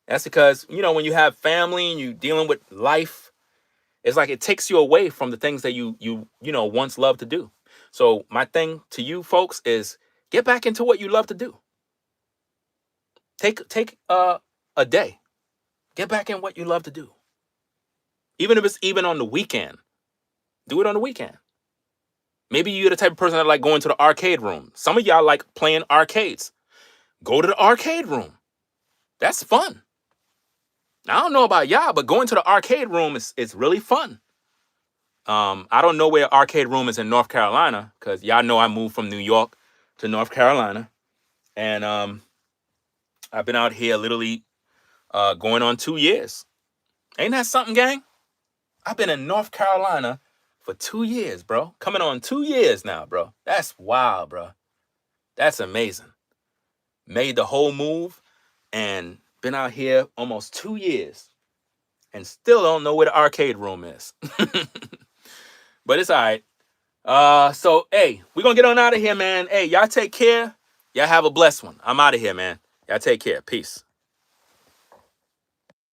That's because, you know, when you have family and you dealing with life, it's like it takes you away from the things that you know once loved to do. So my thing to you folks is get back into what you love to do. Take a day. Get back in what you love to do. Even if it's even on the weekend. Do it on the weekend. Maybe you're the type of person that like going to the arcade room. Some of y'all like playing arcades. Go to the arcade room. That's fun. Now, I don't know about y'all, but going to the arcade room is really fun. I don't know where arcade room is in North Carolina, because y'all know I moved from New York to North Carolina. And I've been out here literally going on 2 years. Ain't that something, gang? I've been in North Carolina for 2 years, bro. Coming on 2 years now, bro. That's wild, bro. That's amazing. Made the whole move and been out here almost 2 years and still don't know where the arcade room is. But it's all right. So, hey, we're going to get on out of here, man. Hey, y'all take care. Y'all have a blessed one. I'm out of here, man. Y'all take care. Peace.